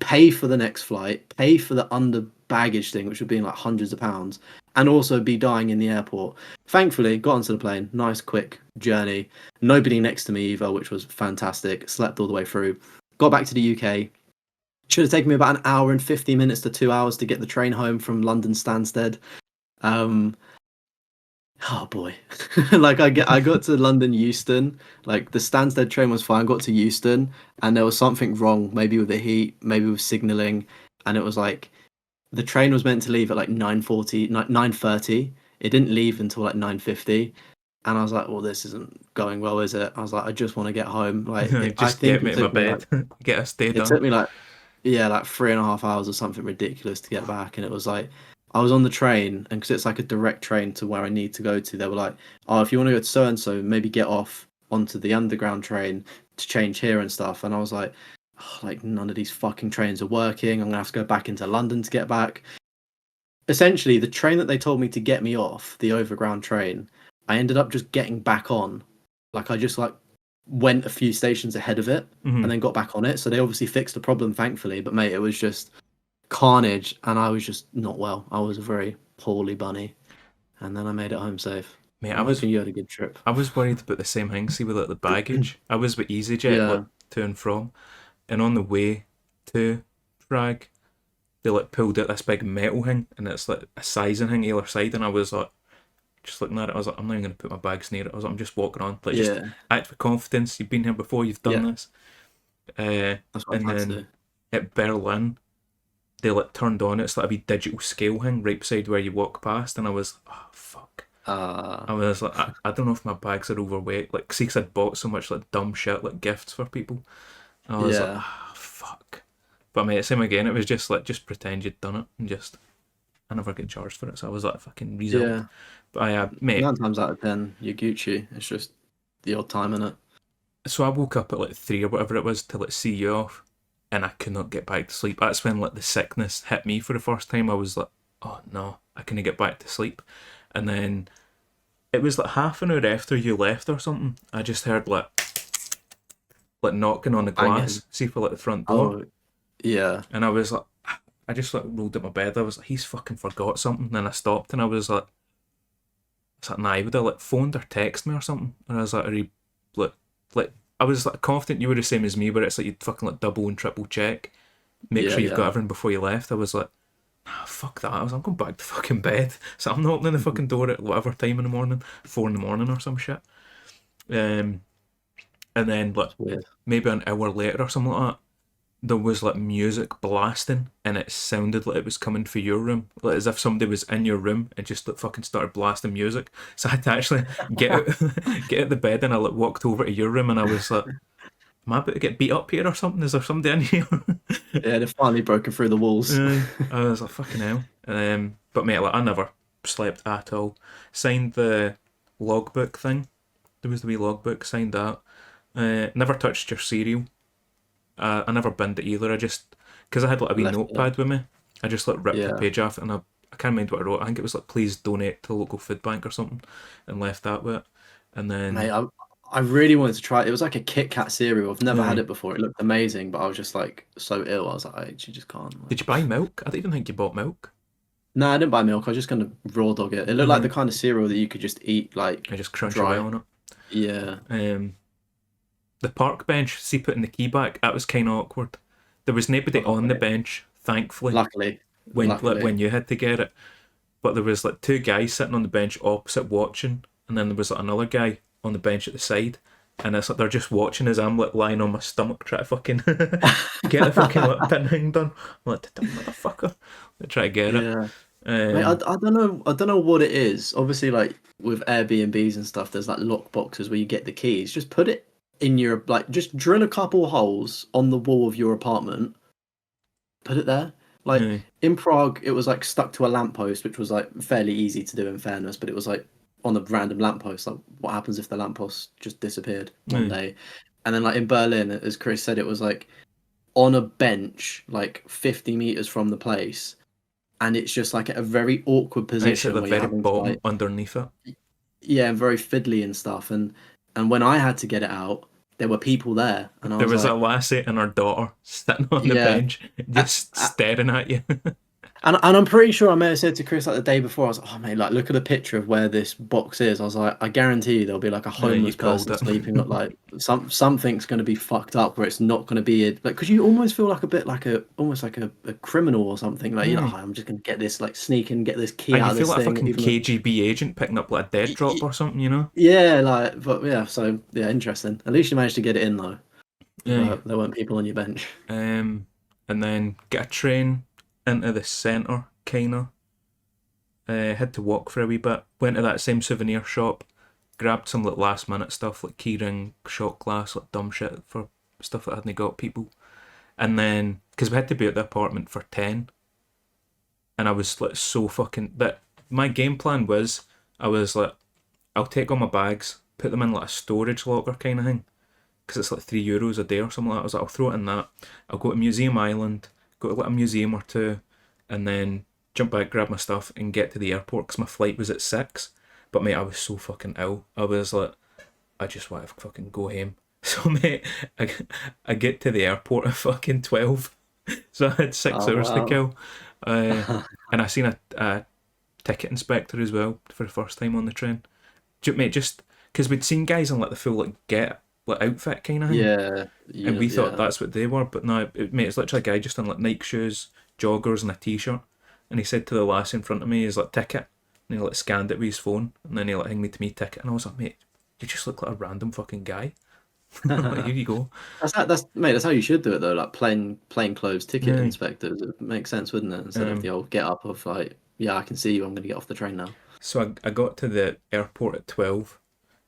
pay for the next flight, pay for the under baggage thing, which would be like hundreds of pounds, and also be dying in the airport. Thankfully, got onto the plane. Nice, quick journey. Nobody next to me either, which was fantastic. Slept all the way through. Got back to the UK. Should have taken me about an hour and 50 minutes to 2 hours to get the train home from London Stansted. Um, oh boy, like I got to London Euston. Like the Stansted train was fine. Got to Euston, and there was something wrong. Maybe with the heat, maybe with signalling, and it was like the train was meant to leave at like 9:40, 9:30. It didn't leave until like 9:50, and I was like, well, this isn't going well, is it? I was like, I just want to get home. I
Just
think
get me in my bed, get a stay
it
done.
took me like, yeah, like 3.5 hours or something ridiculous to get back. And it was like, I was on the train, and because it's like a direct train to where I need to go to, they were like, oh, if you want to go to so and so, maybe get off onto the underground train to change here and stuff. And I was like, oh, like none of these fucking trains are working. I'm gonna have to go back into London to get back. Essentially, the train that they told me to get me off, the overground train, I ended up just getting back on. Like I just like went a few stations ahead of it
Mm-hmm.
and then got back on it. So they obviously fixed the problem, thankfully. But mate, it was just carnage, and I was just not well. I was a very poorly bunny, and then I made it home safe.
Mate,
I'm hoping you had a good trip.
I was worried about the same thing. See with like the baggage, I was with EasyJet like
Yeah,
to and from, and on the way to Prague, they like pulled out this big metal thing, and it's like a sizing thing either side, and I was like just looking at it. I was like, I'm not even gonna put my bags near it. I was like, I'm just walking on, like just
yeah,
act with confidence. You've been here before. You've done
yeah.
this. Uh,
That's what
and
I had to
then
do.
at Berlin, they like turned on it's like a wee digital scale thing right beside where you walk past, and I was oh fuck. I
Uh,
was like, I don't know if my bags are overweight. Like, see, 'cause I'd bought so much like dumb shit, like gifts for people. I was like,
yeah,
ah, fuck. But mate, same again. It was just like, just pretend you'd done it, and just I never get charged for it. So I was like, fucking result.
yeah.
But mate.
9 times out of 10, you're Gucci. It's just the odd time in it.
So I woke up at like 3 or whatever it was to like see you off, and I could not get back to sleep. That's when like the sickness hit me for the first time. I was like, oh no, I couldn't get back to sleep, and then it was like half an hour after you left or something. I just heard like knocking on the
Banging.
glass, see for like the front door,
Oh, yeah.
and I was like, I just like rolled out my bed. I was like, he's fucking forgot something. And then I stopped, and I was like, it's like, nah, he would have like phoned or texted me or something. And I was like, are you like I was like confident you were the same as me, but it's like you'd fucking like double and triple check, make
Yeah,
sure you've got
yeah.
everything before you left. I was like, ah, fuck that. I'm going back to fucking bed. So I'm not opening the fucking door at whatever time in the morning, 4 in the morning or some shit. Um, and then like
It's weird.
maybe an hour later or something like that, there was like music blasting, and it sounded like it was coming for your room, like as if somebody was in your room and just like fucking started blasting music. So I had to actually get out, get out the bed, and I like walked over to your room, and I was like, "Am I about to get beat up here or something? Is there somebody in here?"
Yeah, they've finally broken through the walls.
I was like, "Fucking hell!" But mate, like I never slept at all. Signed the logbook thing. There was the wee logbook. Signed that. Never touched your cereal. I never binned it either. I just because I had like a wee
Left it.
notepad with me, I just like ripped a
Yeah.
page off, and I can't remember what I wrote. I think it was like please donate to the local food bank or something, and left that with it. And
Mate,
then
I really wanted to try it. It was like a Kit Kat cereal. I've never had
uh,
it before. It looked amazing, but I was just like so ill. I was like, I actually just can't.
did you buy milk? I don't even think you bought milk.
No, I didn't buy milk. I was just gonna raw dog it. It looked like the kind of cereal that you could just eat like
I just crunch away
dry.
on it.
Yeah.
The park bench, see putting the key back, that was kind of awkward. There was nobody
Oh,
on the
mate.
bench, thankfully,
Luckily.
when like,
Luckily.
when you had to get it. But there was like two guys sitting on the bench opposite watching, and then there was like another guy on the bench at the side, and it's like they're just watching as I'm like lying on my stomach trying to fucking get the fucking like pin thing done. I'm like, motherfucker, I try to get it.
Yeah. Mate,
Um,
I don't know. I don't know what it is. Obviously, like with Airbnbs and stuff, there's like lock boxes where you get the keys. Just put it in your like. Just drill a couple holes on the wall of your apartment. Put it there. Like
yeah,
in Prague, it was like stuck to a lamppost, which was like fairly easy to do in fairness. But it was like on a random lamppost. Like, what happens if the lamppost just disappeared one
yeah.
day? And then like in Berlin, as Chris said, it was like on a bench, like 50 meters from the place, and it's just like at a very awkward
And it's at
position
the
where you're
very
having to
bottom
like,
underneath it.
yeah, and very fiddly and stuff. And when I had to get it out, there were people there, and I
There
was
was a
like,
lassie and her daughter sitting on the
yeah,
bench,
a-
just
a-
staring at you.
And I'm pretty sure I may have said to Chris like the day before, I was like, oh mate, like look at a picture of where this box is. I was like, I guarantee you there'll be like a
You
homeless
called
person
it.
sleeping at like something's going to be fucked up where it's not going to be it. Like, because you almost feel like a bit like almost like a criminal or something. Like you're like,
Aye.
"Oh, I'm just going to get this like sneak and get this key
And you
out of
feel
this
like a
thing,
fucking
even though
KGB agent picking up like a dead
y-
drop
y-
or something, you know?
yeah, like but yeah, so yeah, interesting. At least you managed to get it in though.
Aye.
There weren't people on your bench.
And then get a train into the centre, kinda. Had to walk for a wee bit. Went to that same souvenir shop, grabbed some like last minute stuff like keyring, shot glass, like dumb shit for stuff that I hadn't got people. And then because we had to be at the apartment for 10, and I was like so fucking that my game plan was I was like I'll take all my bags, put them in like a storage locker kind of thing because it's like €3 a day or something like that. I was like I'll throw it in that. I'll go to Museum Island, go to like a museum or two, and then jump back, grab my stuff, and get to the airport because my flight was at 6. But mate, I was so fucking ill. I was like, I just want to fucking go home. So mate, I get to the airport at fucking 12. So I had 6 hours to
Oh
kill. Uh,
wow.
and I seen a ticket inspector as well for the first time on the train. Mate, just because we'd seen guys in like the full like get like outfit kind of thing,
Yeah,
and
you
we thought
yeah.
that's what they were. But no, mate, it's literally a guy just in like Nike shoes, joggers, and a t-shirt. And he said to the lass in front of me, "He's like ticket," and he like scanned it with his phone, and then he like hanged me to me ticket, and I was like, "Mate, you just look like a random fucking guy." Like, here you go.
That's mate. That's how you should do it though. Like plain clothes ticket
Aye.
inspectors. It makes sense, wouldn't it? Instead of the
Um,
old get up of like, yeah, I can see you. I'm going to get off the train now.
so I got to the airport at 12,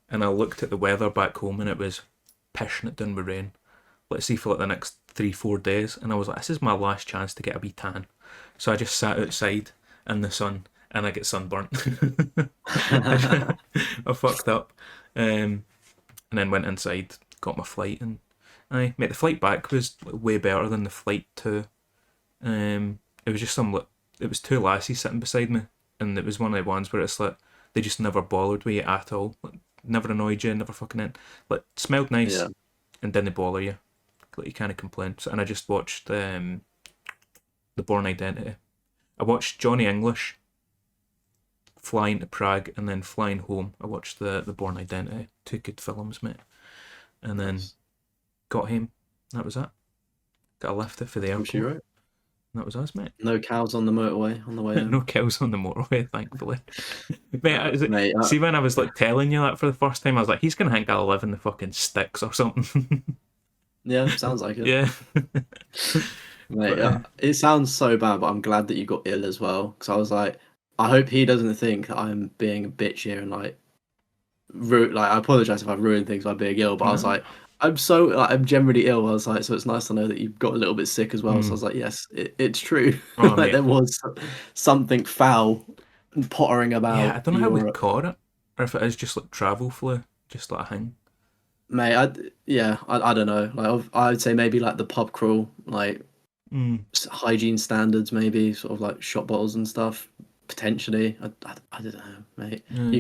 and I looked at the weather back home, and it was pissing it down with rain. Let's see for like the next 3-4 days, and I was like, this is my last chance to get a wee tan. So I just sat outside in the sun, and I get sunburnt. I fucked up, and then went inside, got my flight, and I mate the flight back was way better than the flight to. It was just it was two lassies sitting beside me, and it was one of the ones where it's like they just never bothered with you at all, like, never annoyed you, never fucking in, like smelled nice,
Yeah.
and didn't bother you, like you kind of complain. So, and I just watched the Born Identity. I watched Johnny English flying to Prague and then flying home. I watched the Born Identity, two good films, mate, and then
Nice.
got him. That was it. Got a lift for the
I'm sure
airport.
you're right.
That was us, mate.
No cows on the motorway on the way
No
home.
kills on the motorway, thankfully. Mate,
Mate,
see when I was like telling you that for the first time, I was like, he's gonna think I'll live in the fucking sticks or something.
yeah, sounds like it.
Yeah.
Mate,
But
it sounds so bad, but I'm glad that you got ill as well. Because I was like, I hope he doesn't think that I'm being a bitch here and like, like I apologize if I've ruined things by being ill. But I was
no.
like, I'm so like, I'm generally ill. I was like, so it's nice to know that you got a little bit sick as well. So I
Mm.
was like, yes, it's true.
Oh
Like
mate.
there was something foul pottering
Yeah, I
about
don't know how we
Europe.
caught it. Or if it is just like travel flu, just like a thing.
Mate, yeah, I don't know. Like I'd say maybe like the pub crawl, like
Mm.
hygiene standards, maybe sort of like shot bottles and stuff. Potentially, I don't know, mate.
Mm.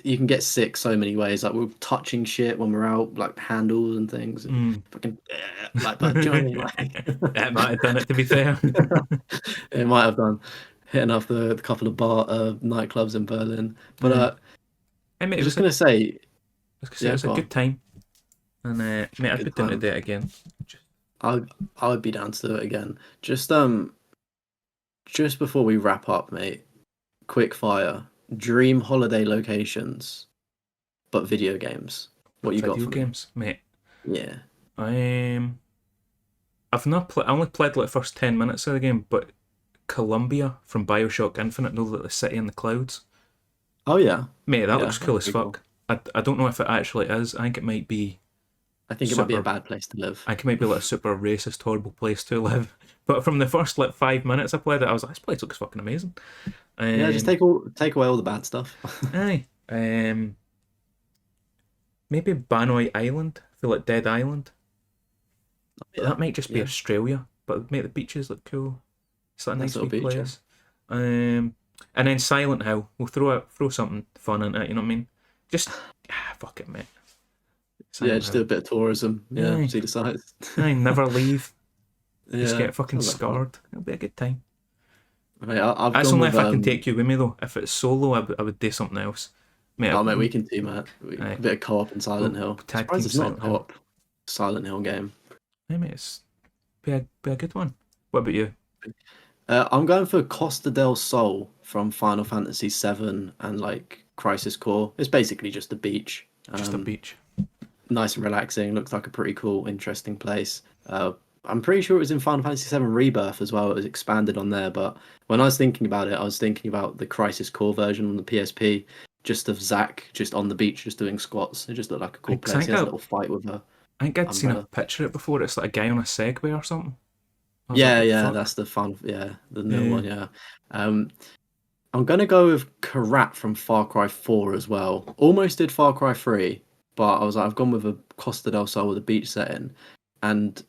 You can get sick so many ways. Like we're touching shit when we're out, like handles and things.
Mm.
Fucking like, but do you know what I mean?
That might have done it to be fair.
Like, it might have done hitting off the couple of nightclubs in Berlin. But
Yeah. I
I
mean,
was just gonna say,
it
yeah,
was a
go
good
on.
time, and mate, I'd be
Good
down to
time.
do it again.
I I would be down to do it again. Just before we wrap up, mate. Quick fire. Dream holiday locations, but video games. What
But
you got
video
for me?
games, mate.
Yeah.
Um, I've not I only played like the first 10 minutes of the game, but Columbia from Bioshock Infinite, know that the city in the clouds,
Oh yeah.
mate, that
Yeah,
looks
that's
cool as
pretty cool.
fuck. I don't know if it actually is. I think it might be
I think it might be a
super.
bad place to live.
I think it might be like a super racist, horrible place to live. But from the first like 5 minutes I played it, I was like, this place looks fucking amazing.
Yeah, just
Um,
take away all the bad stuff.
aye. Maybe Banoi Island. I feel like Dead Island, but
Yeah,
that might just be
yeah.
Australia. But make the beaches look cool. It's like a
Nice
nice
little
wee
beach. Yeah.
place. And then Silent Hill. We'll throw something fun into it. You know what I mean? Just fuck it, mate.
Yeah,
Silent
just do a
Hill.
bit of tourism. Yeah,
Aye,
see the sights.
aye. Never leave. Just
Yeah,
get fucking
sounds like fun.
scarred. It'll be a good time.
Mate, I've
That's
gone
only
with
if I can take you with me though. If it's solo, I would do something else. Mate,
oh mate, we can team that.
aye.
A bit of co-op in Silent
We'll
Hill.
tag
Surprised
team
it's not a
Silent Hill.
co-op Silent Hill game.
Hey mate, it's be a good one. What about you?
I'm going for Costa del Sol from Final Fantasy VII and like Crisis Core. It's basically just a beach.
Just a beach.
Nice and relaxing. Looks like a pretty cool, interesting place. I'm pretty sure it was in Final Fantasy VII Rebirth as well. It was expanded on there, but when I was thinking about it, I was thinking about the Crisis Core version on the PSP, just of Zack just on the beach, just doing squats. It just looked like a cool
I
place.
think
He has a little fight with a
I think I'd seen a
umbrella.
picture of it before. It's like a guy on a Segway or something. I was like,
Yeah,
what the
yeah,
fuck?
that's the fun. Yeah, the new
Yeah.
one. Yeah. Um, I'm gonna go with Karat from Far Cry 4 as well. Almost did Far Cry 3, but I was like, I've gone with a Costa del Sol with a beach setting, and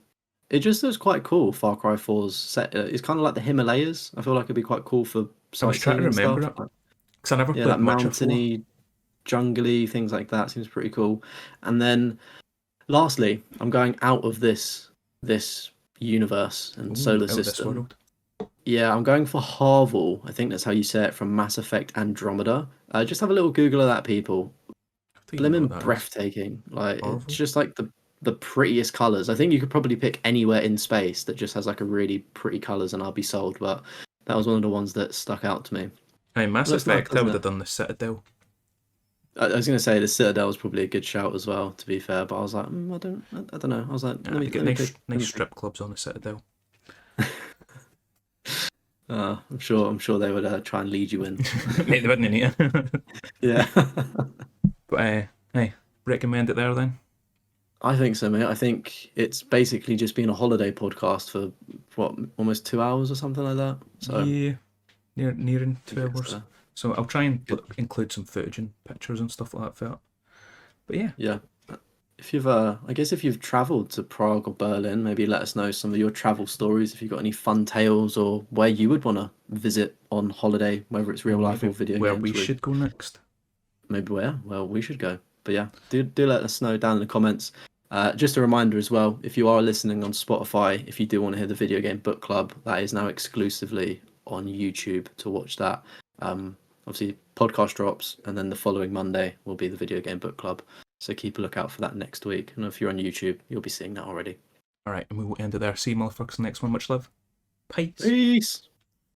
it just looks quite cool. Far Cry 4's set. It's kind of like the Himalayas. I feel like it'd be quite cool for
I was trying
sightseeing
to
and
remember
stuff.
it because I never
Yeah, like
played Witcher 4.
mountainy, jungly things like that seems pretty cool. And then lastly, I'm going out of this universe and
Ooh,
solar
out of this
system.
world.
Yeah, I'm going for Harval. I think that's how you say it from Mass Effect Andromeda. Just have a little Google of that, people.
I don't even know what
Blimmin'
that is.
breathtaking. Like it's
Marvel.
just like the prettiest colors. I think you could probably pick anywhere in space that just has like a really pretty colors, and I'll be sold. But that was one of the ones that stuck out to me.
Aye, Mass
Looks nice,
Effect, I
doesn't
would
it?
have done the Citadel.
I was gonna say the Citadel was probably a good shout as well, to be fair. But I was like, I don't know. I was like,
Yeah, they get
let me
nice
pick. Let
nice
me pick.
strip clubs on the Citadel.
I'm sure they would try and lead you in.
Mate, they wouldn't need it.
Yeah.
But hey, recommend it there then.
I think so, mate. I think it's basically just been a holiday podcast for what, almost 2 hours or something like that. So
Yeah, nearing
I think
2 hours. So I'll try and
good.
include some footage and pictures and stuff like that for it. But yeah,
Yeah. If you've, I guess if you've travelled to Prague or Berlin, maybe let us know some of your travel stories. If you've got any fun tales or where you would want to visit on holiday, whether it's
or
real life
maybe
or video
where we
games, with
should go next.
maybe where, well, we should go. But yeah, do let us know down in the comments. Just a reminder as well, if you are listening on Spotify, if you do want to hear the video game book club, that is now exclusively on YouTube to watch that. Obviously, podcast drops, and then the following Monday will be the video game book club. So keep a lookout for that next week. And if you're on YouTube, you'll be seeing that already.
All right, and we will end it there. See you motherfuckers next one. Much love. Peace.
Peace.